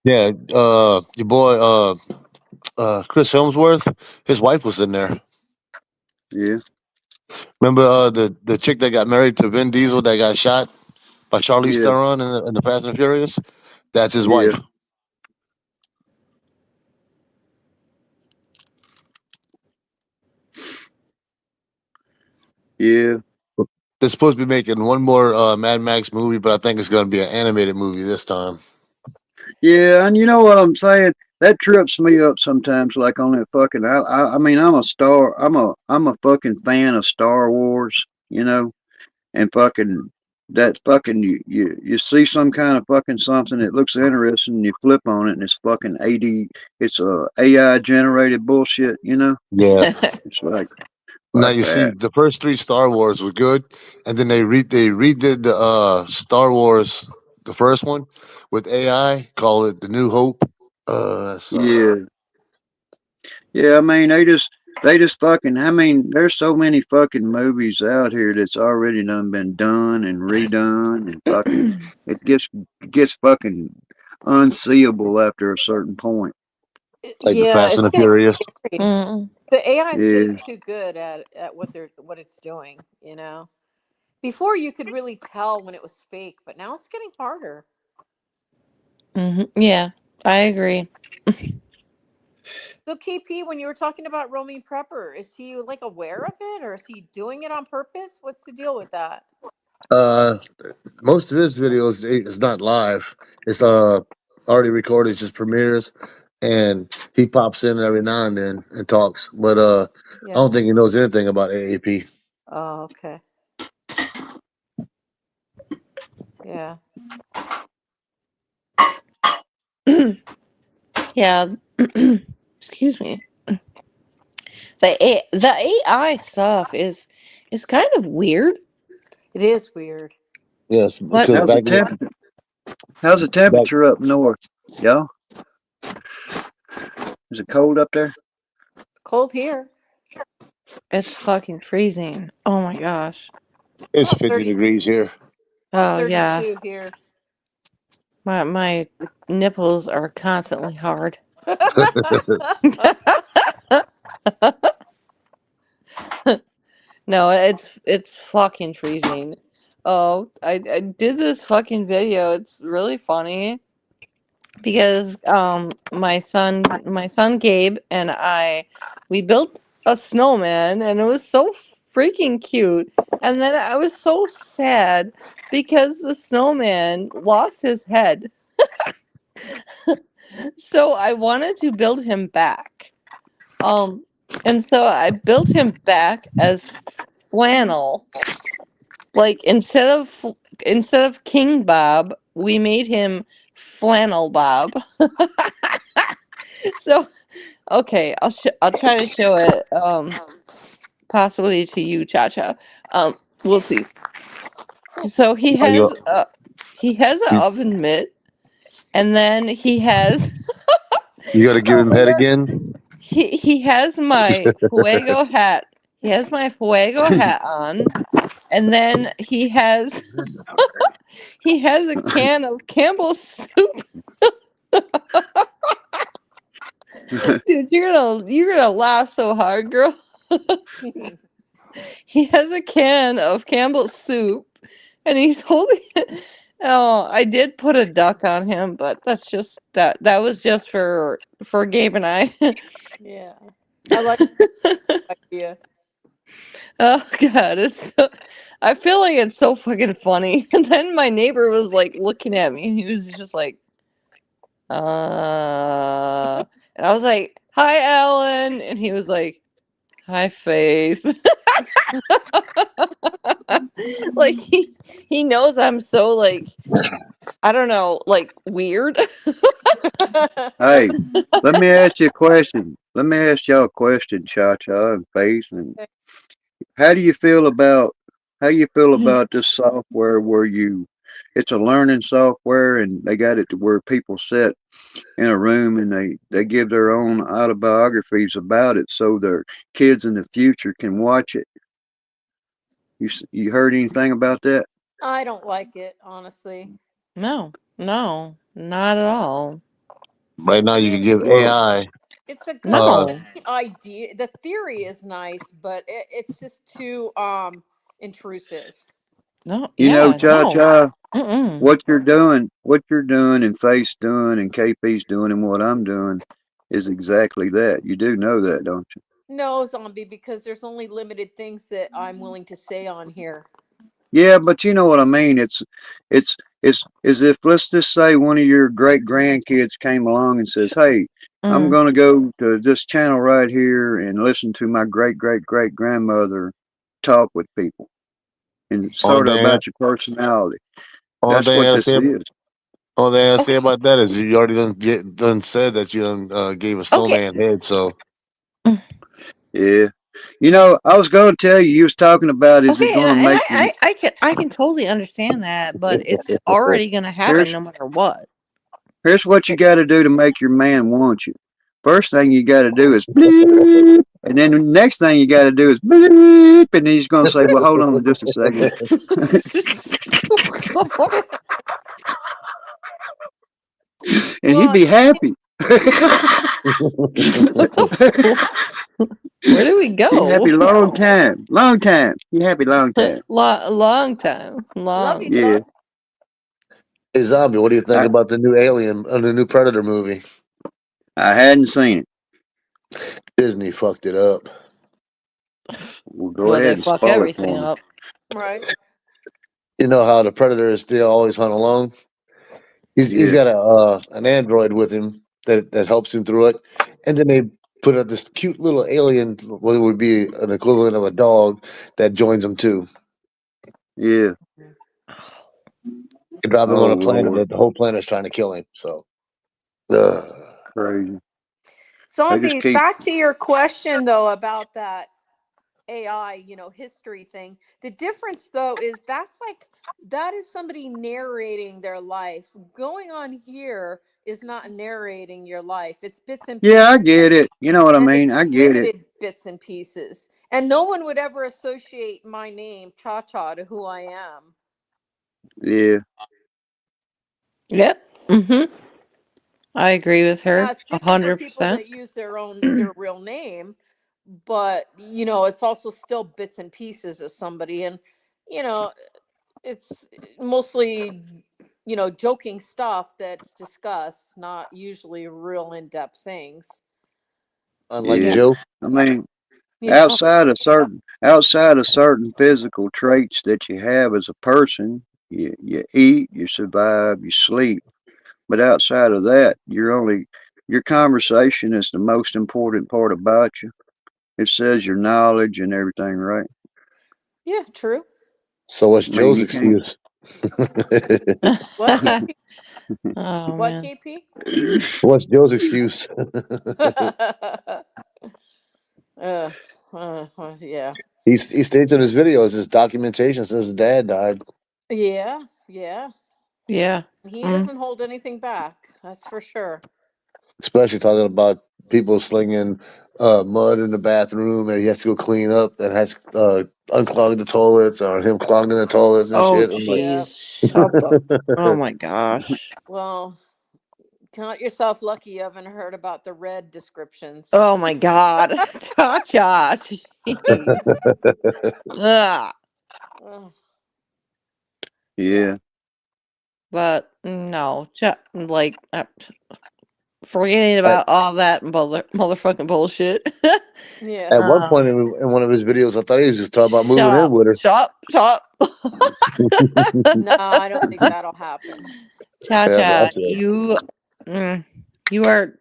Yeah, your boy Chris Helmsworth, his wife was in there. Yeah, Remember the chick that got married to Vin Diesel that got shot? by Charlize Yeah, Theron in the Fast and Furious. That's his yeah, wife. yeah, They're supposed to be making one more Mad Max movie, but I think it's going to be an animated movie this time. yeah. And you know what I'm saying? That trips me up sometimes. Like on that fucking. I mean, I'm a fucking fan of Star Wars. You know, and fucking that fucking you see some kind of fucking something that looks interesting, and you flip on it, and it's fucking it's AI generated bullshit. You know, Yeah. it's like Now fuck you see, that. the first three Star Wars were good, and then they redid the Star Wars, the first one, with AI. Call it the New Hope. That's, Yeah. Yeah, I mean they just fucking I mean there's so many fucking movies out here that's already done been done and redone and fucking it gets fucking unseeable after a certain point. like the Yeah, Fast and it's the getting Furious. scary. Mm. The AI is getting Yeah. too good at what it's doing. Before you could really tell when it was fake, but now it's getting harder. Yeah, I agree. So KP, when you were talking about roaming prepper, is he like aware of it, or is he doing it on purpose? What's the deal with that? Uh, Most of his videos is not live. It's already recorded, it's just premieres, and he pops in every now and then and talks. But I Yeah. don't think he knows anything about AAP. Oh, okay. Yeah. Yeah. Excuse me. The AI stuff is kind of weird. It is weird. Yes, What? because How's the temperature? How's the back temperature up north? Y'all? Is it cold up there? Cold here. It's fucking freezing. Oh my gosh. it's About 50 30, degrees here. about Oh yeah. 32 here. My nipples are constantly hard. No, it's fucking freezing. Oh, I did this fucking video. It's really funny because my son Gabe and I we built a snowman and it was so freaking cute. And then I was so sad because the snowman lost his head. So I wanted to build him back. Um and so I built him back as flannel. Like instead of King Bob, we made him Flannel Bob. So okay, I'll try to show it possibly to you, Cha Cha. We'll see. So Are you? he has an You, oven mitt, and then he has you got to give oh him my head god, again. he has my fuego hat. He has my fuego hat on, and then he has a can of Campbell's soup. Dude, you're gonna laugh so hard, girl. He has a can of Campbell's soup, and he's holding it. Oh, I did put a duck on him, but that was just for Gabe and I. Yeah. I like the idea. Oh God, I feel like it's so fucking funny. And then my neighbor was like looking at me, and he was just like, and I was like, "Hi, Alan," and he was like, "Hi, Faith." Like he knows I'm so like I don't know, like weird. Hey, let me ask you a question. Let me ask y'all a question, Cha Cha and Faith. And how do you feel about how you feel about this software where it's a learning software and they got it to where people sit in a room and they give their own autobiographies about it so their kids in the future can watch it. You heard anything about that? I don't like it, honestly. No, no, not at all. Right now, I you can mean, give Well, AI. it's a good Uh, No. idea. The theory is nice, but it's just too intrusive. No, You know, yeah, Cha no. Cha, Mm-mm. what you're doing, and Faith's doing, and KP's doing, and what I'm doing is exactly that. You do know that, don't you? No, zombie, because there's only limited things that I'm willing to say on here. Yeah, but you know what I mean. It's as if, let's just say, one of your great grandkids came along and says, "Hey, I'm Mm. going to go to this channel right here and listen to my great grandmother talk with people and Only sort of thing, about your personality." only That's thing what I this say, is. only thing I say Okay. about that is you already done said that you gave a Okay. snowman head. So Mm. Yeah. You know, I was going to tell you, you was talking about, is it Okay, going to and make you? I can totally understand that, but it's already gonna happen Here's no matter what. here's what you got to do to make your man want you. First thing you got to do is bleep, and then the next thing you got to do is bleep, and then he's going to say, "Well, hold on just a second," What the fuck? and he'd Well, be happy. What the Where do we He happy go? long time. He happy long time. Long time, love you, long Yeah, time. dog. hey zombie, what do you think I about the new Alien, the new Predator movie? I hadn't seen it. Disney fucked it up. Well, go Well, they ahead and fuck spoil it everything for him. up. Right. You know how the Predator is still always hunt alone. He's Yeah, got a an android with him that helps him through it, and then they put out this cute little alien, what would be an equivalent of a dog, that joins them too. yeah. They drop him on Oh a planet Lord, that the whole planet's trying to kill him. So, uh, crazy. They just Zombie, keep. back to your question though about that AI, history thing. The difference though is that is somebody narrating their life. Going on here is not narrating your life. It's bits and Yeah, pieces, I get it. You know what I and mean? it's I get it. limited bits and pieces. And no one would ever associate my name, Cha Cha, to who I am. Yeah, Yep. Mm-hmm. I agree with Now her it's a different for hundred people percent. that use their real name, but it's also still bits and pieces of somebody, and you know, it's mostly joking stuff that's discussed, not usually real in-depth things. unlike yeah. Yeah. Joe. I mean, Yeah. outside of certain physical traits that you have as a person, you eat, you survive, you sleep. But outside of that, your conversation is the most important part about you. It says your knowledge and everything, right? Yeah, true. So what's I mean, Joe's you can't. excuse? What, KP? Oh What, man. KP? What's Joe's excuse? uh, yeah. He states in his videos his documentation since his dad died, Yeah, yeah. Yeah. He Mm. doesn't hold anything back, that's for sure. especially talking about people slinging mud in the bathroom and he has to go clean up and has unclog the toilets or him clogging the toilets and Oh shit. I'm like, Yeah. jeez. Shut the. Oh my gosh. Well, count yourself lucky you haven't heard about the red descriptions. Oh my god. Cha cha. Jeez. Ugh. Ugh. Yeah. Yeah, But no, like forgetting at, about all that motherfucking bullshit. Yeah. at one point um, in one of his videos, I thought he was just talking about shut moving in up, with her. shut up, shut up. No, I don't think that'll happen. Cha Yeah, but cha, that's it. you are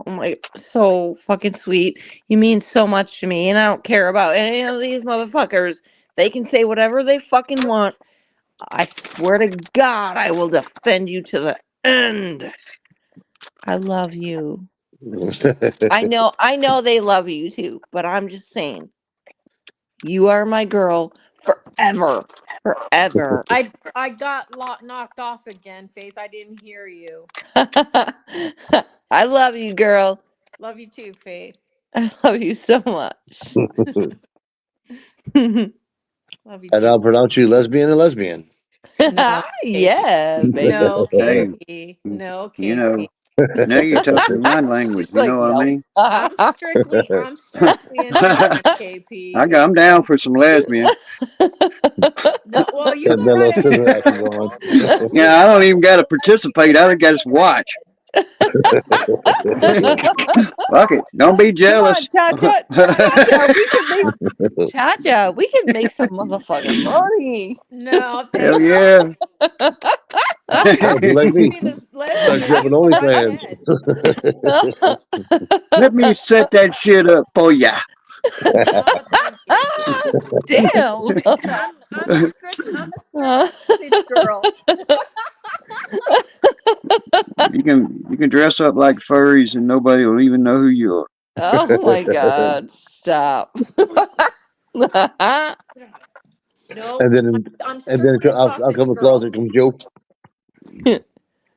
oh my so fucking sweet. You mean so much to me, and I don't care about any of these motherfuckers. They can say whatever they fucking want. I swear to God, I will defend you to the end. I love you. I know they love you too, but I'm just saying, you are my girl forever, forever. I got knocked off again, Faith. I didn't hear you. I love you, girl. Love you too, Faith. I love you so much. Love you And too. I'll pronounce you lesbian and lesbian. No, KP. Yeah, baby. No, hey, KP. No, you know, KP. Now you're talking my language. She's You like, know what I no. mean? I'm strictly into men, KP. I'm down for some lesbian. No, well, you Got go that little right scissor ahead. action going. Yeah, I don't even got to participate. I got to watch. Fuck it. Don't be Come on, jealous. Cha Cha. Cha Cha, we can make Cha Cha. We can make some motherfucking money. No, Hell thank you. yeah. Oh, be like I'll me. be the Start lesbian. you up You an go right OnlyFans. ahead. Let me set that shit up for ya. No, thank you. Damn. I'm a strict sausage girl. You can dress up like furries and nobody will even know who you are. Oh my God! Stop. No, And then I'm and then strictly a I'll sausage come across girl. it come Joe.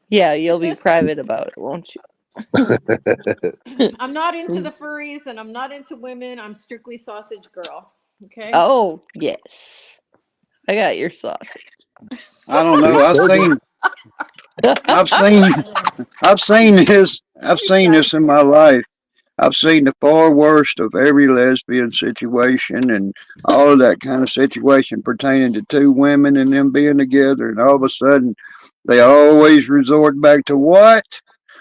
Yeah, you'll be private about it, won't I'm not into the you? furries and I'm not into women. I'm strictly sausage girl. Okay. Oh yes, I got your sausage. I don't See, know. I've told you. seen I've seen I've seen this I've You seen guys, this in my life. I've seen the far worst of every lesbian situation and all of that kind of situation pertaining to two women and them being together, and all of a sudden they always resort back to what?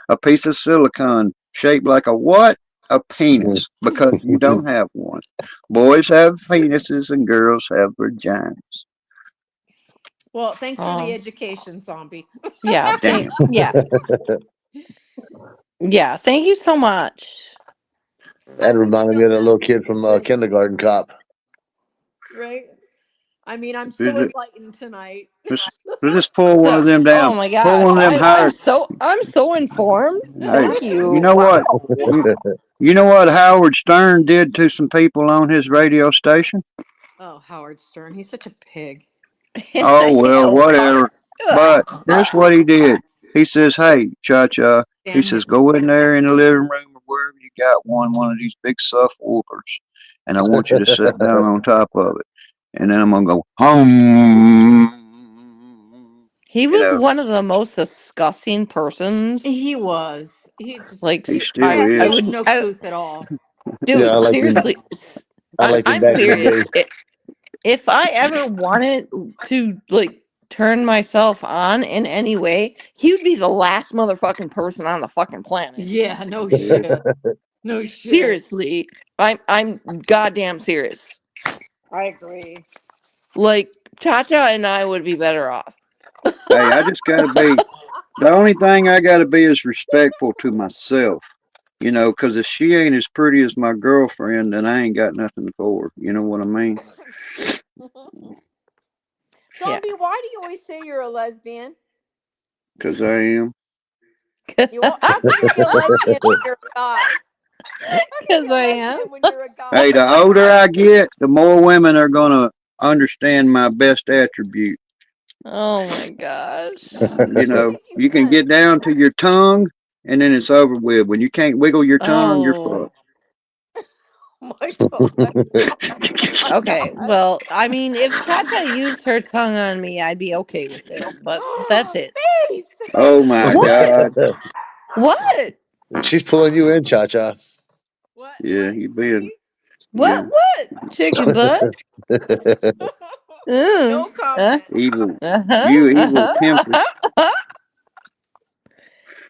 A piece of silicone shaped like a what? A penis, because you don't have one. Boys have penises and girls have vaginas. well, thanks for the Um. education, zombie. Yeah. Damn. Yeah. Thank you so much. I That really reminded me don't of that know. little kid from Kindergarten Cop. Right? I mean, I'm so Just, enlightened tonight. just pull one So, of them oh down. my Pull gosh, one of them I'm higher. so informed. Hey, Thank you you. know what? Wow. You, you know what Howard Stern did to some people on his radio station? Oh, Howard Stern. He's such a pig. Oh, well, Ew, God. whatever. But here's what he did. He says, hey, Cha-Cha, he Damn him. says, go in there in the living room or wherever you got one of these big subwoofers, and I want you to sit down on top of it. And then I'm going to go, hum. He You was know, one of the most disgusting persons. He was. He just. Like, he He, still ha- he I is. has would, no couth at all. Yeah, dude, seriously, I liked him I'm back in the serious. day. If I ever wanted to like turn myself on in any way, he would be the last motherfucking person on the fucking planet. Yeah, no Yeah. shit. No shit. Seriously, I'm goddamn serious. I agree. Like Cha Cha and I would be better off. Hey, I just got to be, the only thing I got to be is respectful to myself. You know, because if she ain't as pretty as my girlfriend, then I ain't got nothing for her. You know what I mean? Yeah, Zombie, why do you always say you're a lesbian? Because I am. How can you be a lesbian when you're a guy? How can you because be a I am. lesbian when you're a Hey, guy? the older I get, the more women are going to understand my best attribute. Oh my gosh. You That know, makes you can get sense. down to your tongue, and then it's over with. When you can't wiggle your tongue, you're Oh. fucked. Oh my god. Oh Okay. my Well, I mean, if Cha Cha used her tongue on me, I'd be okay with it. But that's god. it. Faith! Oh my What? God. What? She's pulling you in, Cha Cha. What? Yeah, What? you being, What? yeah, What? Chicken butt? Mm. No comment. evil. Uh-huh. You evil Uh-huh. temptress. Uh-huh.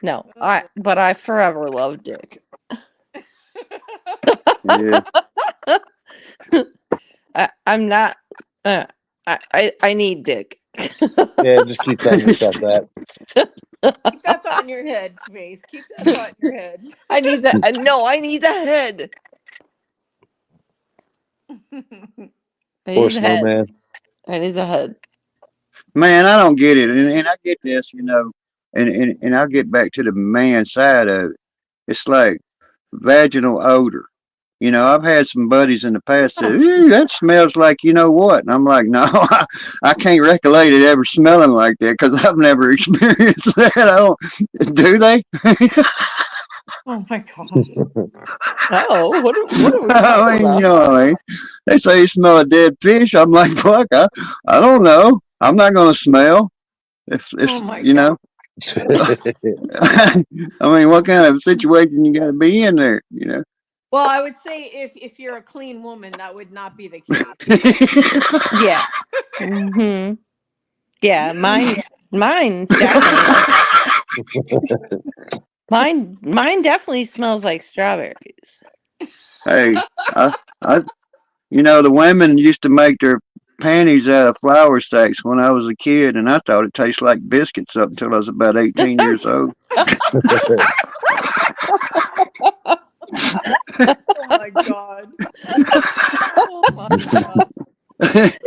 No, but I forever love dick. Yeah. I'm not. I need dick. Yeah, just keep telling yourself that. Keep that thought in your head, Faith. Keep that thought in your head. I need that. No, I need the head. I Poor need the head. snowman. I need the head. Man, I don't get it. And I get this, and I'll get back to the man side of it. It's like vaginal odor. You know, I've had some buddies in the past say, Oh, "Ooh, that smells like you know what," and I'm like, "No, I can't recollect it ever smelling like that because I've never experienced that. I don't. Do they? oh my gosh. Oh, what are we I talking mean, you about? know what I mean? They say you smell a dead fish. I'm like, fuck, I don't know. I'm not gonna smell. If Oh my you god. know. I mean, what kind of situation you got to be in there, you know? Well, I would say if you're a clean woman, that would not be the case. Yeah. Hmm. Yeah. Mine definitely. Mine definitely smells like strawberries. Hey, I, I, the women used to make their panties out of flour sacks when I was a kid, and I thought it tasted like biscuits up until I was about 18 years old. Oh my god. Oh my god. I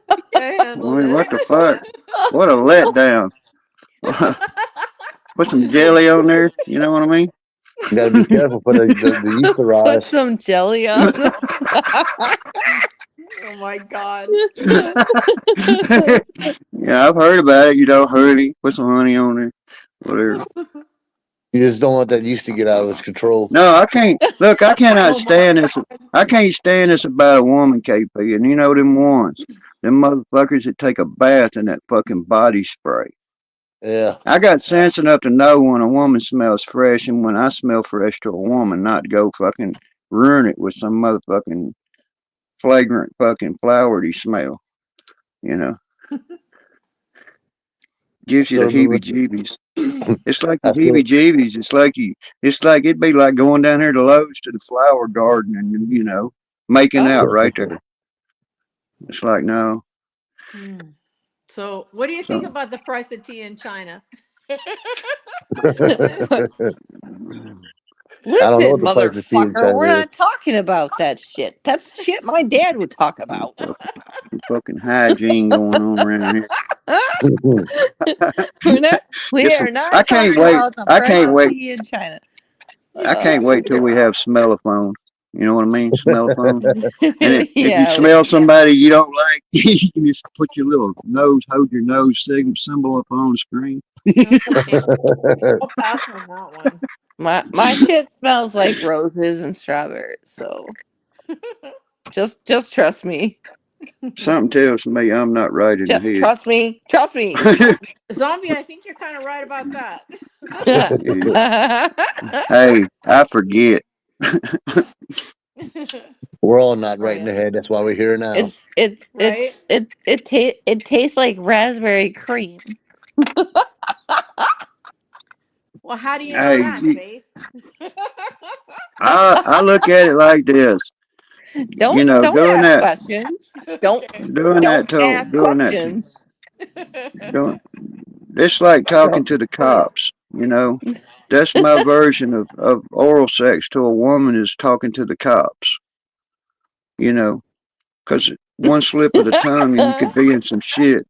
I can't handle mean, this. what the fuck? What a letdown. Put some jelly on there, you know what I mean? You got to be careful for the yeast to Put rise. some jelly on. Oh my god. Yeah, I've heard about it, honey, put some honey on there, whatever. You just don't want that yeast to get out of its control. No, I can't. Look, I cannot Oh my stand this. I can't stand this about a woman, KP. And you know them ones, them motherfuckers that take a bath in that fucking body spray. Yeah. I got sense enough to know when a woman smells fresh and when I smell fresh to a woman, not go fucking ruin it with some motherfucking flagrant fucking flowery smell. You know, I gives you still the remember. heebie-jeebies. It's like the I still. heebie-jeebies. It's like it'd be like going down here to Lowe's to the flower garden and making out Oh. right there. It's like no. Hmm. So, what do you think So about the price of tea in China? I don't know Listen, what the price of tea in motherfucker, we're China is. not talking about that shit. That's shit my dad would talk about. some fucking hygiene going on around here. We're not. We It's, are not I can't talking wait. about the I price can't of wait. tea in China. I can't wait till we have smellophones. You know what I mean? Smellophones. And if you Yeah. smell somebody you don't like, you can just put your little nose, hold your nose symbol up on the screen. Okay, I'll pass on that one. My shit smells like roses and strawberries. So just trust me. Something tells me I'm not right in the Just head. trust me. Trust me. Zombie, I think you're kind of right about that. Hey, I forget. We're all not Oh right in yeah, the head. That's why we're here now. right. It tastes like raspberry cream. Well, how do you know Hey, that, Faith? I look at it like this. Don't Doing ask that, questions. Don't Okay. don't ask doing that, questions. doing. It's like talking to the cops. That's my version of oral sex to a woman is talking to the cops. You know, because one slip of the tongue and you could be in some shit.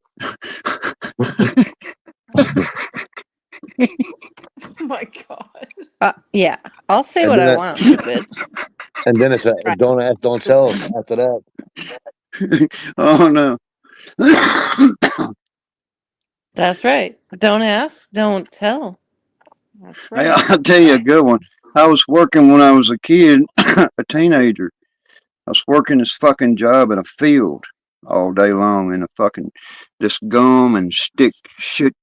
Oh my god. Yeah, I'll say And what then I that, want, stupid. and then it's a Right. don't ask, don't tell. After that, Oh no. That's right. Don't ask, don't tell. That's Hey, right. I'll tell you a good one. I was working when I was a kid, a teenager. I was working this fucking job in a field all day long in a fucking this gum and stick shit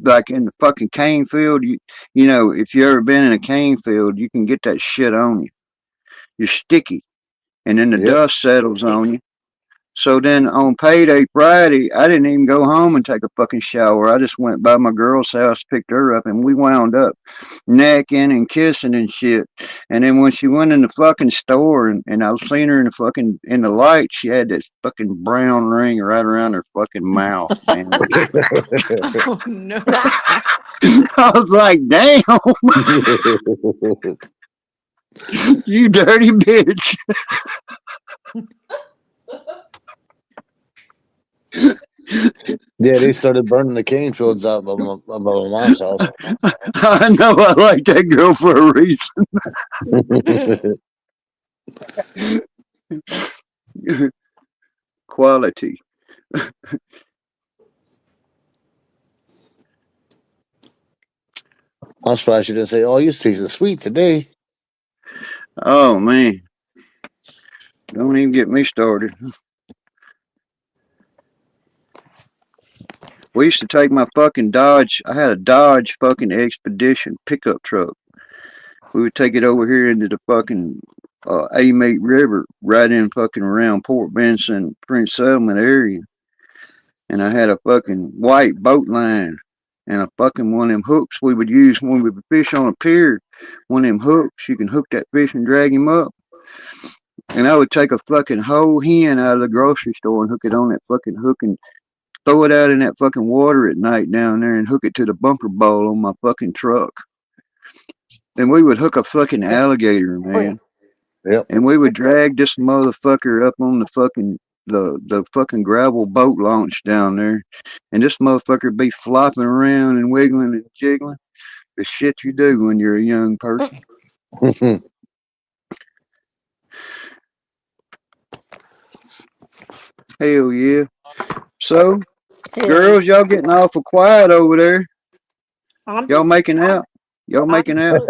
like in the fucking cane field. If you ever been in a cane field, you can get that shit on you. You're sticky, and then the yep. dust settles on you. So then on payday Friday, I didn't even go home and take a fucking shower. I just went by my girl's house, picked her up, and we wound up necking and kissing and shit. And then when she went in the fucking store and I was seeing her in the light, she had this fucking brown ring right around her fucking mouth, man. Oh no. I was like, damn, you dirty bitch. Yeah, they started burning the cane fields out of my mom's house. I know I like that girl for a reason. Quality. I'm surprised she didn't say, "Oh, you tasting sweet today." Oh man, don't even get me started. We used to take my fucking Dodge. I had a Dodge fucking Expedition pickup truck. We would take it over here into the fucking Amite River, right in fucking around Port Benson, Prince Settlement area. And I had a fucking white boat line and a fucking one of them hooks we would use when we would fish on a pier. One of them hooks, you can hook that fish and drag him up. And I would take a fucking whole hen out of the grocery store and hook it on that fucking hook and throw it out in that fucking water at night down there and hook it to the bumper bowl on my fucking truck. And we would hook a fucking alligator, Oh yeah. man. Yep. And we would drag this motherfucker up on the fucking gravel boat launch down there. And this motherfucker be flopping around and wiggling and jiggling. The shit you do when you're a young person. Hell yeah. So, girls, y'all getting awful quiet over there. I'm Y'all just making out? Y'all I'm making out?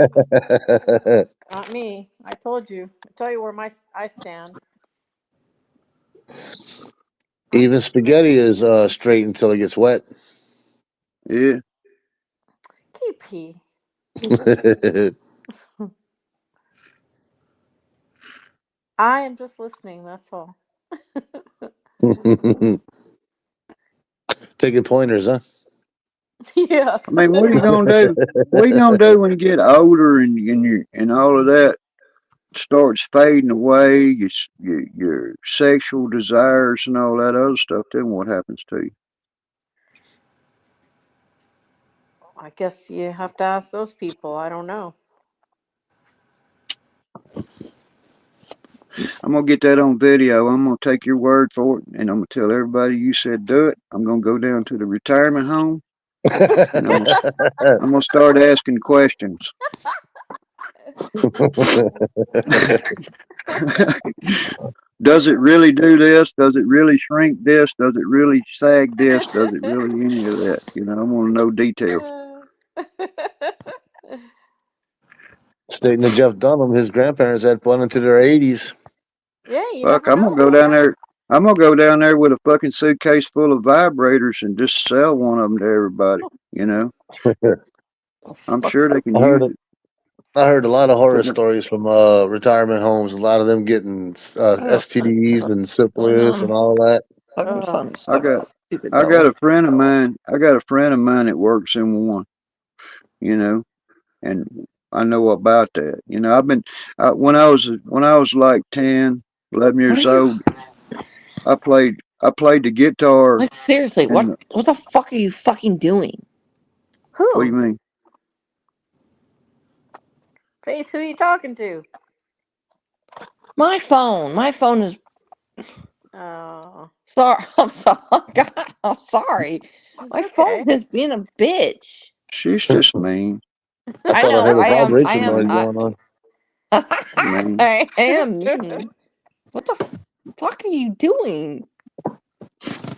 not me. I told you. I tell you where I stand. Even spaghetti is straight until it gets wet. Yeah. KP. I am just listening, that's all. Taking pointers, huh? Yeah. I mean, what are you gonna do? What are you gonna do when you get older and all of that starts fading away? Your sexual desires and all that other stuff. Then what happens to you? I guess you have to ask those people. I don't know. I'm gonna get that on video. I'm gonna take your word for it, and I'm gonna tell everybody you said do it. I'm gonna go down to the retirement home, and I'm gonna start asking questions. Does it really do this? Does it really shrink this? Does it really sag this? Does it really any of that? You know, I want to know details. Stating to Jeff Dunham, his grandparents had fun into their 80s. Yeah, you Fuck, never I'm gonna know. go down there. I'm gonna go down there with a fucking suitcase full of vibrators and just sell one of them to everybody. You know, I'm sure they can I heard use it. it. I heard a lot of horror Put them- stories from retirement homes. A lot of them getting STDs and syphilis and all that. Fucking Ugh. fun I stuff. got, Stupid I got though. a friend of mine. I got a friend of mine that works in one. You know, and I know about that. You know, I've been when I was like 10, 11 What are years you old. I played the guitar. like? Seriously, And what the fuck are you fucking doing? what do you Who? mean? Faith, who are you talking to? My phone. My phone is Oh. sorry. I'm sorry. God, I'm sorry. It's My okay. phone has been a bitch. She's just mean. I I thought I know. heard a I am. I vibration am. noise Mean. I. going on. Mean. I am mean. What the fuck are you doing? Oh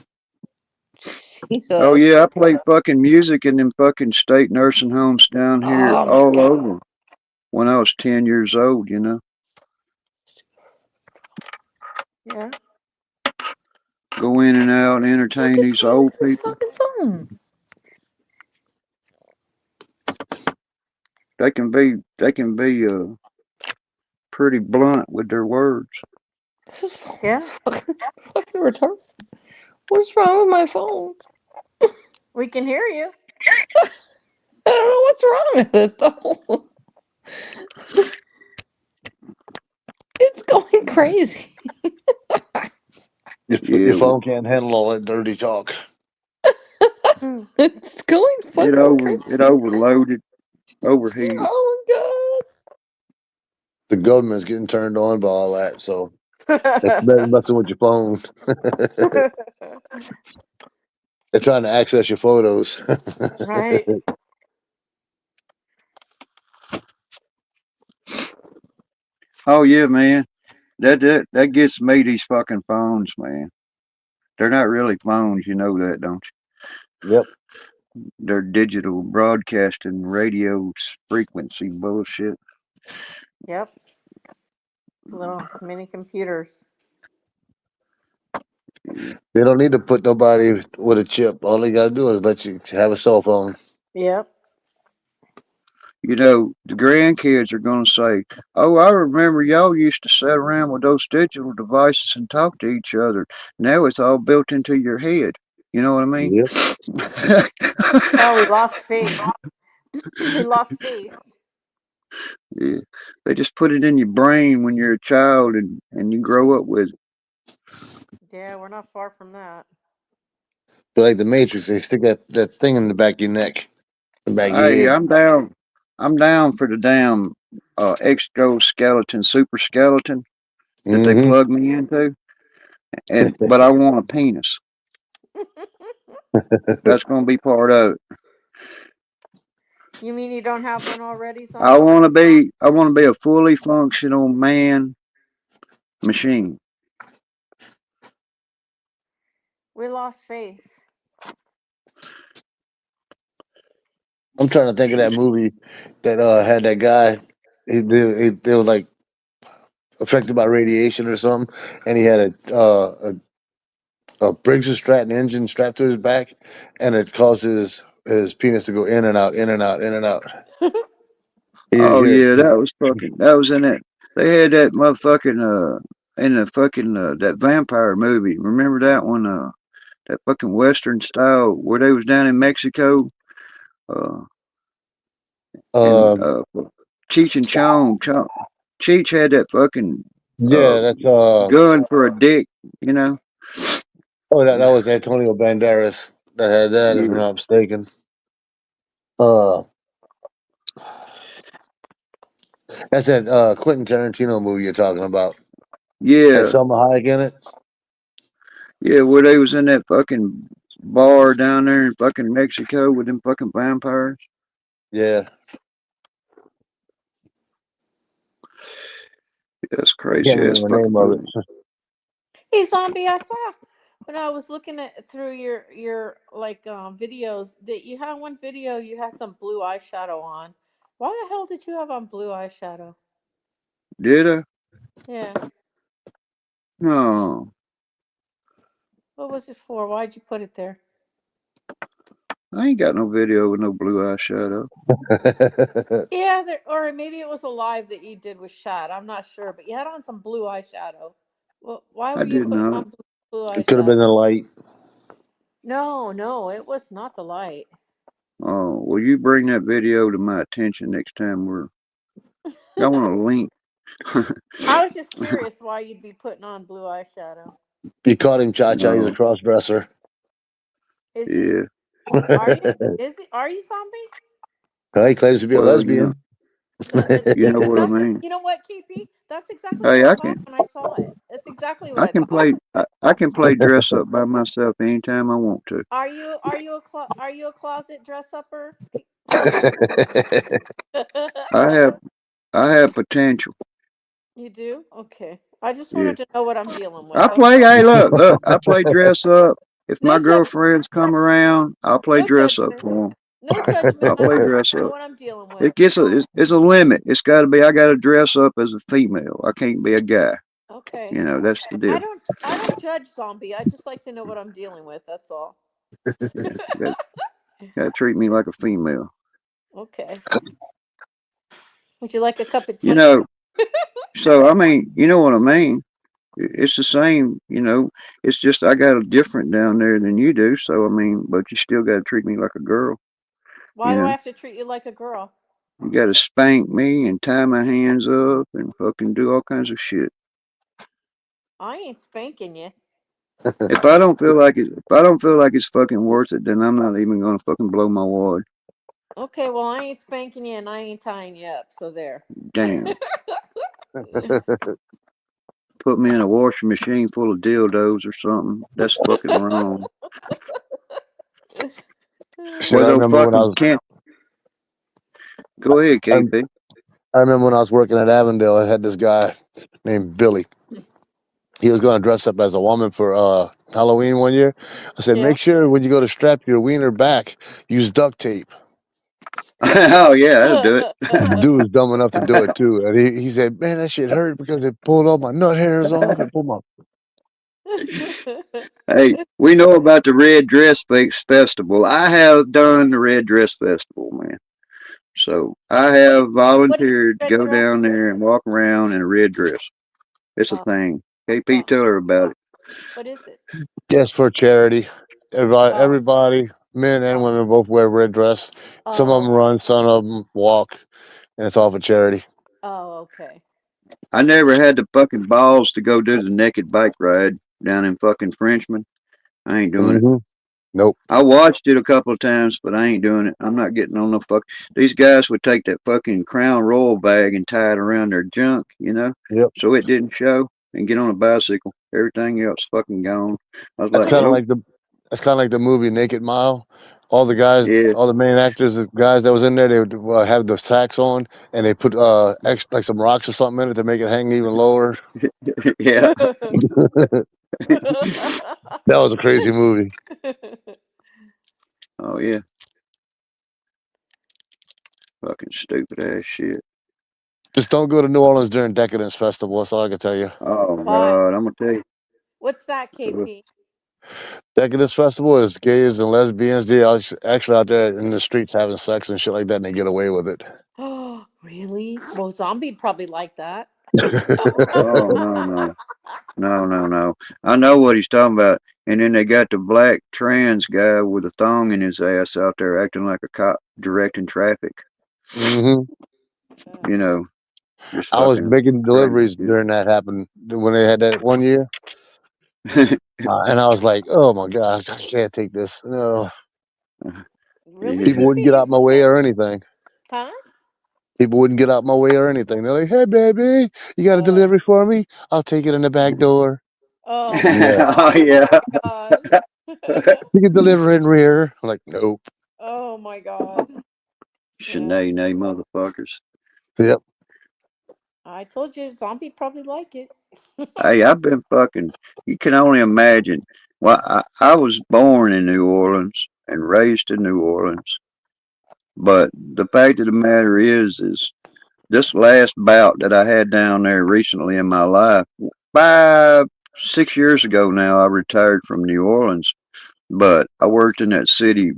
Jesus. yeah, I played fucking music in them fucking state nursing homes down here Oh my all god. over when I was 10 years old. You know, Yeah. go in and out and What entertain is these wrong old with this people. fucking phone? They can be pretty blunt with their words. This phone Yeah. is fucking retarded. What's wrong with my phone? We can hear you. I don't know what's wrong with it though. It's going crazy. Your Yeah, phone can't handle all that dirty talk. It's going fucking it crazy. overloaded, overheated. Oh The government's getting turned on by all that, so they're messing with your phone. They're trying to access your photos. Right. Oh yeah, man. That gets me these fucking phones, man. They're not really phones, you know that, don't Yep. you? They're digital broadcasting radio frequency bullshit. Yep. Little mini computers. They don't need to put nobody with a chip. All they gotta do is let you have a cell phone. Yep. You know, the grandkids are going to say, "Oh, I remember y'all used to sit around with those digital devices and talk to each other. Now it's all built into your head." You know what I mean? Yep. Oh, we lost faith. We lost faith. Yeah. They just put it in your brain when you're a child and you grow up with it. Yeah, we're not far from that. But like the Matrix, they stick that thing in the back of your neck, the back of your Hey, head. I'm down. I'm down for the damn exoskeleton, super skeleton that they Mm-hmm. plug me into, and but I want a penis. That's going to be part of it. You mean you don't have one already, I zombie? want to be. I want to be a fully functional man machine. We lost faith. I'm trying to think of that movie that had that guy. They were like affected by radiation or something, and he had a Briggs and Stratton engine strapped to his back, and it causes his penis to go in and out, in and out, in and out. You Oh hear yeah, it? that was fucking. That was in it. They had that motherfucking in the fucking that vampire movie. Remember that one? That fucking western style where they was down in Mexico. Uh, and Um, Cheech and Chong. Cheech had that fucking uh yeah, that's gun for a dick. You know. oh, that was Antonio Banderas that had that, if I'm Yeah. not mistaken. Uh, that's that Quentin Tarantino movie you're talking about. Had Yeah. Selma Hayek in it. Yeah. Where they was in that fucking bar down there in fucking Mexico with them fucking vampires. Yeah, That's I can't crazy ass remember the fucking name of movie. it. Hey, zombie! I saw when I was looking at through your like videos that you had one video you had some blue eyeshadow on. Why the hell did you have on blue eyeshadow? Did I? Yeah. No. What was it for? Why'd you put it there? I ain't got no video with no blue eyeshadow. Yeah, there, or maybe it was a live that you did with Shad. I'm not sure, but you had on some blue eyeshadow. Well, why I were you did putting not. on blue It could have been eyeshadow? the light. No, no, it was not the light. Oh, will you bring that video to my attention next time I want a link. I was just curious why you'd be putting on blue eyeshadow. You caught him, Cha Cha. He's a No. cross dresser. Is he? Yeah. Are you? Is he? Are you zombie? He claims to be a Well, lesbian. you know what I That's mean. you know what, KP? That's exactly what Hey, I thought when I saw it. That's exactly what I I can thought. play. I can play dress up by myself anytime I want to. Are you a closet dress upper, zombie? I have I have potential. You do? Okay. I just Yeah. wanted to know what I'm dealing with. I That's play. all. Hey, look. I play dress up. If No my judgment. girlfriends come around, I'll play No dress up judgment. for them. No judgment. I'll I play just want dress to know up. what I'm dealing with. It gets it's a limit. It's got to be. I got to dress up as a female. I can't be a guy. Okay. You know, that's the deal. I don't judge zombie. I just like to know what I'm dealing with. That's all. Yeah, got to treat me like a female. Okay. Would you like a cup of You tea? know, so I mean, you know what I mean. It's the same, you know. It's just I got a different down there than you do. So I mean, but you still got to treat me like a girl. Why You do I know, have to treat you like a girl? you got to spank me and tie my hands up and fucking do all kinds of shit. I ain't spanking you. If I don't feel like it's fucking worth it, then I'm not even gonna fucking blow my wad. Okay, well I ain't spanking you and I ain't tying you up. So there. Damn, put me in a washing machine full of dildos or something. That's fucking wrong. Shit, Or I they'll remember when I fucking was. can't. Go ahead, I, KP. I remember when I was working at Avondale. I had this guy named Billy. He was going to dress up as a woman for Halloween one year. I said, Yeah. make sure when you go to strap your wiener back, use duct tape. Oh yeah, that'll do it. Dude was dumb enough to do it too. And he said, man, that shit hurt because it pulled all my nut hairs off. It pulled my. Hey, we know about the Red Dress Festival. I have done the Red Dress Festival, man. So I have What is volunteered to red go dress? down there and walk around in a red dress. It's a Uh, thing. KP, uh, tell her about it. what is it? Yes, for charity. Oh, Everybody, men and oh, women, both wear red dress. Some of oh, them run, some of them walk, and it's all for charity. oh, okay. I never had the fucking balls to go do the naked bike ride down in fucking Frenchman. I ain't doing it. Hmm. Nope. I watched it a couple of times, but I ain't doing it. I'm not getting on no fuck. These guys would take that fucking Crown Royal bag and tie it around their junk, Yep. so it didn't show, and get on a bicycle. Everything else fucking gone. I was That's like, Yeah. kind of nope. like the movie Naked Mile. All the guys, Yeah, all the main actors, the guys that was in there, they would have the sacks on, and they put like some rocks or something in it to make it hang even lower. yeah. That was a crazy movie. Oh yeah, fucking stupid ass shit. Just don't go to New Orleans during Decadence Festival. That's all I can tell you. Oh Why? God, I'm gonna tell you. What's that, Uh, KP? Decadence Festival is gays and lesbians. They are actually out there in the streets having sex and shit like that, and they get away with it. Oh, really? Well, zombie'd probably like that. Oh no, no, no, no, no. I know what he's talking about. And then they got the black trans guy with a thong in his ass out there acting like a cop directing traffic. Hmm. You know, just I was fucking making crazy deliveries shit. during that happened when they had that one year, and I was like, "Oh my god, I can't take this." No, Really, people Yeah. wouldn't KP? get You out my put way them? or anything. Huh? People wouldn't get out my way or anything. They're like, "Hey, baby, you got a Oh, delivery for me? I'll take it in the back door." oh my Yeah, Oh God. yeah. Oh my God. you can deliver in rear. I'm like, nope. Oh my God. Yeah. Shanae, nay, motherfuckers. Yep. I told you, zombie probably like it. Hey, I've been fucking. You can only imagine. Well, I was born in New Orleans and raised in New Orleans, but the fact of the matter is this last bout that I had down there recently in my life, 5, 6 years ago now, I retired from New Orleans, but I worked in that city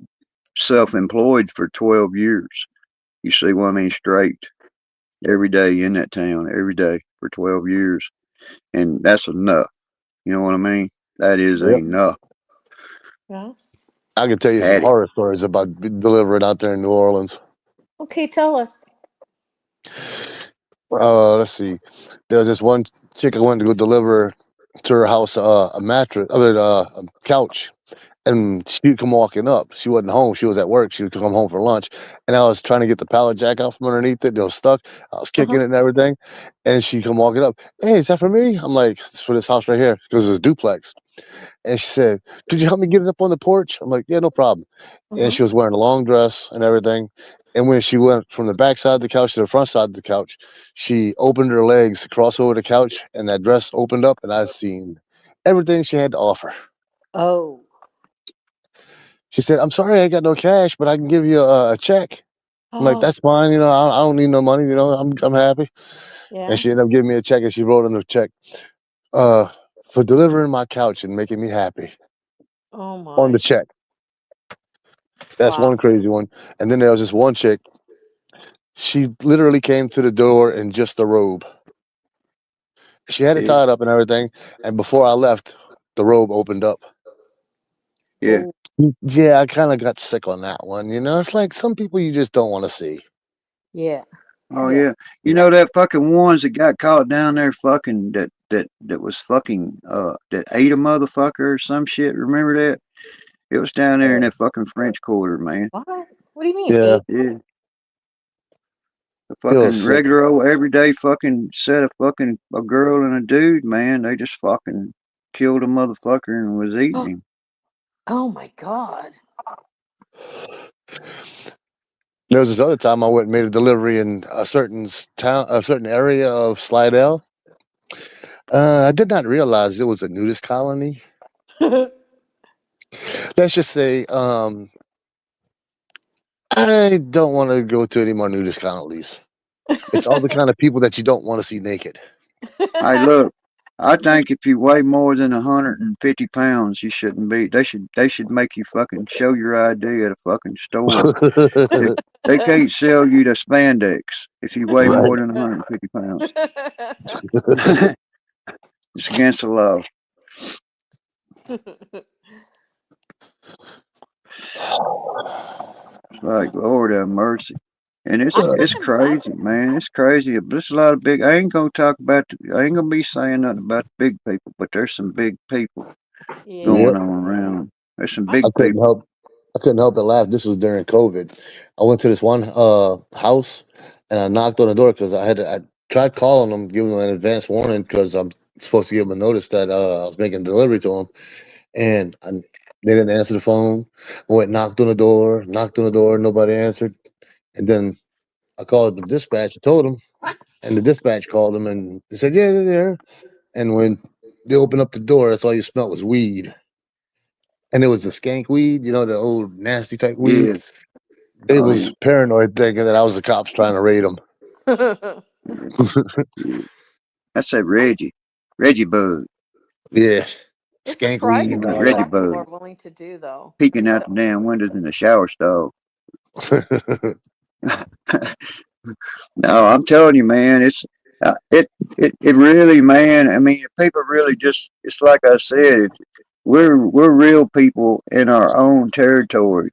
self-employed for 12 years. You see what I mean? Straight every day in that town, every day for 12 years, and that's enough. You know what I mean? That is Yep. enough. Yeah. I can tell you some Had it. horror stories about delivering out there in New Orleans. Okay, tell us. Let's see. There was this one chick I went to go deliver to her house a mattress, a couch, and she come walking up. She wasn't home. She was at work. She would come home for lunch, and I was trying to get the pallet jack out from underneath it. It was stuck. I was Uh huh. kicking it and everything, and she come walking up. Hey, is that for me? I'm like, it's for this house right here because it's a duplex. And she said, could you help me get it up on the porch? I'm like, yeah, no problem. Uh And huh. she was wearing a long dress and everything. And when she went from the back side of the couch to the front side of the couch, she opened her legs to cross over the couch, and that dress opened up, and I seen everything she had to offer. Oh. She said, I'm sorry I got no cash, but I can give you a check. I'm like, Oh. that's fine. I don't need no money. I'm happy. And Yeah. she ended up giving me a check, and she wrote on the check, uh, for delivering my couch and making me happy Oh on the my. check. That's Wow. one crazy one. And then there was this one chick. She literally came to the door in just a robe. She had it Yeah. tied up and everything. And before I left, the robe opened up. Yeah. Oh. Yeah, I kind of got sick on that one. It's like some people you just don't want to see. Yeah. Oh Yeah. yeah. You know that fucking ones that got caught down there fucking that was fucking that ate a motherfucker or some shit. Remember that? It was down there in that fucking French Quarter, man. What? What do you mean? Yeah, Eight? Yeah. The it was fucking sick. regular old everyday fucking set of fucking a girl and a dude, man. They just fucking killed a motherfucker and was eating him. Oh my God. There was this other time I went and made a delivery in a certain town, a certain area of Slidell. I did not realize it was a nudist colony. Let's just say, I don't want to go to any more nudist colonies. It's all the kind of people that you don't want to see naked. Hey, look. I think if you weigh more than 150 pounds, you shouldn't be. They should make you fucking show your ID at a fucking store. They, they can't sell you the spandex if you weigh Right. more than 150 pounds. It's against the law. It's like Lord have mercy. And I it's couldn't imagine. crazy, man. It's crazy. There's a lot of big. I ain't gonna talk about. I ain't gonna be saying nothing about the big people, but there's some big people Yeah. going Yep. on around. There's some I I big couldn't people. help. I couldn't help but laugh. This was during COVID. I went to this one house and I knocked on the door because I tried calling them, giving them an advance warning because I'm supposed to give them a notice that I was making a delivery to them, and they didn't answer the phone. I went knocked on the door, nobody answered, and then I called the dispatch. I told them, and the dispatch called them, and they said, "Yeah, they're there." And when they opened up the door, that's all you smelled was weed, and it was the skank weed, the old nasty type weed. Yeah. They Oh was yeah. paranoid, thinking that I was the cops trying to raid them. Yeah. That's that Reggie bug. Yeah, It's skank Talking surprising weed. what about All Reggie stuff people bug are willing to do, though. peeking out the damn windows in the shower stall. that. No, I'm telling you, man. It really, man. I mean, people really just. It's like I said. We're real people in our own territory,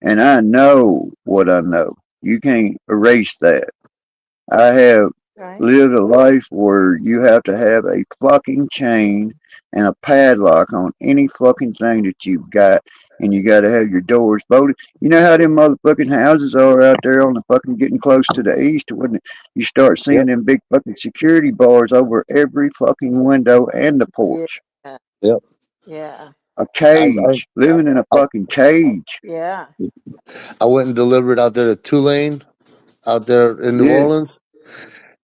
and I know what I know. You can't erase that. I have Right? lived a life where you have to have a fucking chain and a padlock on any fucking thing that you've got, and you got to have your doors bolted. You know how them motherfucking houses are out there on the fucking getting close to the east when you start seeing Yep, them big fucking security bars over every fucking window and the Yeah. porch. yep. Yeah. A I, I, cage, living in a I, fucking cage. Yeah. I went and delivered out there to Tulane, out there in New Yeah, Orleans,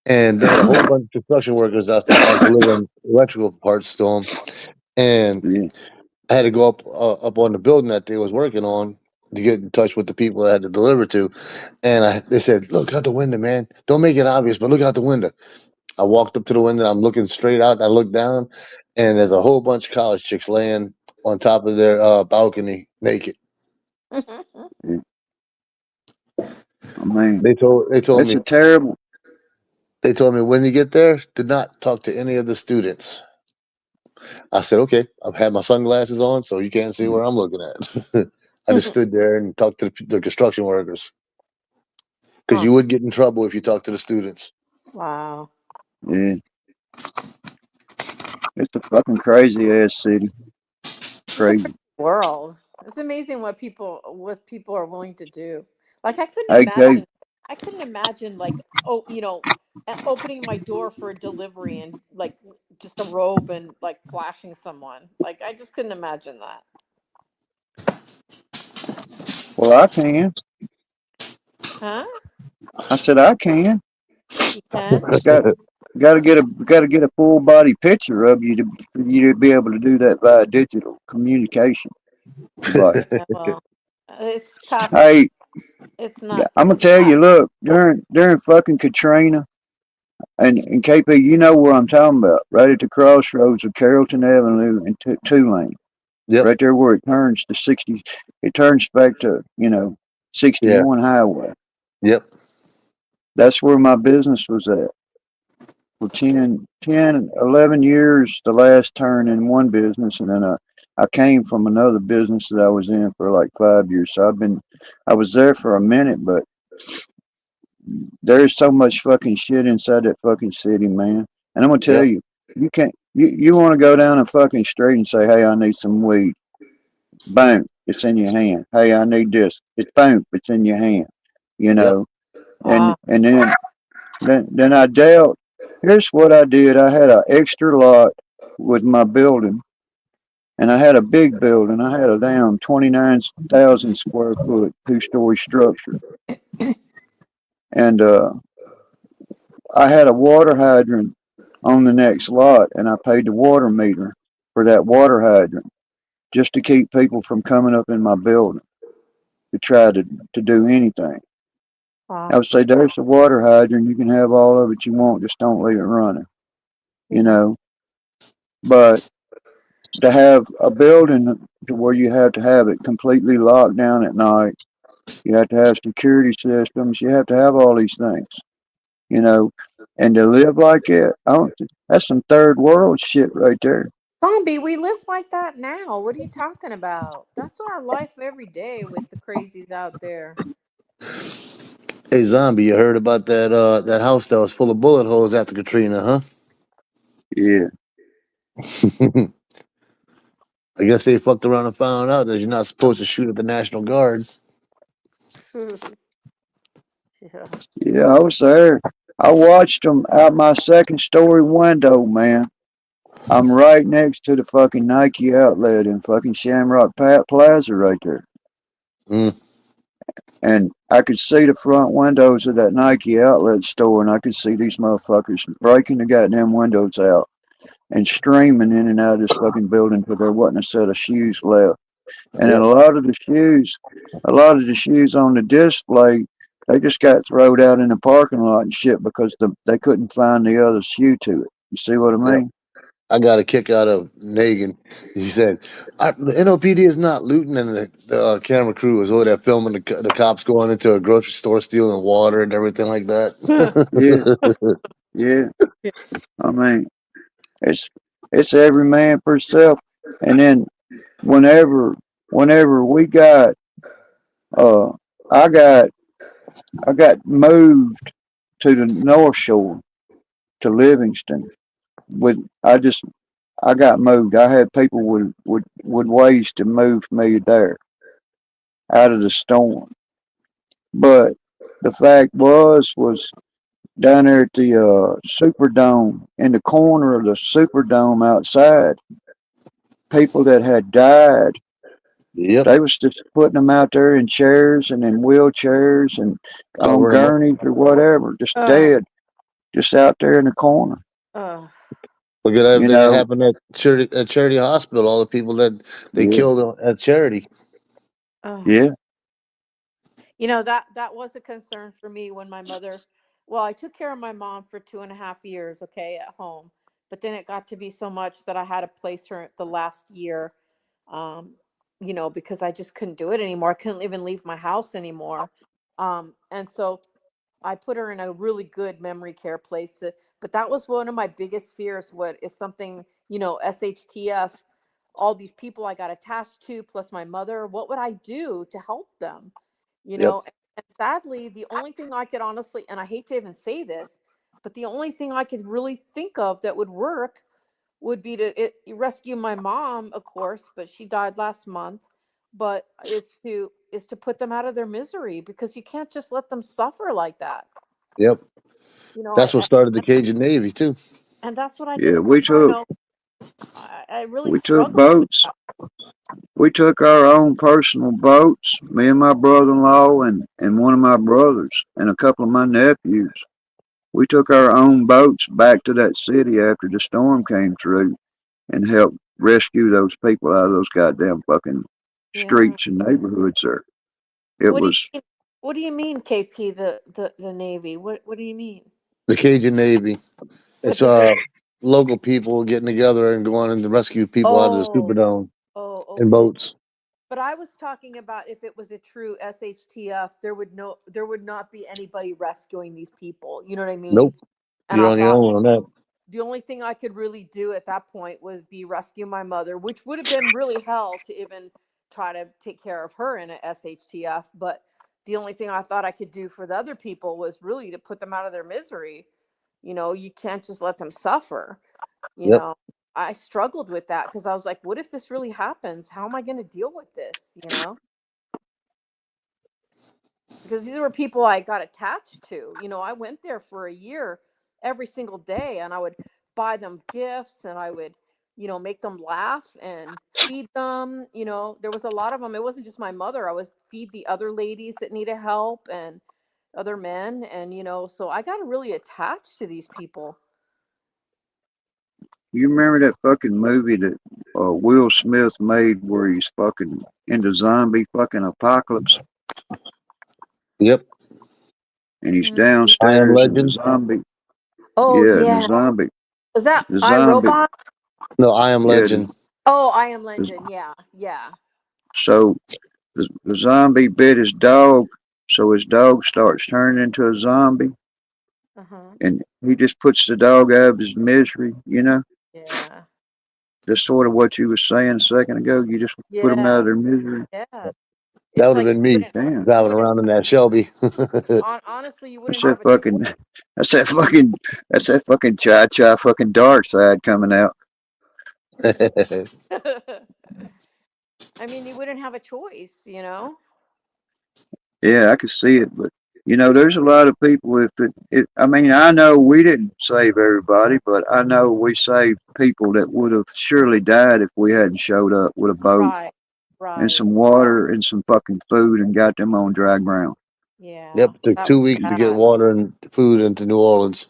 and they had a whole bunch of construction workers. I was delivering electrical parts to them, and yeah, I had to go up on the building that they was working on to get in touch with the people that I had to deliver to. And they said, "Look out the window, man. Don't make it obvious, but look out the window." I walked up to the window. I'm looking straight out. And I look down, and there's a whole bunch of college chicks laying on top of their balcony naked. yeah. I mean, They told it's me a terrible. when you get there, do not talk to any of the students. I said, okay. I've had my sunglasses on, so you can't see where I'm looking at. I just stood there and talked to the construction workers because Huh. you would get in trouble if you talk to the students. Wow. Yeah, it's a fucking crazy ass city. It's a crazy Crazy. world. It's amazing what people are willing to do. Like I couldn't Hey, Kate. imagine. I couldn't imagine like opening my door for a delivery and like just a robe and like flashing someone. Like I just couldn't imagine that. Well, I can. Huh? I said I can. You can? Just got to get a full body picture of you to for you to be able to do that via digital communication device. Yeah, well, it's past. Hey, It's yeah, not. I'm gonna It's tell you. past. Look, during fucking Katrina and KP, you know where I'm talking about, right at the crossroads of Carrollton Avenue and Tulane, Yep. right there where it turns to 60. It turns back to Yeah. 61 highway. Yep. That's where my business was at for 11 years, the last turn in one business. And then I came from another business that I was in for like 5 years. So I was there for a minute, but there's so much fucking shit inside that fucking city, man. And I'm going to tell Yep. you, you want to go down a fucking street and say, hey, I need some weed. Boom, it's in your hand. Hey, I need this. It's boom, it's in your hand. You Yep. know, and Wow. and then I dealt. Here's what I did. I had an extra lot with my building, and I had a big building. I had a damn 29,000 square foot 2-story structure, and I had a water hydrant on the next lot, and I paid the water meter for that water hydrant just to keep people from coming up in my building to try to do anything. I Wow. would say there's a water hydrant. You can have all of it you want, just don't leave it running. You Yeah. know, But to have a building to where you have to have it completely locked down at night, you have to have security systems, you have to have all these things, you know, and to live like that, I don't, that's some third world shit right there. Zombie, we live like that now. What are you talking about? That's our life every day with the crazies out there. Hey, zombie, you heard about that house that was full of bullet holes after Katrina, huh? Yeah, I guess they fucked around and found out that you're not supposed to shoot at the National Guard. Yeah. yeah, I was there. I watched them out my second story window, man. I'm right next to the fucking Nike outlet in fucking Shamrock Plaza right there. Mm, And I could see the front windows of that Nike outlet store, and I could see these motherfuckers breaking the goddamn windows out and streaming in and out of this fucking building because there wasn't a set of shoes left. And then yep, a lot of the shoes on the display, they just got thrown out in the parking lot and shit because they couldn't find the other shoe to it. You see what I yep. mean? I got a kick out of Negan. He said, "The NOPD is not looting," and the camera crew was over there filming the cops going into a grocery store stealing water and everything like Yeah, that. yeah. I mean, it's it's every man for himself. And then whenever whenever we got uh I got I got moved to the North Shore to Livingston with I got moved. I had people with ways to move me there out of the storm. But the fact was down there at the Superdome in the corner of the Superdome outside, people that had died, Yep, they was just putting them out there in chairs and in wheelchairs and on covering them up. gurneys or whatever, just uh, dead, just out there in the corner. uh, Look at You everything that know, happened at Charity Hospital. All the people that they yeah, killed at Charity. uh. yeah, That was a concern for me when my mother. Well, I took care of my mom for 2.5 years, okay, at home. But then it got to be so much that I had to place her the last year, um, because I just couldn't do it anymore. I couldn't even leave my house anymore. And so I put her in a really good memory care place. But that was one of my biggest fears. What is something, SHTF, all these people I got attached to, plus my mother, what would I do to help them? Yep, And sadly, the only thing I could honestly, and I hate to even say this, but the only thing I could really think of that would work would be rescue my mom, of course, but she died last month. But is to put them out of their misery, because you can't just let them suffer like that. yep. You know, That's what I started the Cajun Navy too. and that's what I yeah. just I really We took struggled with boats. that. We took our own personal boats. Me and my brother-in-law and one of my brothers and a couple of my nephews. We took our own boats back to that city after the storm came through and helped rescue those people out of those goddamn fucking Yeah. streets and neighborhoods there. It What do you was, mean? What do you mean, KP? The Navy? What do you mean? The Cajun Navy. What It's did they? local people getting together and going in to rescue people out of the Oh, Superdome oh, in okay. boats. But I was talking about if it was a true SHTF, there would not be anybody rescuing these people. You know what I mean? Nope, And you're I on your thought own on that. the only thing I could really do at that point was be rescue my mother, which would have been really hell to even try to take care of her in a SHTF. But the only thing I thought I could do for the other people was really to put them out of their misery. You can't just let them suffer. You Yep, know, I struggled with that because I was like, what if this really happens? How am I going to deal with this? Because these were people I got attached to. I went there for a year every single day, and I would buy them gifts, and I would, make them laugh and feed them. There was a lot of them. It wasn't just my mother. I would feed the other ladies that needed help and other men. And, so I got really attached to these people. you remember that fucking movie that Will Smith made where he's fucking into zombie fucking apocalypse yep. and he's Mm. I Am downstairs and Legend. Oh, the yeah. Was that the zombie, iRobot? No, I Am Yeah. Legend. Oh, I Am The, Legend. Yeah, yeah. so the zombie bit his dog, so his dog starts turning into a zombie, Uh huh. and he just puts the dog out of his misery. You know, Yeah. that's sort of what you were saying a second ago. You just put them out Yeah. of their misery. Yeah. That It's would have like been me Damn, you driving wouldn't around in that Shelby. honestly you that's wouldn't that have a choice. fucking, that's that fucking, that's that fucking cha fucking dark side coming out. I mean, you wouldn't have a choice, you know? Yeah, I could see it, but there's a lot of people. If I mean, I know we didn't save everybody, but I know we saved people that would have surely died if we hadn't showed up with a boat Right. and Right. some water and some fucking food and got them on dry ground. Yeah. Yep, took That was 2 weeks to get bad. water and food into New Orleans.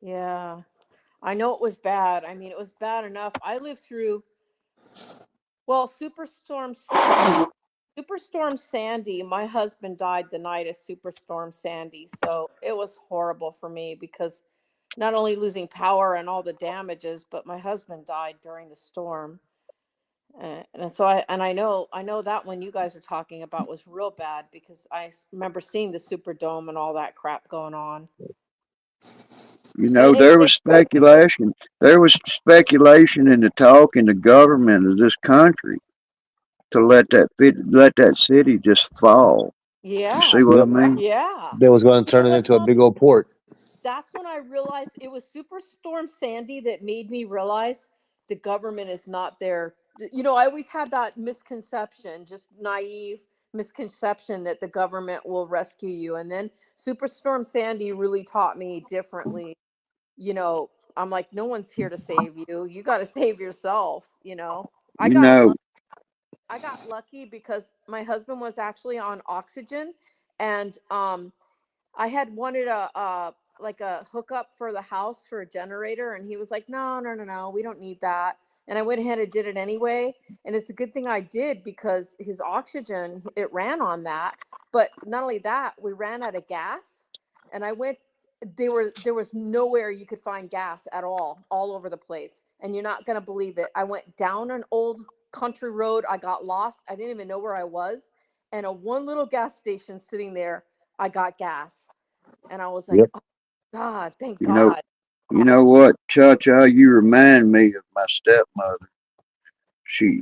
Yeah. I know it was bad. I mean, it was bad enough. I lived through, well, Superstorm Sandy. My husband died the night of Superstorm Sandy. So it was horrible for me because not only losing power and all the damages, but my husband died during the storm. And so I know that one you guys are talking about was real bad because remember seeing the Superdome and all that crap going on. And There was speculation. There was speculation in the talk in the government of this country to let that city just fall. You yeah, see what I Yep, mean? yeah. they was going to You know turn it what into a though? big old port. That's when I realized it was Superstorm Sandy that made me realize the government is not there. I always had that misconception, just naive misconception that the government will rescue you. And then Superstorm Sandy really taught me differently. You know, I'm like, no one's here to save you. You got to save yourself. I You got know, lucky. I got lucky because my husband was actually on oxygen, and I had wanted a like a hookup for the house for a generator, and he was like, "No, no, no, no, we don't need that." And I went ahead and did it anyway, and it's a good thing I did because his oxygen it ran on that. But not only that, we ran out of gas, and I went. There was nowhere you could find gas at all over the place, and you're not gonna believe it. I went down an old country road. I got lost. I didn't even know where I was, and a one little gas station sitting there I got gas. And I was like, Yep. oh, God, thank you know, God. you know what, Cha Cha, you remind me of my stepmother. She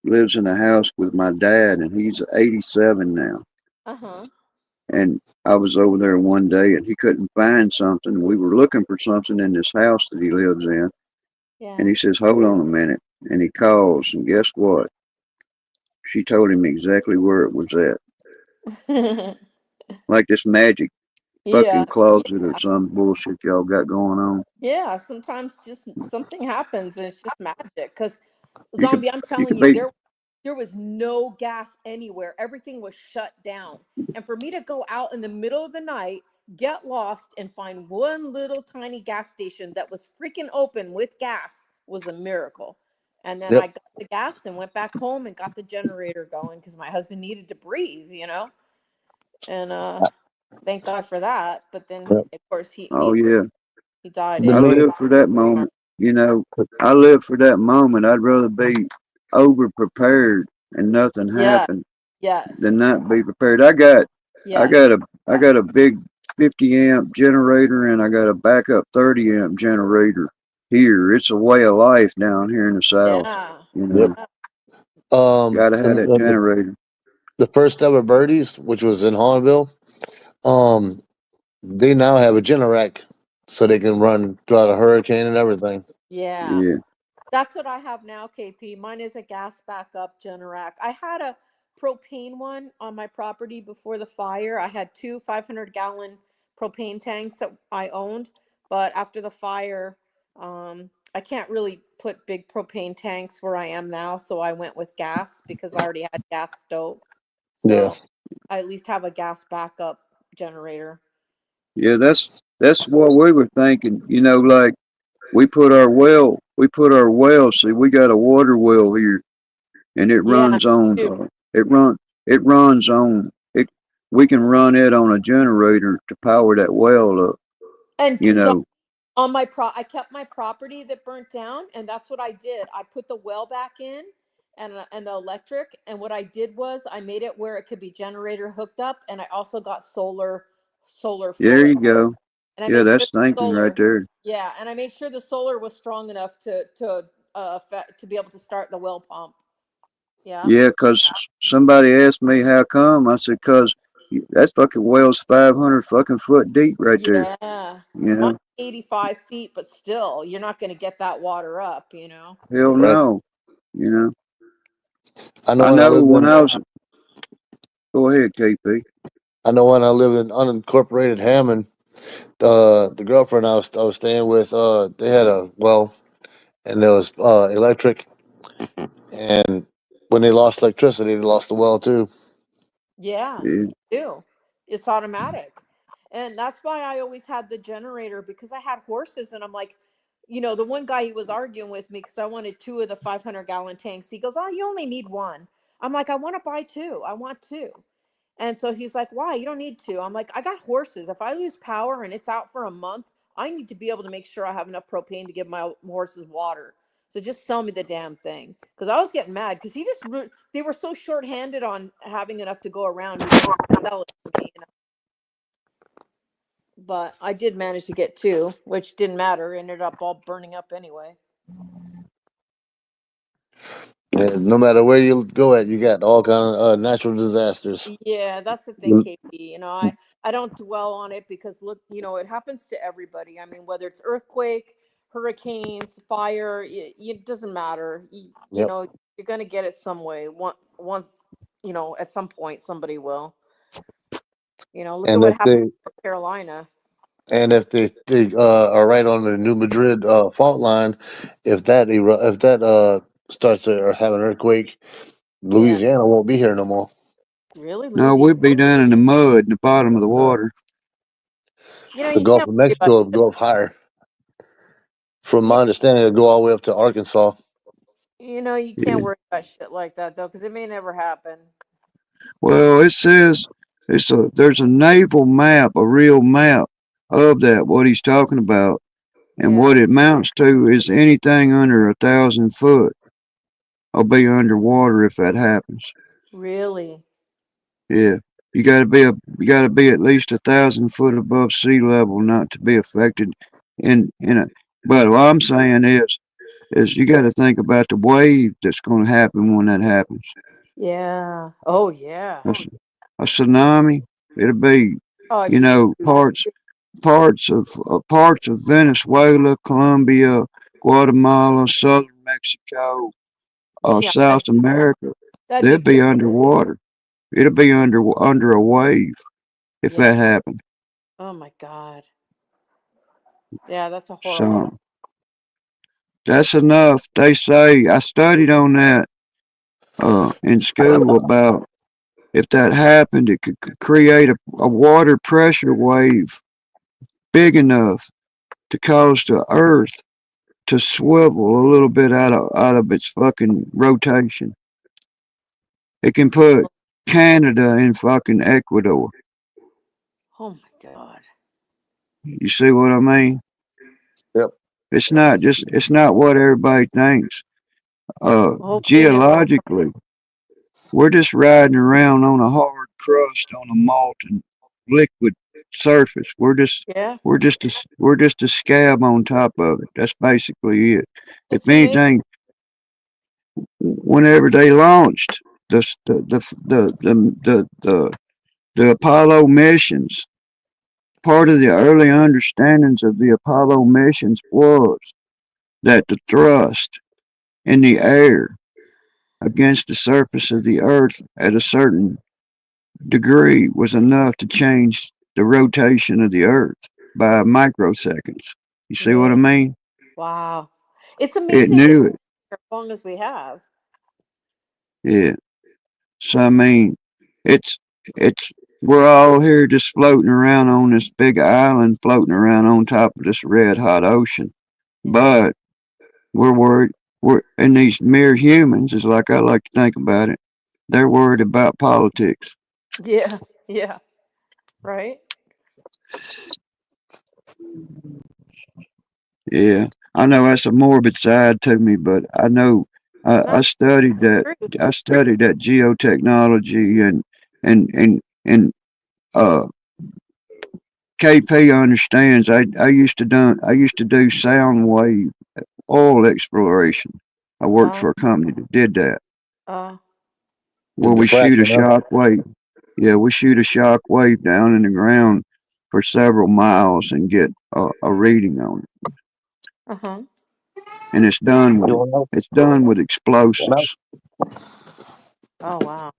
lives in a house with my dad, and he's 87 now. Uh huh. And I was over there one day, and he couldn't find something. We were looking for something in this house that he lives in, and Yeah. he says, "Hold on a minute." And he calls, and guess what? She told him exactly where it was at, like this magic yeah. fucking closet or some bullshit y'all got going on. Yeah. Sometimes just something happens and it's just magic. Because, You could Zombie, I'm you telling could you, be, there was no gas anywhere. Everything was shut down. And for me to go out in the middle of the night, get lost, and find one little tiny gas station that was freaking open with gas was a miracle. And then I Yep. got the gas and went back home and got the generator going because my husband needed to breathe. And thank God for that. But then Yep. of course oh he yeah. died The I main, live for that moment. You know, I live for that moment. I'd rather be over prepared and nothing Yeah. happen than Yes. not be prepared. I Yes. got a I got a big 50 amp generator, and I got a backup 30 amp generator here. It's a way of life down here in the South. Yeah. You yep. know, Yeah. gotta have And that generator. the first ever birdies, which was in Haunville, um, they now have a Generac, so they can run throughout a hurricane and everything. Yeah. Yeah, That's what I have now, KP. Mine is a gas backup Generac. I had a propane one on my property before the fire. I had two 500-gallon propane tanks that I owned, but after the fire, I can't really put big propane tanks where I am now, so I went with gas because I already had gas stove. Yeah. So I at least have a gas backup generator. yeah. That's what we were thinking. Like we put our well. See, we got a water well here, and it Yeah. runs on Shoot. it runs on it. We can run it on a generator to power that well up. And You know, On my I kept my property that burnt down, and that's what I did. I put the well back in, and the electric, and what I did was I made it where it could be generator hooked up, and I also got solar There for it. you go. And I Yeah, made sure that's the thinking right solar, there. yeah, and I made sure the solar was strong enough to be able to start the well pump. Yeah. Yeah, 'cause somebody asked me how come. I said, 'cause that fucking well's 500 fucking foot deep right there. Yeah. You Mine's know, 85 feet, but still, you're not going to get that water up, you know? hell Right. no. You know, I know I when I know lived when in I was. Go ahead, KP. I know when I lived in unincorporated Hammond, the girlfriend I was staying with, they had a well, and there was electric, and when they lost electricity, they lost the well too. Yeah, Yeah, you do. It's automatic. And that's why I always had the generator because I had horses and I'm like, the one guy he was arguing with me because I wanted two of the 500-gallon tanks. He goes, "Oh, you only need one." I'm like, "I want to buy two. I want two." And so he's like, "Why? You don't need to." I'm like, "I got horses. If I lose power and it's out for a month, I need to be able to make sure I have enough propane to give my horses water. So just sell me the damn thing." Because I was getting mad because they were so short-handed on having enough to go around. He just sell it to me. But I did manage to get two, which didn't matter. Ended up all burning up anyway. And no matter where you go at, you got all kind of natural disasters. Yeah, that's the thing, KP. I don't dwell on it because look, it happens to everybody. I mean, whether it's earthquake, hurricanes, fire, it doesn't matter. Yep. You're gonna get it some way. Once, at some point, somebody will. Look at And what if happened they in North Carolina. are right on the New Madrid fault line, if that starts to or have an earthquake, Yeah, Louisiana won't be here no more. really, no, Louisiana. we'd be down in the mud, in the bottom of the water. The You Gulf can't of worry about Mexico will it. go up higher. From You my understanding, it'll go all the way up to Arkansas. you can't Yeah. worry about shit like that though, because it may never happen. Well, it says there's a naval map, a real map of that. What he's talking about, and Yeah, what it amounts to is anything under 1,000 foot will be underwater if that happens. really. Yeah. You gotta be at least 1,000 foot above sea level not to be affected in a but what I'm saying is you gotta think about the wave that's gonna happen when that happens. Yeah. Oh yeah. A, a tsunami, it'll be, Oh, it'd you be know, parts of Venezuela, Colombia, Guatemala, southern Mexico, yeah. South America. That'd They'll be be big. underwater. It'll be under a wave if Yeah. that happened. Oh my God. Yeah, that's a horrible. So that's enough. They say I studied on that in school about if that happened, it could create a water pressure wave big enough to cause the Earth to swivel a little bit out of its fucking rotation. It can put Canada in fucking Ecuador. Oh my God. You see what I mean? Yep. It's not what everybody thinks. Hopefully never. Geologically, we're just riding around on a hard crust on a molten liquid surface. Yeah. We're just a scab on top of it. That's basically it. If It's amazing. anything, whenever they launched the Apollo missions, part of the early understandings of the Apollo missions was that the thrust in the air against the surface of the Earth at a certain degree was enough to change the rotation of the Earth by microseconds. You see what I Really. mean? Wow. It's It amazing we've knew been it. here as long as we have. Yeah. So I mean, it's it's we're all here just floating around on this big island, floating around on top of this red hot ocean. Yeah. But we're worried. We're and these mere humans is like I like to think about it. They're worried about politics. Yeah. Yeah. Right. Yeah, I know that's a morbid side to me, but I know I No, studied that. true. I studied that geotechnology and uh, KP understands. I used to do sound wave oil exploration. I worked Uh, for a company that did that, uh, Did where the we shoot a fracking, huh? shock wave. Yeah, we shoot a shock wave down in the ground for several miles and get a reading on it. uh-huh. And You want to know? it's done with Want explosives. Oh wow.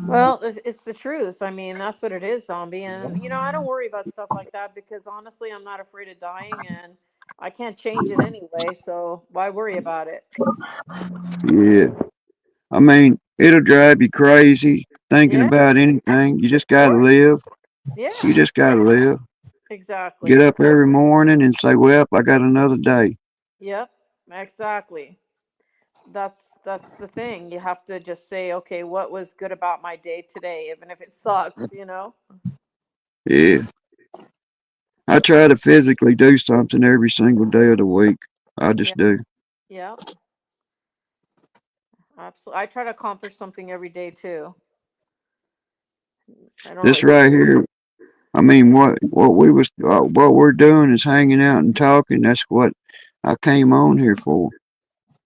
Well, it's the truth. I mean, that's what it is, zombie. And I don't worry about stuff like that because honestly, I'm not afraid of dying, and I can't change it anyway. So why worry about it? Yeah. I mean, it'll drive you crazy thinking Yeah, about anything. You just of gotta course. live. You Yeah, just gotta live. Get exactly. up every morning and say, well, I got another day. Yep, exactly. That's the thing. You have to just say, okay, what was good about my day today, even if it sucks. Yeah. I try to physically do something every single day of the week. I Yeah, just do. yeah, absolutely. I try to accomplish something every day too. I don't This always see. right here, I mean, what we're doing is hanging out and talking. That's what I came on here for.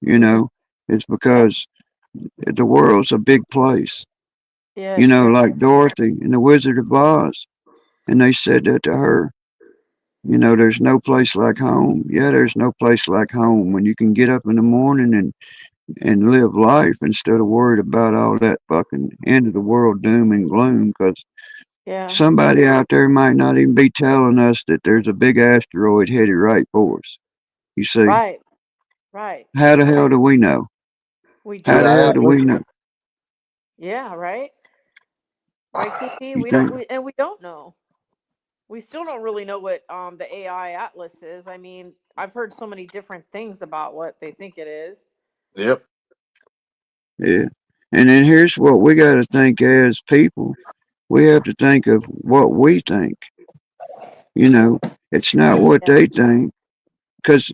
You Mm-hmm. know, it's Yeah, because the world's a big place. yeah, sure. Like Dorothy in the Wizard of Oz. And they said that to her. There's no place like home. Yeah, there's no place like home when you can get up in the morning and live life instead of worried about all that fucking end of the world doom and gloom. Because Yeah, somebody out there might not even be telling us that there's a big asteroid headed right for us. You see, right, right. how the hell do we know? We How the Yeah, don't. I hell have do we know? Yeah, right, right, KP. You We don't, think? we don't know. We still don't really know what the AI Atlas is. I mean, I've heard so many different things about what they think it is. Yep. Yeah. And then here's what we got to think as people. We have to think of what we think. You know, it's not what Yeah. they think. Because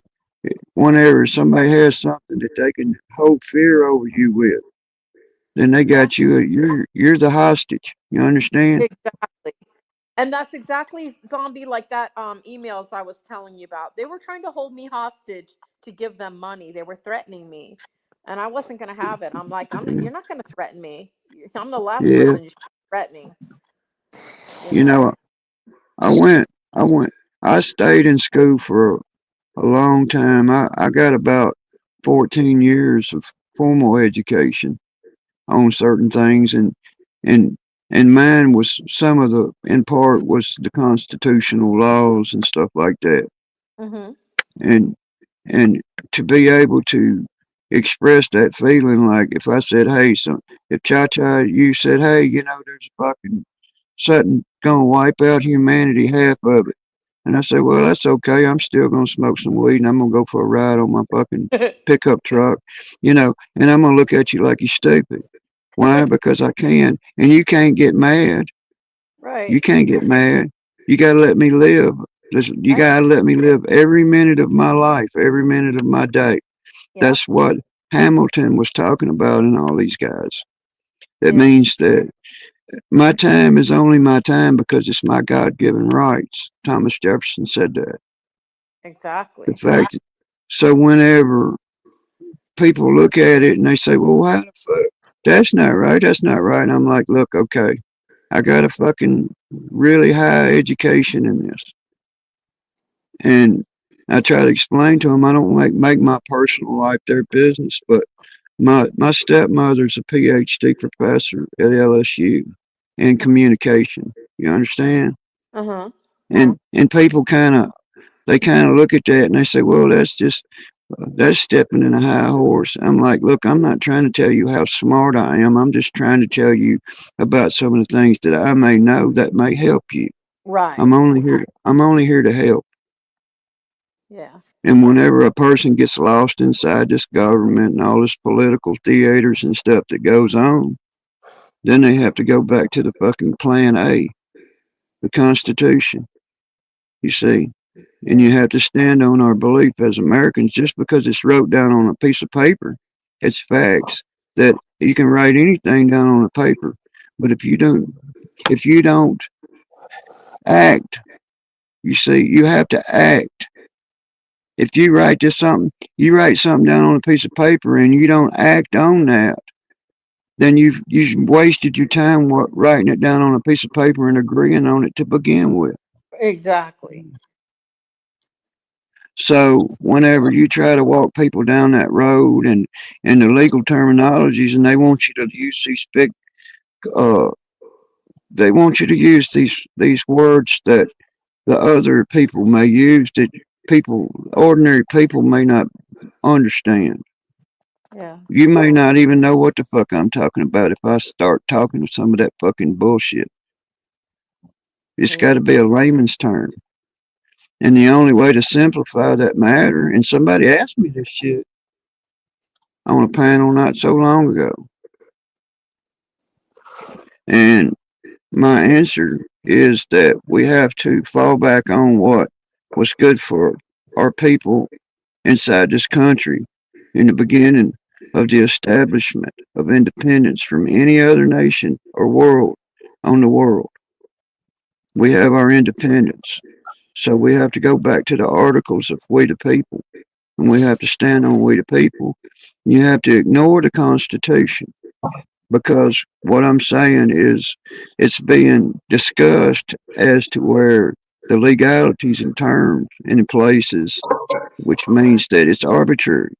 whenever somebody has something that they can hold fear over you with, then they Yeah. got you. You're the hostage. You understand? Exactly. And that's exactly zombie like that emails I was telling you about. They were trying to hold me hostage to give them money. They were threatening me. And I wasn't going to have it. I'm like, you're not going to threaten me. I'm the last Yeah. person you should be threatening, you You know. know, I went. I went. I stayed in school for a long time. I got about 14 years of formal education on certain things, and and mine was some of the in part was the constitutional laws and stuff like that, Mhm. and and to be able to express that feeling, like if I said, hey, so if Cha you said, hey, there's fucking something gonna wipe out humanity, half of it. And I said, well, that's okay. I'm still going to smoke some weed and I'm going to go for a ride on my fucking pickup truck, and I'm going to look at you like you're stupid. Why? Because I can. And you can't get mad. You Right. can't get mad. You got to let me live. You Right. got to let me live every minute of my life, every minute of my day. Yep. That's what Hamilton was talking about and all these guys. It Yeah. means that my time is only my time because it's my God given rights. Thomas Jefferson said that. The Exactly. fact, so whenever people look at it and they say, well, how the fuck? That's not right. That's not right. And I'm like, look, okay, I got a fucking really high education in this. And I try to explain to them, I don't make my personal life their business, but my stepmother's a PhD professor at LSU in communication. You understand? Uh-huh. And people they kind of look at that and they say, well, that's stepping in a high horse. I'm like, look, I'm not trying to tell you how smart I am. I'm just trying to tell you about some of the things that I may know that may help you. Right. I'm only here to help. Yeah. And whenever a person gets lost inside this government and all this political theaters and stuff that goes on, then they have to go back to the fucking plan A. the Constitution, you see. And you have to stand on our belief as Americans just because it's wrote down on a piece of paper. It's facts that you can write anything down on a paper. But if you don't act, you see, you have to act. If you write something down on a piece of paper and you don't act on that, then you've wasted your time writing it down on a piece of paper and agreeing on it to begin with. Exactly. So whenever you try to walk people down that road and the legal terminologies, and uh, they want you to use these words that the other people may use that ordinary people may not understand. Yeah. You may not even know what the fuck I'm talking about if I start talking some of that fucking bullshit. It's got to be a layman's term. And the only way to simplify that matter, and somebody asked me this shit on a panel not so long ago, and my answer is that we have to fall back on what was good for our people inside this country in the beginning of the establishment of independence from any other nation or world on the world. We have our independence. So we have to go back to the articles of we the people, and we have to stand on we the people. You have to ignore the Constitution because what I'm saying is it's being discussed as to where the legalities and terms and in places, which means that it's arbitrary.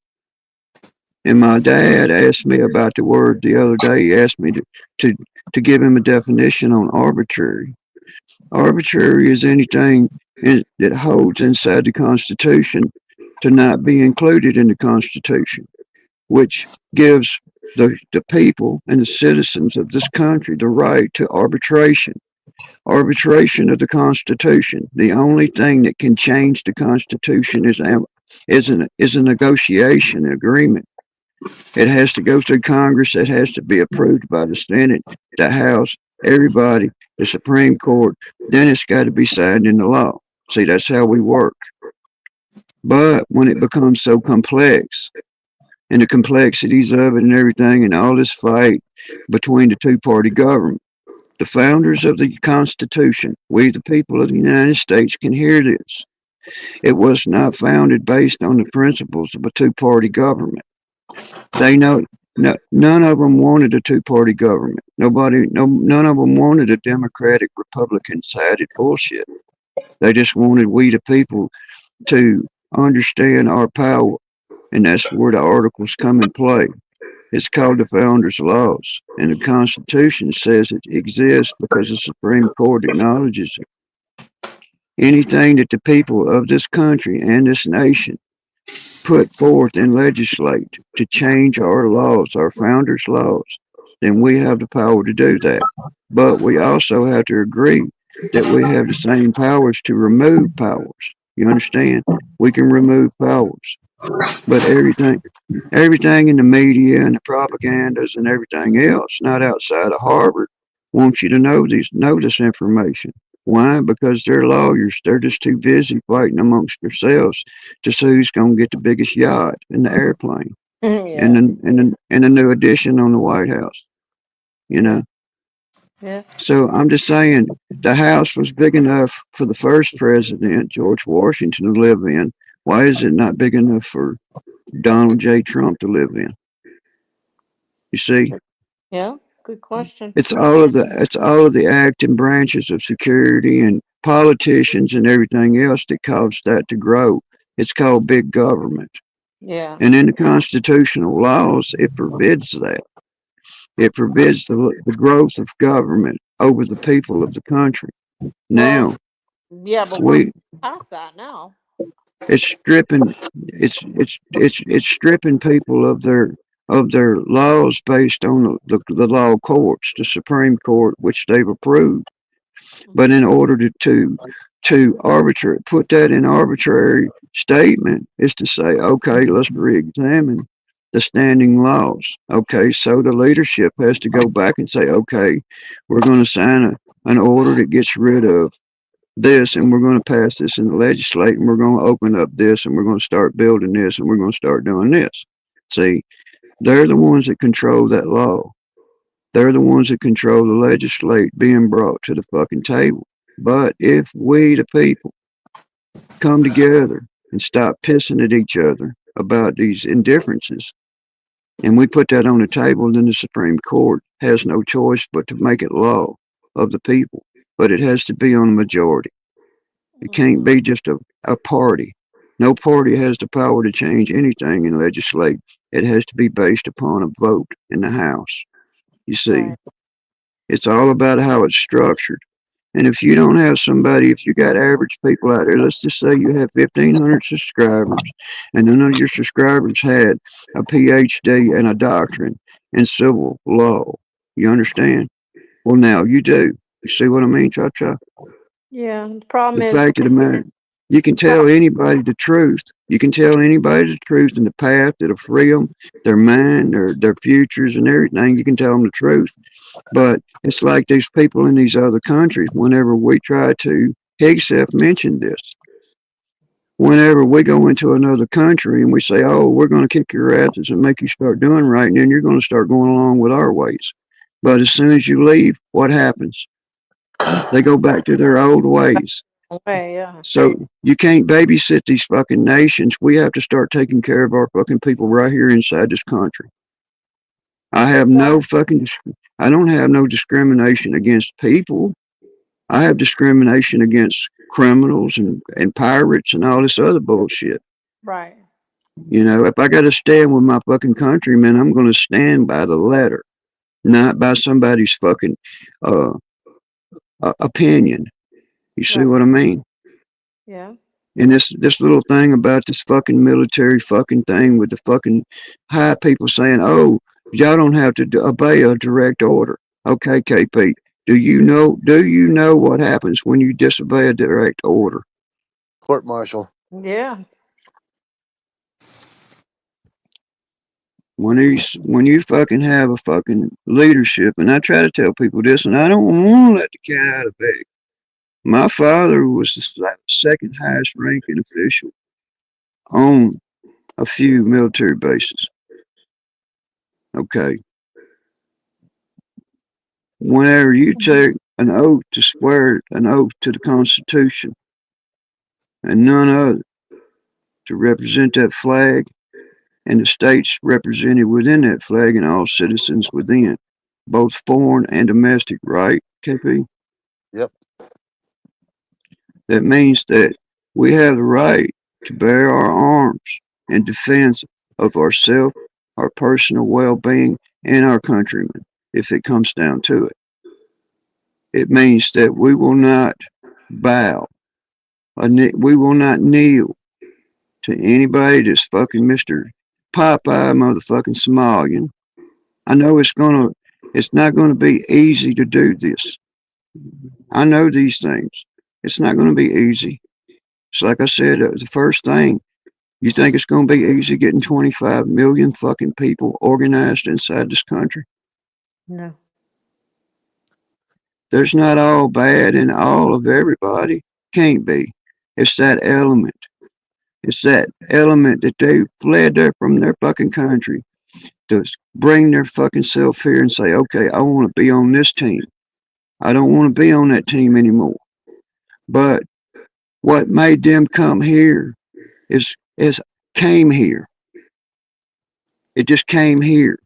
And my dad asked me about the word the other day. He asked me to, to give him a definition on arbitrary. Arbitrary is anything that holds inside the Constitution to not be included in the Constitution, which gives the people and the citizens of this country the right to arbitration. Arbitration of the Constitution. The only thing that can change the Constitution is a negotiation agreement. It has to go through Congress. It has to be approved by the Senate, the House, everybody, the Supreme Court. Then it's got to be signed into law. See, that's how we work. But when it becomes so complex, and the complexities of it and everything, and all this fight between the two-party government, the founders of the Constitution, we the people of the United States can hear this. It was not founded based on the principles of a two-party government. They know none of them wanted a two-party government. None of them wanted a Democratic Republican sided bullshit. They just wanted we the people to understand our power, and that's where the articles come in play. It's called the Founders' Laws, and the Constitution says it exists because the Supreme Court acknowledges it. Anything that the people of this country and this nation put forth and legislate to change our laws, our founders' laws, then we have the power to do that. But we also have to agree that we have the same powers to remove powers. You understand? We can remove powers. But everything in the media and the propagandas and everything else, not outside of Harvard, wants you to know this information. Why? Because they're lawyers. They're just too busy fighting amongst themselves to see who's going to get the biggest yacht in the airplane Yeah. and a new addition on the White House. You know. Yeah. So I'm just saying the house was big enough for the first president, George Washington, to live in. Why is it not big enough for Donald J. Trump to live in? You see, Yeah. Good question. it's all of the acting branches of security and politicians and everything else that caused that to grow. It's called big government. Yeah. And in the constitutional laws, it forbids that. It forbids the growth of government over the people of the country. Well, Now, yeah, but we're we past that now. it's stripping it's stripping people of their laws based on the law courts, the Supreme Court, which they've approved. But in order to arbitrary put that in arbitrary statement is to say, okay, let's re-examine the standing laws. Okay, so the leadership has to go back and say, okay, we're going to sign an order that gets rid of this, and we're going to pass this in the legislate, and we're going to open up this, and we're going to start building this, and we're going to start doing this. See, they're the ones that control that law. They're the ones that control the legislate being brought to the fucking table. But if we, the people, come together and stop pissing at each other about these indifferences, and we put that on the table, then the Supreme Court has no choice but to make it law of the people. But it has to be on a majority. It can't be just a party. No party has the power to change anything in legislate. It has to be based upon a vote in the House. You see, Right. it's all about how it's structured. And if you don't have somebody, if you got average people out there, let's just say you have 1,500 subscribers, and none of your subscribers had a PhD and a doctorate in civil law. You understand? Well, now you do. You see what I mean, Cha Cha? Yeah. The problem The is, fact of the matter, you can pro- tell anybody the truth. You can tell anybody the truth in the path that'll free them, their mind, their futures, and everything. You can tell them the truth. But it's like these people in these other countries, whenever we try to, Hegseth mentioned this, whenever we go into another country and we say, oh, we're going to kick your asses and make you start doing right, and then you're going to start going along with our ways. But as soon as you leave, what happens? They go back to their old ways. way, yeah. So you can't babysit these fucking nations. We have to start taking care of our fucking people right here inside this country. I have no fucking, I don't have no discrimination against people. I have discrimination against criminals and pirates and all this other bullshit. Right. You know, if I got to stand with my fucking countrymen, I'm going to stand by the letter, not by somebody's fucking uh, opinion. You see Right. what I mean? Yeah. And this little thing about this fucking military fucking thing with the fucking high people saying, "Oh, y'all don't have to obey a direct order." Okay, KP, do you know what happens when you disobey a direct order? Court martial. Yeah. When you fucking have a fucking leadership, and I try to tell people this, and I don't want to let the cat out of the bag. My father was the second highest ranking official on a few military bases. Okay, whenever you take an oath to swear an oath to the Constitution and none other to represent that flag and the states represented within that flag and all citizens within, both foreign and domestic, right, KP? Yep. That means that we have the right to bear our arms in defense of ourselves, our personal well being, and our countrymen, if it comes down to it. It means that we will not bow, we will not kneel to anybody that's fucking Mr. Popeye motherfucking Somalian. I know it's not gonna be easy to do this. I know these things. It's not gonna be easy. It's like I said, the first thing, you think it's gonna be easy getting 25 million fucking people organized inside this country? No. There's not all bad in all of everybody. Can't be. It's that element. It's that element that they fled there from their fucking country to bring their fucking self here and say, okay, I want to be on this team. I don't want to be on that team anymore. But what made them come here is came here. It just came here.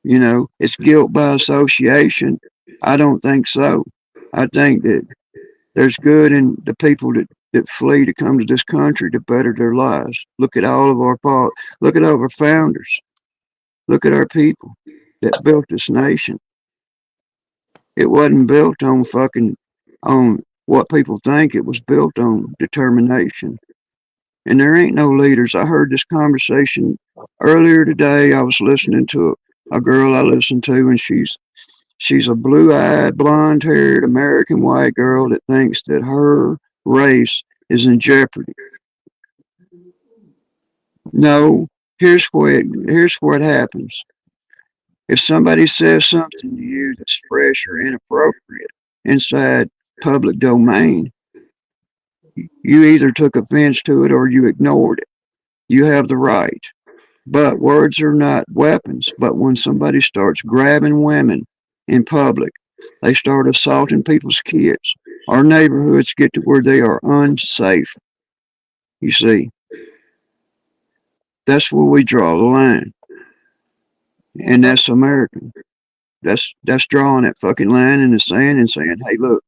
You know, it's guilt by association. I don't think so. I think that there's good in the people that flee to come to this country to better their lives. Look at all of look at all of our founders. Look at our people that built this nation. It wasn't built on what people think. It was built on determination. And there ain't no leaders. I heard this conversation earlier today. I was listening to a girl I listen to, and she's a blue-eyed, blonde-haired American white girl that thinks that her race is in jeopardy. No, here's where it happens. If somebody says something to you that's fresh or inappropriate inside public domain, you either took offense to it or you ignored it. You have the right. But words are not weapons. But when somebody starts grabbing women in public, they start assaulting people's kids. Our neighborhoods get to where they are unsafe. You see, that's where we draw the line. And Right. that's American. That's drawing that fucking line in the sand and saying, hey, look,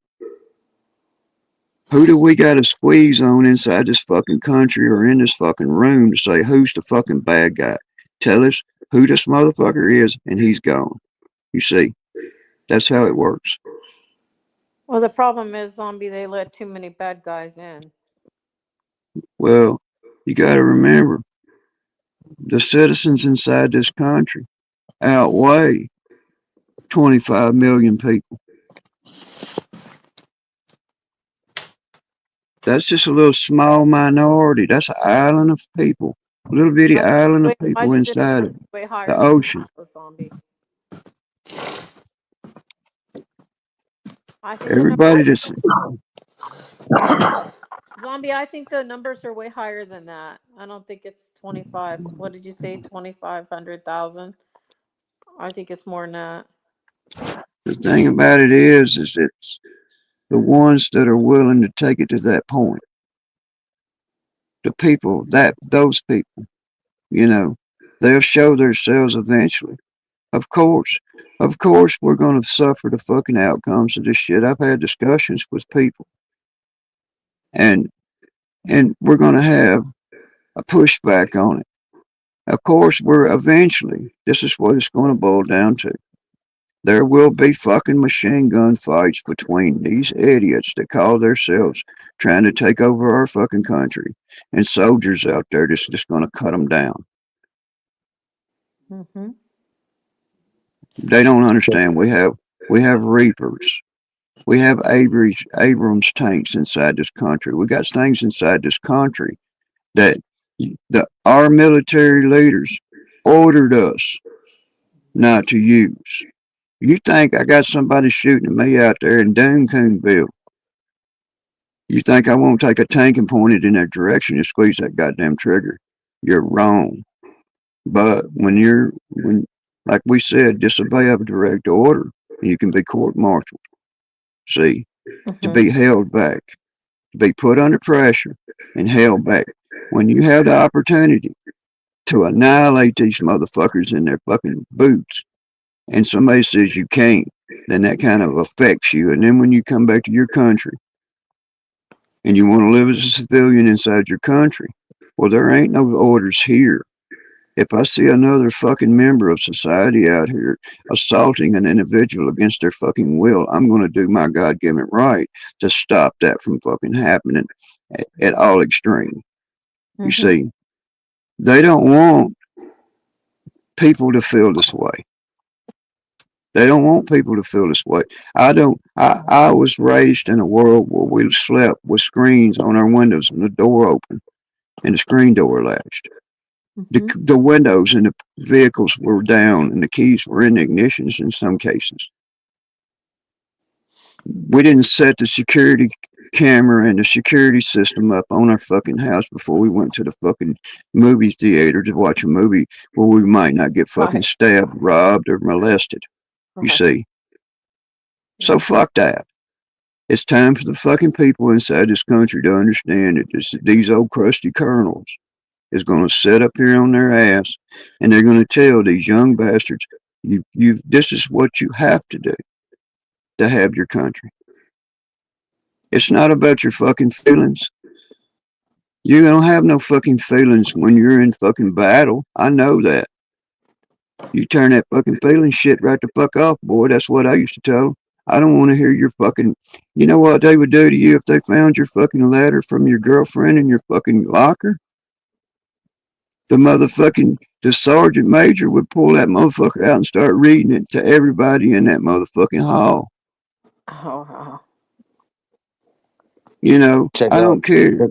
who do we got to squeeze on inside this fucking country or in this fucking room to say who's the fucking bad guy? Tell us who this motherfucker is, and he's gone. You see, that's how it works. Well, the problem is, zombie. They let too many bad guys in. Well, you got to remember the citizens inside this country outweigh 25 million people. That's just a little small minority. That's an island of people, a little bitty island of I people think the inside number of is way higher the than ocean. that, zombie. I think the number Everybody just, zombie. I think the numbers are way higher than that. I don't think it's 25. What did you say? 2,500,000. I think it's more than that. the thing about it is it's the ones that are willing to take it to that point. The people, those people, you know, they'll show themselves eventually. Of course, of course, we're going to suffer the fucking outcomes of this shit. I've had discussions with people, and we're going to have a pushback on it. Of course, we're eventually. This is what it's going to boil down to. There will be fucking machine gun fights between these idiots that call themselves trying to take over our fucking country, and soldiers out there just going to cut them down. Mm-hmm. They don't understand. We have Reapers. We have Abrams tanks inside this country. We got things inside this country that our military leaders ordered us not to use. You think I got somebody shooting at me out there in Duncanville? You think I won't take a tank and point it in that direction and squeeze that goddamn trigger? You're wrong. But when like we said, disobey a direct order, you can be court-martialed. See, to Mm-hmm. be held back, to be put under pressure and held back. When you have the opportunity to annihilate these motherfuckers in their fucking boots, and somebody says you can't, then that kind of affects you. And then when you come back to your country and you want to live as a civilian inside your country, well, there ain't no orders here. If I see another fucking member of society out here assaulting an individual against their fucking will, I'm going to do my God given right to stop that from fucking happening at all extreme. You Mm-hmm. see, they don't want people to feel this way. They don't want people to feel this way. I don't. I was raised in a world where we slept with screens on our windows and the door open and the screen door latched. Mm-hmm. The windows in the vehicles were down and the keys were in the ignitions in some cases. We didn't set the security camera and the security system up on our fucking house before we went to the fucking movie theater to watch a movie where we might not get fucking Right. stabbed, robbed, or molested. You Right. see? So Yeah. fuck that. It's time for the fucking people inside this country to understand that these old crusty colonels is going to sit up here on their ass and they're going to tell these young bastards, this is what you have to do to have your country. It's not about your fucking feelings. You don't have no fucking feelings when you're in fucking battle. I know that. You turn that fucking feeling shit right the fuck off, boy. That's what I used to tell them. I don't want to hear your fucking. You know what they would do to you if they found your fucking letter from your girlfriend in your fucking locker? The sergeant major would pull that motherfucker out and start reading it to everybody in that motherfucking hall. Oh, wow. You know, Check I out don't care.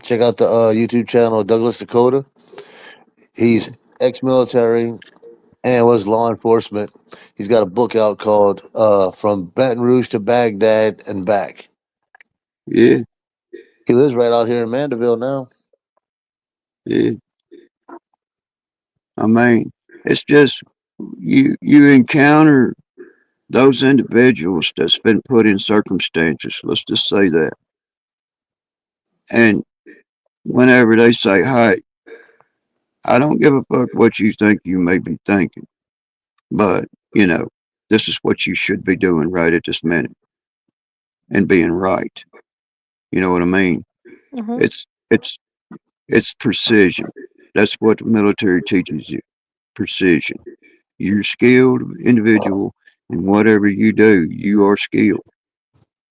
check out the YouTube channel Douglas Dakota. He's ex-military, and was law enforcement. He's got a book out called "From Baton Rouge to Baghdad and Back." Yeah, He lives right out here in Mandeville now. yeah. I mean, it's just you encounter those individuals that's been put in circumstances. Let's just say that, and whenever they say, "Hey, I don't give a fuck what you think you may be thinking, but you know, this is what you should be doing right at this minute and being right." You know what I mean? Mm-hmm. It's it's it's precision. That's what the military teaches you. Precision. You're a skilled individual in whatever you do. You are skilled.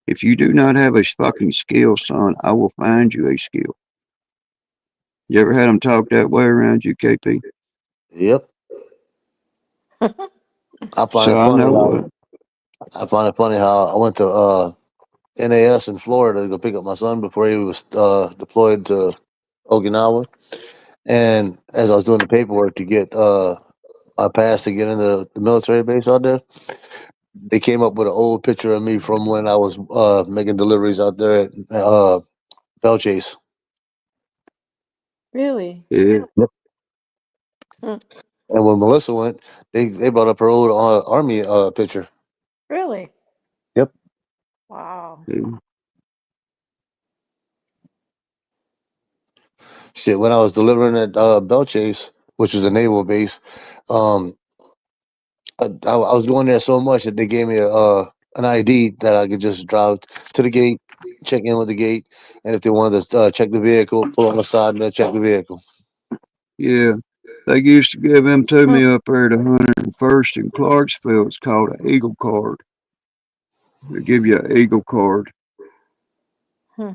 If you do not have a fucking skill, son, I will find you a skill. You ever had them talk that way around you, KP? Yep. I find So it I funny know how what. I find it funny how I went to NAS in Florida to go pick up my son before he was deployed to Okinawa. And as I was doing the paperwork to get my pass to get into the military base out there, they came up with an old picture of me from when I was making deliveries out there at Bell Chase. Really? Yeah, Yep. Hmm. And when Melissa went, they brought up her old army picture. Really? Yep. Wow. yeah, Shit, when I was delivering at Bell Chase, which was a naval base, um, I was going there so much that they gave me an ID that I could just drive to the gate, check in with the gate, and if they wanted to check the vehicle, pull on the side and then check the vehicle. yeah. They used to give them to Hmm. me up there at 101st in Clarksville. It's called an Eagle card. They give you an Eagle card. Hmm.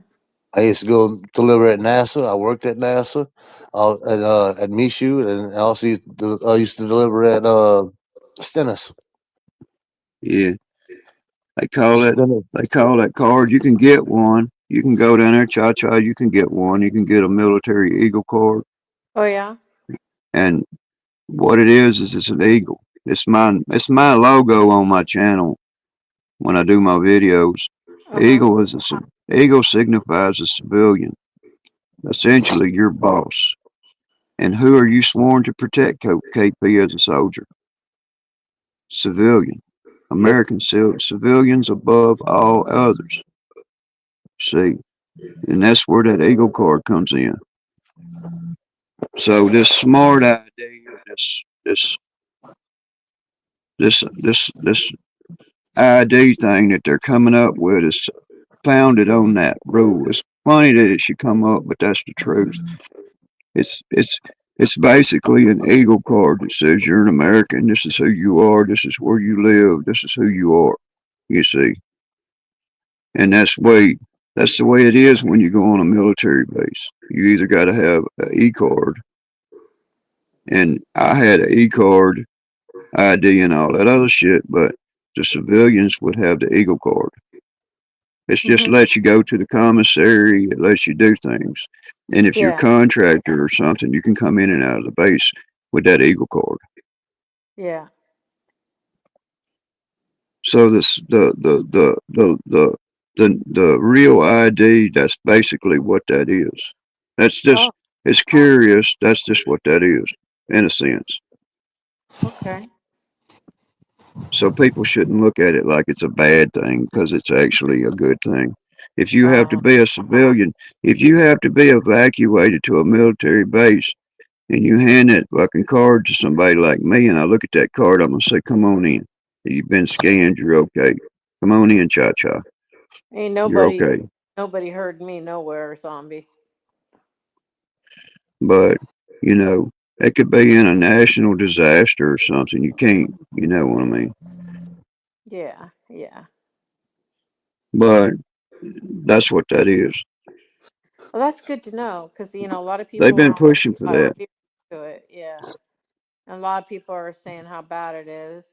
I used to go deliver at NASA. I worked at NASA, at Mishu, and I also used to deliver at Stennis. Yeah, they call it. Stennis. They call that card. You can get one. You can go down there, cha cha. You can get one. You can get a military Eagle card, Oh yeah. and what it is it's an eagle. It's my logo on my channel when I do my videos. Uh huh. Eagle is eagle signifies a civilian, essentially your boss. And who are you sworn to protect, KP, as a soldier? Civilian. Yep. American civilians above all others. See, and that's where that eagle card comes in. So this smart idea, this ID thing that they're coming up with is founded on that rule. It's funny that it should come up, but that's the truth. It's it's it's basically an eagle card that says you're an American. This is who you are. This is where you live. This is who you are. You see, and that's the way it is when you go on a military base. You either got to have an E card, and I had an E card, ID, and all that other shit, but the civilians would have the eagle card. It's just Mm-hmm. lets you go to the commissary. It lets you do things. And if you're a Yeah. contractor or something, you can come in and out of the base with that Eagle card. Yeah. So this the real ID. That's basically what that is. That's Oh. just it's curious. That's just what that is in a sense. Okay. So people shouldn't look at it like it's a bad thing because it's actually a good thing. If you have to Oh. be a civilian, if you have to be evacuated to a military base and you hand that fucking card to somebody like me and I look at that card, I'm gonna say, come on in. You've been scanned, you're okay. Come on in, cha cha. Ain't You're nobody okay. nobody heard me nowhere, zombie. But, you know, it could be in a national disaster or something. You can't, you know what I mean? Yeah. Yeah. But that's what that is. Well, that's good to know because a lot of They've people been have pushing for a lot of that. fear to it. Yeah, and a lot of people are saying how bad it is.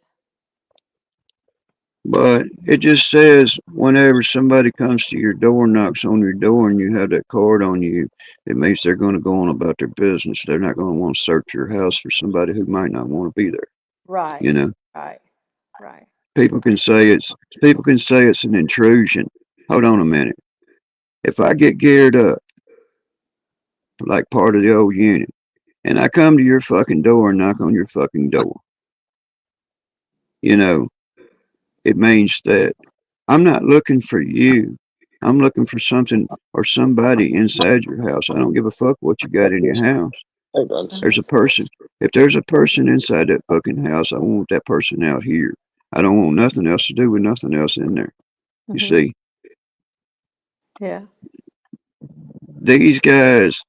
But it just says whenever somebody comes to your door, knocks on your door, and you have that card on you, it means they're going to go on about their business. They're not going to want to search your house for somebody who might not want to be there. Right. You know, Right. Right. people can say it's an intrusion. Hold on a minute. If I get geared up like part of the old unit, and I come to your fucking door and knock on your fucking door, you know, it means that I'm not looking for you. I'm looking for something or somebody inside your house. I don't give a fuck what you got in your house. Hey, done. There's a person. If there's a person inside that fucking house, I want that person out here. I don't want nothing else to do with nothing else in there. You Mm-hmm. see, Yeah. these guys,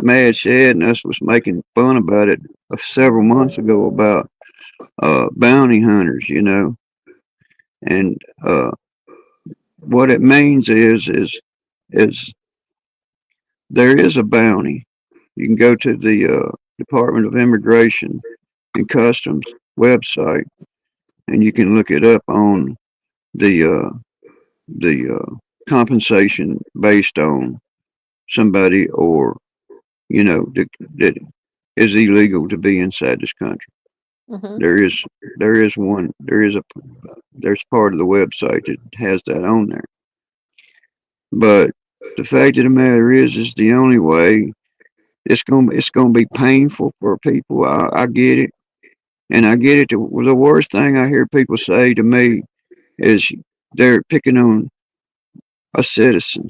Mad Shed and us was making fun about it several months ago about bounty hunters, you know, and what it means is there is a bounty. You can go to the Department of Immigration and Customs website, and you can look it up on the compensation based on somebody or you know that is illegal to be inside this country. Mm-hmm. There is there's part of the website that has that on there. But the fact of the matter is the only way it's gonna be painful for people. I get it, and I get it. The worst thing I hear people say to me is they're picking on a citizen.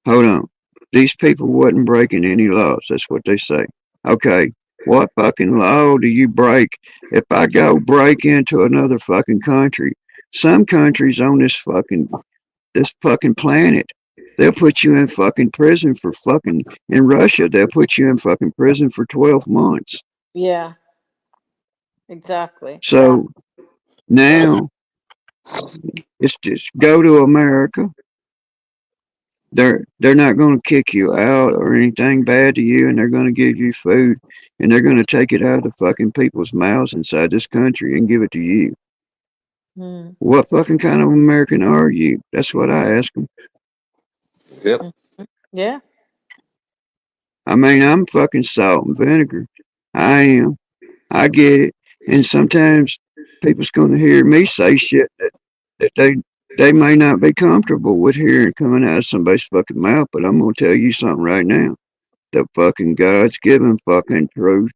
Hold on, these people wasn't breaking any laws. That's what they say. Okay, what fucking law do you break? If I go break into another fucking country, some countries on this fucking planet, they'll put you in fucking prison for fucking in Russia. They'll put you in fucking prison for 12 months. Yeah. Exactly. So now it's just go to America. They're not going to kick you out or anything bad to you, and they're going to give you food, and they're going to take it out of the fucking people's mouths inside this country and give it to you. Mm. What fucking kind of American are you? That's what I ask them. Yep. Mhm. Yeah. I mean, I'm fucking salt and vinegar. I am. I get it. And sometimes people's going to hear me say shit that they may not be comfortable with hearing coming out of somebody's fucking mouth, but I'm going to tell you something right now. The fucking God's given fucking truth.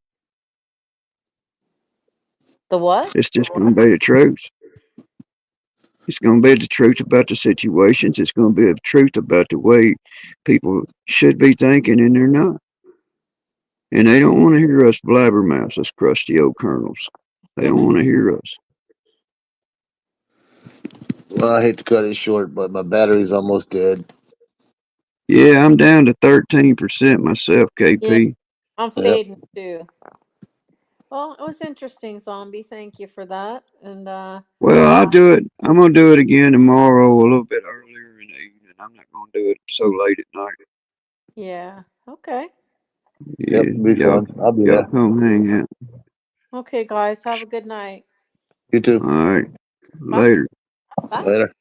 The what? It's just going to be the truth. It's going to be the truth about the situations. It's going to be the truth about the way people should be thinking, and they're not. And they don't want to hear us blabbermouths, us crusty old colonels. They don't want to hear us. Well, I hate to cut it short, but my battery's almost dead. Yeah, I'm down to 13% myself, Yeah. KP. I'm Yep. fading too. Well, it was interesting, Zombie. Thank you for that. And Well, I'll do it. I'm gonna do it again tomorrow, a little bit earlier in the evening. I'm not gonna do it so late at night. yeah. Okay. Yep. Yeah, Be fun. I'll be y'all there. come hang out. Okay, guys. Have a good night. You too. All right, Bye. later. Bye. Later.